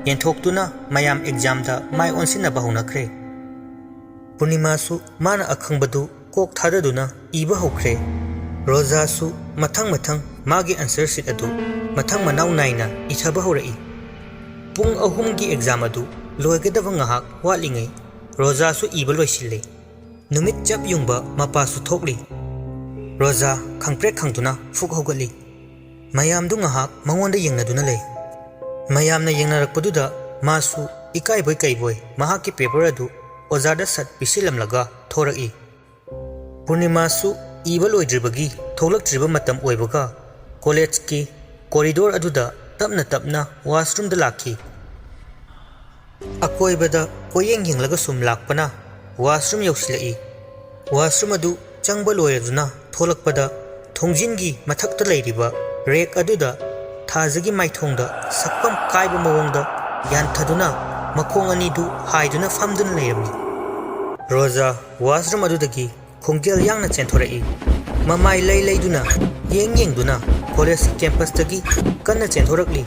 येंथोक्तुना मयाम एग्जाम दा माय ओनसिनबा हौनख्रे पूर्णिमासु माना अखंबदु कोक थाददुना इबा हौख्रे रोजासु मथंग मथंग मागी आंसर शीट अदु मथंग मनाव नाइना इथबा हौरई पुंग अहुमगी एग्जाम अदु लोयगदबा ngahak वाटलिंगै रोजासु इबा लोइसिले नुमित चप युंगबा मपासु थोकली रोजा खंगप्रेक खंगदुना फुक हौगली मयामदु ngahak मंगोंदा येंगनदुना ले मयामना येंगनरकपदुदा मासु इकाइबोय कैबोय महाकी पेपर अदु ओजादा सट पिसिलमलगा थोरई पूर्णिमासु इबा लोइद्रिबगी थोलक्ट्रिबा मतम ओइबगा कॉलेज की कॉरिडोर अदुदा तपना तपना वाशरूम दा लाखी अकोइबदा कोयेंग येंगलगा सुम लाकपना वाशरूम यौसिलई वाशरूम अदु चंगबा लोयदुना थोलकपदा थोंजिनगी मथक्ता लेरिबा रेक अदुदा थाजगी माइथोंदा सकम काइबा मवोंदा यानथदुना मखोंग अनिदु हाइदुना फमदुना लेरमि रोजा वाशरूम अदुदगी खोंगेल यांगना चेंथोरई ममाई लई लईदुना येंगदुना कॉलेज कैंपसदगी कन्ना चेंथोरकली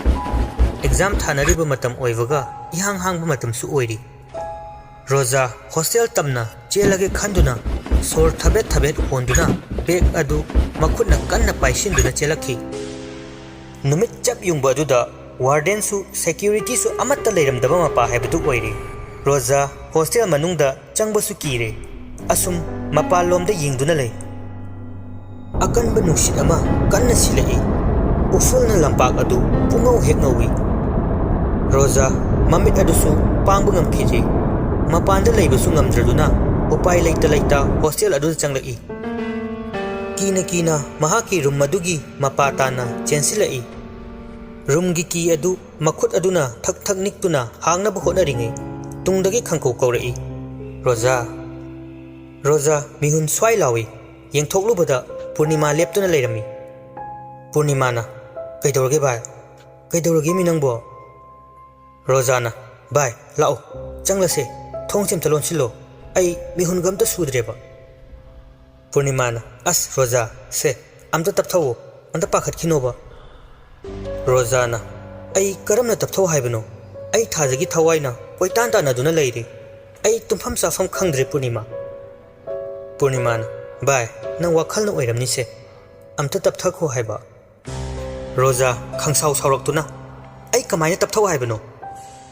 एग्जाम थानरिबा मतम ओइबगा इहांग हांगबा मतमसु ओइरी रोजा हॉस्टल तमना चेलगे खंदुना सोर थबेत थबेत होंदुना बेग अदु मखुटना कन्ना पाइसिनदुना चेलखी नुमित चप युंग अदुदा वार्डन सु सिक्योरिटी सु अमत्ता लेरमदबा मपा हैबदु ओइरी रोजा हॉस्टल मनुंगदा चंगबसु कीरे असुम मपाल लोमदा यिंगदुना लई अकनब नुसित अमा कन्ना सिलई उफुलना लंपाक अदु पुंगौ हेकनौवी रोजा ममित अदुसु पांगबु ngamkhije मपानदा लेबसु ngamdraduna उपाय लेता लेता हॉस्टल अदु चंगलई कीना कीना महाकी रूम मदुगी मपाताना चेंसिलई रूम की की अदु मखुत अदुना थक थक निक्तुना हांगनब होनरिङै तुंगदगी खंखौ कौरई रोजा रोजा मिहुन स्वाई लावी येंथोकलुबदा पूर्णिमा लेप्तुना लेरमी पूर्णिमाना कैदौरगे भाई कैदौरगे मी नंगबो रोजाना भाई लाओ चंगलसे थोंग चेमथलोनसिलो आई मिहुन गमता सुद्रेबा पूर्णिमाना अस रोजा से अमता तपथावो अंता पाखतखिनोबा रोजाना आई करमना तपथाव हाइबनो आई थाजगी थवाइना कोइतान तानादुना लेइरे आई तुम्फम साफम खंगद्रे पूर्णिमा पूर्णिमाना भाई नंग वाखलना ओइरमनिसे अमता तपथाखो हाइबा रोजा खंसाव सावरक्तुना आई कमाइना तपथाव हाइबनो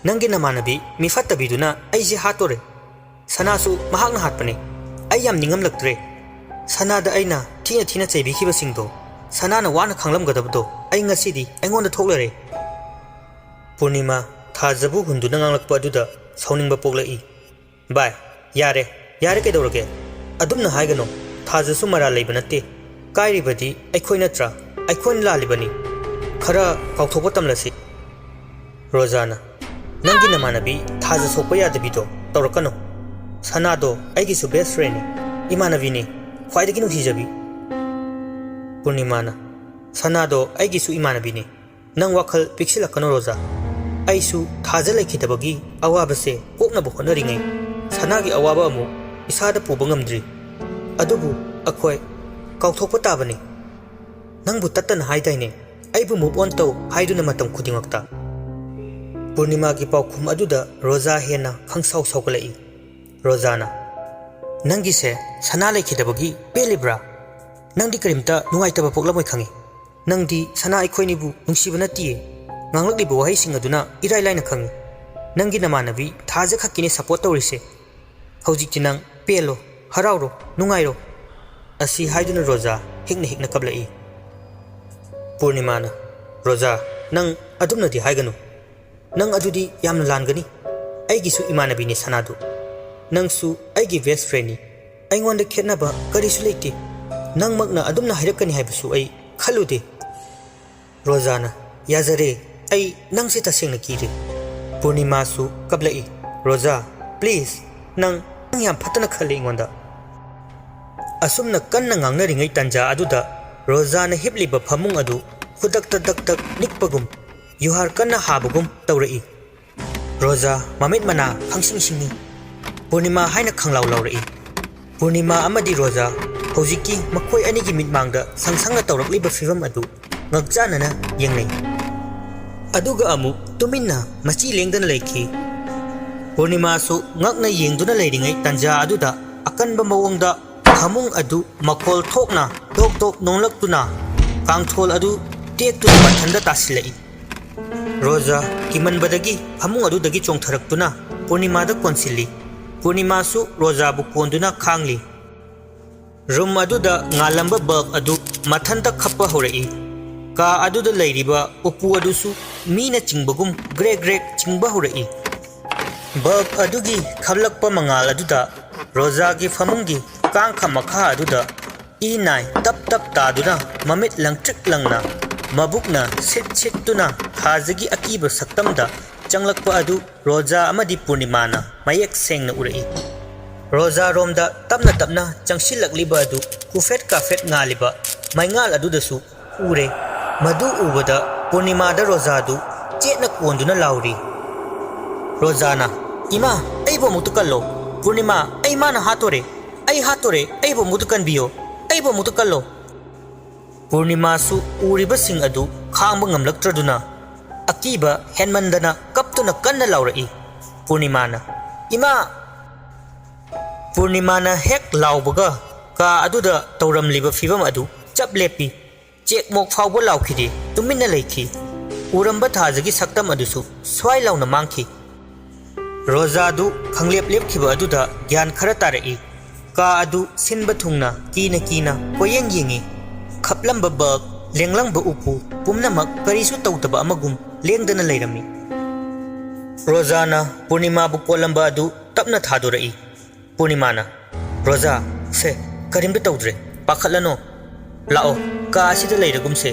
नंगी नमानबी मिफत्तबीदुना आइजे हातोरे सनासु महाकना हातपने आई याम निंगमलक्त्रे सनादा आइना थीना थीना चैबिखिबसिंगदो सनाना वाना खंगलमगदबदो आई ngasiदी आइंगोंदा थोकलरे पूर्णिमा थाजबु हुंदुना nganglakpa aduda sauningba poklai bai yare yare kedorage adumna haigano थाजसु मरा लेब नते काइरिबदी अखोइ नत्रा अखोइन लालिबनी खरा काउथोपा तमलसी रोजाना नंगी नमानबी थाज सोपा यादबीदो तौरकनो सनादो आइगिसु बेस्ट फ्रेंड इमानबीने ख्वाइदगी नुसिजबी पूर्णिमाना सनादो आइगिसु इमानबीने नंग वाखल पिक्सिलकनो रोजा आइसु थाज लेखिदबगी अवाबसे कोकनबो होनरिङै सनागी अवाबा अमु इसादा पुबा ngamdri अदुबु अखोय काउथोपा ताबनी नंगबु तत्तन हाइदाइने आइबु मूव ऑन तौ हाइदुना मतम खुदिंगक्ता पूर्णिमा की पाउखुम अदुदा रोजा हेना खंसाव सौकलई रोजाना नंगी से सना लेखिदबगी पेलिब्रा नंदी करिमता नुवाइतबा पोक्लमोय खंगी नंदी सना अखोयनिबु नुंसिबा नतिये nganglaklibu wahaising aduna irai laina khangi नंगी नमानबी थाज खक्किने सपोर्ट तौरिसे हौजिकति नंग पेलो हराउरो नुंगाइरो असी हाइदुना रोजा हिकना हिकना कबलई पूर्णिमाना रोजा नंग अदुमनदी हाइगनु नंग अदुदी यामना लानगनी आइगिसु इमानबीने सनादु नंगसु आइगी बेस्ट फ्रेंडनी आइंगोंदा खेतनाबा करिसु लेते नंगमकना अदुमना हाइरकनी हाइबसु आई खलुदे रोजाना याजरे आई नंगसे तसेंगना कीरे पूर्णिमासु कबलई रोजा प्लीज नंग याम फतना खले इंगोंदा असुमना कन्ना ngangnariङै तंजा अदुदा रोजाना हिबलिबा फमुंग अदु खुदक्ता दक्तक निकपगुम युहार कन्ना हाबगुम तौरई रोजा ममित मना फंगसिंगसिंगी पूर्णिमा हाइना खंगलाव लौरई पूर्णिमा अमदी रोजा हौजिकी मखोय अनिगी मिटमांगदा संसंगना तौरकलिबा फिवम अदु ngakjanana yengnei aduga amu tuminna machi lengdana leikhi पूर्णिमा सु ngakna yengduna leiringai tanja aduda akanba mawongda hamung adu makol thokna tok tok nonglakuna kangthol adu tektu mathanda tasilai रोजा किमनबदगी हमूंग अदुदगी चोंगथरक्तुना पूर्णिमा द कोनसिली पूर्णिमा सु रोजा बु कोंदुना खांगली रूम अदुदा ngalamba बल्ब अदु मथनता खप्पा होरई का अदुदा लैरिबा उपु अदुसु मीना चिंगबगुम ग्रेग ग्रेग चिंगबा होरई बल्ब अदुगी खबलक्पा मंगाल अदुदा रोजा की फमुंगी कांखा मखा अदुदा ꯏꯅꯥꯏ ꯇꯞ ꯇꯞ ꯇꯥꯗꯨꯅ ꯃꯃꯤꯠ ꯂꯪꯇ꯭ꯔꯤꯛ ꯂꯪꯅ ꯃꯕꯨꯛꯅ ꯁꯤꯠ ꯁꯤꯠꯇꯨꯅ ꯊꯥꯖꯒꯤ ꯑꯀꯤꯕ ꯁꯛꯇꯝꯗ ꯆꯪꯂꯛꯄ ꯑꯗꯨ ꯔꯣꯖꯥ ꯑꯃꯗꯤ ꯄꯨꯔꯅꯤꯃꯥꯅ ꯃꯌꯦꯛ ꯁꯦꯡꯅ ꯎꯔꯛꯏ꯫ ꯔꯣꯖꯥꯔꯣꯝꯗ ꯇꯞꯅ ꯇꯞꯅ ꯆꯪꯁꯤꯜꯂꯛꯂꯤꯕ ꯑꯗꯨ ꯀꯨꯐꯦꯠ ꯀꯥꯐꯦꯠ ꯉꯥꯜꯂꯤꯕ ꯃꯩꯉꯥꯜ ꯑꯗꯨꯗꯁꯨ ꯎꯔꯦ꯫ ꯃꯗꯨ ꯎꯕꯗ ꯄꯨꯔꯅꯤꯃꯥꯗ ꯔꯣꯖꯥꯗꯨ ꯆꯦꯠꯅ ꯀꯣꯟꯗꯨꯅ ꯂꯥꯎꯔꯤ꯫ ꯔꯣꯖꯥꯅ "ꯏꯃꯥ ꯑꯩꯕꯨ ꯑꯃꯨꯛꯇ ꯀꯜꯂꯣ, ꯄꯨꯔꯅꯤꯃꯥ ꯑꯩ ꯃꯥꯅ ꯍꯥꯠꯇꯣꯔꯦ, ꯑꯩ ꯍꯥꯠꯇꯣꯔꯦ, ꯑꯩꯕꯨ ꯑꯃꯨꯛꯇ ꯀꯟꯕꯤꯌꯣ, ꯑꯩꯕꯨ ꯑꯃꯨꯛꯇ ꯀꯜꯂꯣ"꯫ ꯄꯨꯔꯅꯤꯃꯥꯁꯨ ꯎꯔꯤꯕꯁꯤꯡ ꯑꯗꯨ ꯈꯥꯡꯕ ꯉꯝꯂꯛꯇ꯭ꯔꯗꯨꯅ ꯑꯀꯤꯕ ꯍꯦꯟꯃꯟꯗꯅ ꯀꯞꯇꯨꯅ ꯀꯟꯅ ꯂꯥꯎꯔꯛꯏ꯫ ꯄꯨꯔꯅꯤꯃꯥꯅ "ꯏꯃꯥ"꯫ ꯄꯨꯔꯅꯤꯃꯥꯅ ꯍꯦꯛ ꯂꯥꯎꯕꯒ ꯀꯥ ꯑꯗꯨꯗ ꯇꯧꯔꯝꯂꯤꯕ ꯐꯤꯕꯝ ꯑꯗꯨ ꯆꯞ ꯂꯦꯞꯄꯤ꯫ ꯆꯦꯛꯃꯣꯛ ꯐꯥꯎꯕ ꯂꯥꯎꯈꯤꯗꯦ, ꯇꯨꯃꯤꯟꯅ ꯂꯩꯈꯤ꯫ ꯎꯔꯝꯕ ꯊꯥꯖꯒꯤ ꯁꯛꯇꯝ ꯑꯗꯨꯁꯨ ꯁ꯭ꯋꯥꯏ ꯂꯥꯎꯅ ꯃꯥꯡꯈꯤ꯫ ꯔꯣꯖꯥꯗꯨ ꯈꯪꯂꯦꯞ ꯂꯦꯞꯈꯤꯕ ꯑꯗꯨꯗ ꯒ꯭ꯌꯥꯟ ꯈꯔ ꯇꯥꯔꯛꯏ꯫ ꯀꯥ ꯑꯗꯨ ꯁꯤꯟꯕ ꯊꯨꯡꯅ ꯀꯤꯅ ꯀꯤꯅ ꯀꯣꯏꯌꯦꯡ ꯌꯦꯡꯉꯤ꯫ ꯈꯞꯂꯝꯕ ꯕꯜꯕ, ꯂꯦꯡꯂꯪꯕ ꯎꯄꯨ ꯄꯨꯝꯅꯃꯛ ꯀꯔꯤꯁꯨ ꯇꯧꯗꯕ ꯑꯃꯒꯨꯝ ꯂꯦꯡꯗꯅ ꯂꯩꯔꯝꯃꯤ꯫ ꯔꯣꯖꯥꯅ ꯄꯨꯔꯅꯤꯃꯥꯕꯨ ꯀꯣꯜꯂꯝꯕ ꯑꯗꯨ ꯇꯞꯅ ꯊꯥꯗꯣꯔꯛꯏ꯫ ꯄꯨꯔꯅꯤꯃꯥꯅ "ꯔꯣꯖꯥ, ꯁꯦ ꯀꯔꯤꯝꯇ ꯇꯧꯗ꯭ꯔꯦ, ꯄꯥꯈꯠꯂꯅꯣ, ꯂꯥꯛꯑꯣ ꯀꯥ ꯑꯁꯤꯗ ꯂꯩꯔꯒꯨꯝꯁꯦ,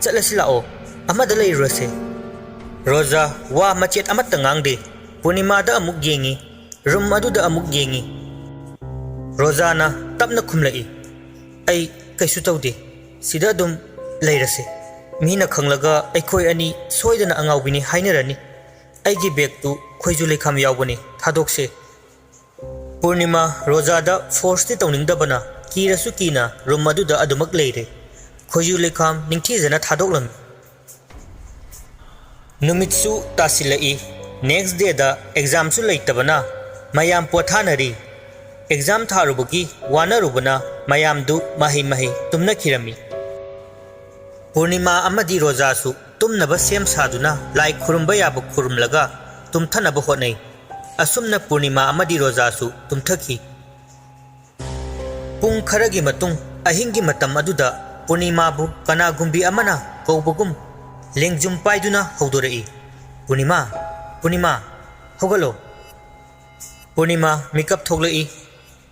ꯆꯠꯂꯁꯤ ꯂꯥꯛꯑꯣ, ꯑꯃꯗ ꯂꯩꯔꯨꯔꯁꯦ"꯫ ꯔꯣꯖꯥ ꯋꯥ ꯃꯆꯦꯠ ꯑꯃꯠꯇ ꯉꯥꯡꯗꯦ꯫ ꯄꯨꯔꯅꯤꯃꯥꯗ ꯑꯃꯨꯛ ꯌꯦꯡꯉꯤ, ꯔꯨꯝ ꯑꯗꯨꯗ ꯑꯃꯨꯛ ꯌꯦꯡꯉꯤ꯫ ꯔꯣꯖꯥꯅ ꯇꯞꯅ ꯈꯨꯝꯂꯛꯏ, "ꯑꯩ ꯀꯩꯁꯨ ꯇꯧꯗꯦ, ꯁꯤꯗ ꯑꯗꯨꯝ ꯂꯩꯔꯁꯦ꯫ ꯃꯤꯅ ꯈꯪꯂꯒ ꯑꯩꯈꯣꯏ ꯑꯅꯤ ꯁꯣꯏꯗꯅ ꯑꯉꯥꯎꯕꯤꯅꯤ ꯍꯥꯏꯅꯔꯅꯤ꯫ ꯑꯩꯒꯤ ꯕꯦꯒꯇꯨ ꯈꯣꯏꯖꯨ ꯂꯩꯈꯥꯝ ꯌꯥꯎꯕꯅꯤ, ꯊꯥꯗꯣꯛꯁꯦ"꯫ ꯄꯨꯔꯅꯤꯃꯥ ꯔꯣꯖꯥꯗ ꯐꯣꯔꯁꯇꯤ ꯇꯧꯅꯤꯡꯗꯕꯅ ꯀꯤꯔꯁꯨ ꯀꯤꯅ ꯔꯨꯝ ꯑꯗꯨꯗ ꯑꯗꯨꯃꯛ ꯂꯩꯔꯦ꯫ ꯈꯣꯏꯖꯨ ꯂꯩꯈꯥꯝ ꯅꯤꯡꯊꯤꯖꯅ ꯊꯥꯗꯣꯛꯂꯝꯃꯤ꯫ ꯅꯨꯃꯤꯠꯁꯨ ꯇꯥꯁꯤꯜꯂꯛꯏ꯫ ꯅꯦꯛꯁ ꯗꯦꯗ ꯑꯦꯛꯖꯥꯝꯁꯨ ꯂꯩꯇꯕꯅ ꯃꯌꯥꯝ ꯄꯣꯊꯥꯅꯔꯤ꯫ ꯑꯦꯛꯖꯥꯝ ꯊꯥꯔꯨꯕꯒꯤ ꯋꯥꯅꯔꯨꯕꯅ ꯃꯌꯥꯝꯗꯨ ꯃꯍꯩ ꯃꯍꯩ ꯇꯨꯝꯅꯈꯤꯔꯝꯃꯤ꯫ ꯄꯨꯔꯅꯤꯃꯥ ꯑꯃꯗꯤ ꯔꯣꯖꯥꯁꯨ ꯇꯨꯝꯅꯕ ꯁꯦꯝ ꯁꯥꯗꯨꯅ ꯂꯥꯏ ꯈꯨꯔꯨꯝꯕ ꯌꯥꯕ ꯈꯨꯔꯨꯝꯂꯒ ꯇꯨꯝꯊꯅꯕ ꯍꯣꯠꯅꯩ꯫ ꯑꯁꯨꯝꯅ ꯄꯨꯔꯅꯤꯃꯥ ꯑꯃꯗꯤ ꯔꯣꯖꯥꯁꯨ ꯇꯨꯝꯊꯈꯤ꯫ ꯄꯨꯡ ꯈꯔꯒꯤ ꯃꯇꯨꯡ ꯑꯍꯤꯡꯒꯤ ꯃꯇꯝ ꯑꯗꯨꯗ ꯄꯨꯔꯅꯤꯃꯥꯕꯨ ꯀꯅꯥꯒꯨꯝꯕꯤ ꯑꯃꯅ ꯀꯧꯕꯒꯨꯝ ꯂꯦꯡꯖꯨꯝ ꯄꯥꯏꯗꯨꯅ ꯍꯧꯗꯣꯔꯛꯏ꯫ "ꯄꯨꯔꯅꯤꯃꯥ, ꯄꯨꯔꯅꯤꯃꯥ, ꯍꯧꯒꯠꯂꯣ"꯫ ꯄꯨꯔꯅꯤꯃꯥ ꯃꯤꯀꯞ ꯊꯣꯛꯂꯛꯏ꯫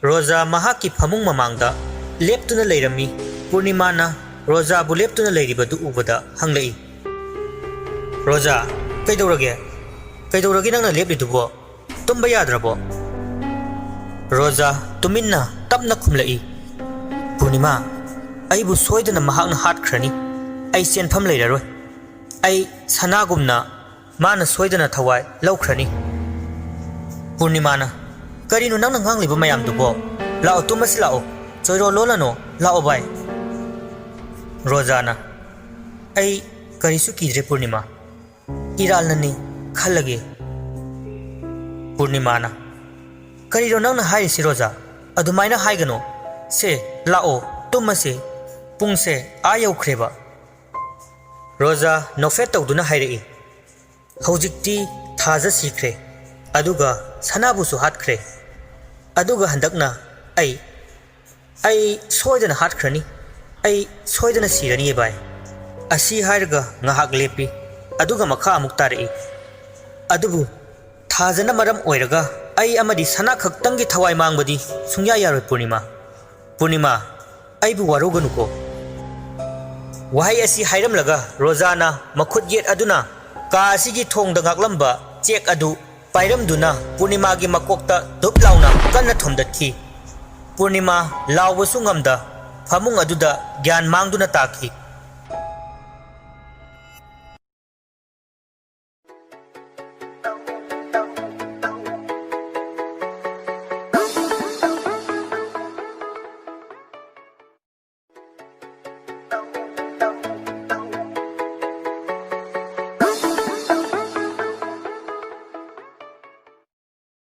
ꯔꯣꯖꯥ ꯃꯍꯥꯛꯀꯤ ꯐꯃꯨꯡ ꯃꯃꯥꯡꯗ ꯂꯦꯞꯇꯨꯅ ꯂꯩꯔꯝꯃꯤ꯫ ꯄꯨꯔꯅꯤꯃꯥꯅ ꯔꯣꯖꯥꯕꯨ ꯂꯦꯞꯇꯨꯅ ꯂꯩꯔꯤꯕꯗꯨ ꯎꯕꯗ ꯍꯪꯂꯛꯏ, "ꯔꯣꯖꯥ, ꯀꯩꯗꯧꯔꯒꯦ? ꯀꯩꯗꯧꯔꯒꯦ ꯅꯪꯅ ꯂꯦꯞꯂꯤꯗꯨꯕꯣ? ꯇꯨꯝꯕ ꯌꯥꯗ꯭ꯔꯕꯣ"꯫ ꯔꯣꯖꯥ ꯇꯨꯃꯤꯟꯅ ꯇꯞꯅ ꯈꯨꯝꯂꯛꯏ, "ꯄꯨꯔꯅꯤꯃꯥ, ꯑꯩꯕꯨ ꯁꯣꯏꯗꯅ ꯃꯍꯥꯛꯅ ꯍꯥꯠꯈ꯭ꯔꯅꯤ꯫ ꯑꯩ ꯆꯦꯟꯐꯝ ꯂꯩꯔꯔꯣꯏ꯫ ꯑꯩ ꯁꯅꯥꯒꯨꯝꯅ ꯃꯥꯅ ꯁꯣꯏꯗꯅ ꯊꯋꯥꯏ ꯂꯧꯈ꯭ꯔꯅꯤ"꯫ ꯄꯨꯔꯅꯤꯃꯥꯅ "ꯀꯔꯤꯅꯣ ꯅꯪꯅ ꯉꯥꯡꯂꯤꯕ ꯃꯌꯥꯝꯗꯨꯕꯣ? ꯂꯥꯛꯑꯣ ꯇꯨꯝꯃꯁꯤ ꯂꯥꯛꯑꯣ, ꯆꯣꯏꯔꯣꯜ ꯂꯣꯜꯂꯅꯣ, ꯂꯥꯛꯑꯣ ꯚꯥꯏ"꯫ ꯔꯣꯖꯥꯅ "ꯑꯩ ꯀꯔꯤꯁꯨ ꯀꯤꯗ꯭ꯔꯦ ꯄꯨꯔꯅꯤꯃꯥ, ꯏꯔꯥꯜꯅꯅꯤ ꯈꯜꯂꯒꯦ"꯫ ꯄꯨꯔꯅꯤꯃꯥꯅ "ꯀꯔꯤꯅꯣ ꯅꯪꯅ ꯍꯥꯏꯔꯤꯁꯤ ꯔꯣꯖꯥ? ꯑꯗꯨꯃꯥꯏꯅ ꯍꯥꯏꯒꯅꯣ, ꯁꯦ ꯂꯥꯛꯑꯣ ꯇꯨꯝꯃꯁꯦ, ꯄꯨꯡꯁꯦ ꯑꯥ ꯌꯧꯈ꯭ꯔꯦꯕ"꯫ ꯔꯣꯖꯥ ꯅꯣꯛꯐꯦꯠ ꯇꯧꯗꯨꯅ ꯍꯥꯏꯔꯛꯏ, "ꯍꯧꯖꯤꯛꯇꯤ ꯊꯥꯖ ꯁꯤꯈ꯭ꯔꯦ, ꯑꯗꯨꯒ ꯁꯅꯥꯕꯨꯁꯨ ꯍꯥꯠꯈ꯭ꯔꯦ, ꯑꯗꯨꯒ ꯍꯟꯗꯛꯅ ꯑꯩ ꯁꯣꯏꯗꯅ ꯍꯥꯠꯈ꯭ꯔꯅꯤ, ꯑꯩ ꯁꯣꯏꯗꯅ ꯁꯤꯔꯅꯤꯌꯦ ꯚꯥꯏ"꯫ ꯑꯁꯤ ꯍꯥꯏꯔꯒ ꯉꯥꯏꯍꯥꯛ ꯂꯦꯞꯄꯤ, ꯑꯗꯨꯒ ꯃꯈꯥ ꯑꯃꯨꯛ ꯇꯥꯔꯛꯏ, "ꯑꯗꯨꯕꯨ ꯊꯥꯖꯅ ꯃꯔꯝ ꯑꯣꯏꯔꯒ ꯑꯩ ꯑꯃꯗꯤ ꯁꯅꯥ ꯈꯛꯇꯪꯒꯤ ꯊꯋꯥꯏ ꯃꯥꯡꯕꯗꯤ ꯁꯨꯡꯌꯥ ꯌꯥꯔꯣꯏ ꯄꯨꯔꯅꯤꯃꯥ꯫ ꯄꯨꯔꯅꯤꯃꯥ, ꯑꯩꯕꯨ ꯋꯥꯔꯧꯒꯅꯨꯀꯣ"꯫ ꯋꯥꯍꯩ ꯑꯁꯤ ꯍꯥꯏꯔꯝꯂꯒ ꯔꯣꯖꯥꯅ ꯃꯈꯨꯠ ꯌꯦꯠ ꯑꯗꯨꯅ ꯀꯥ ꯑꯁꯤꯒꯤ ꯊꯣꯡꯗ ꯉꯥꯛꯂꯝꯕ ꯆꯦꯛ ꯑꯗꯨ ꯄꯥꯏꯔꯝꯗꯨꯅ ꯄꯨꯔꯅꯤꯃꯥꯒꯤ ꯃꯀꯣꯛꯇ ꯙꯨꯞ ꯂꯥꯎꯅ ꯀꯟꯅ ꯊꯣꯝꯗꯠꯈꯤ꯫ ꯄꯨꯔꯅꯤꯃꯥ ꯂꯥꯎꯕꯁꯨ ꯉꯝꯗ ꯐꯃꯨꯡ ꯑꯗꯨꯗ ꯒ꯭ꯌꯥꯟ ꯃꯥꯡꯗꯨꯅ ꯇꯥꯈꯤ꯫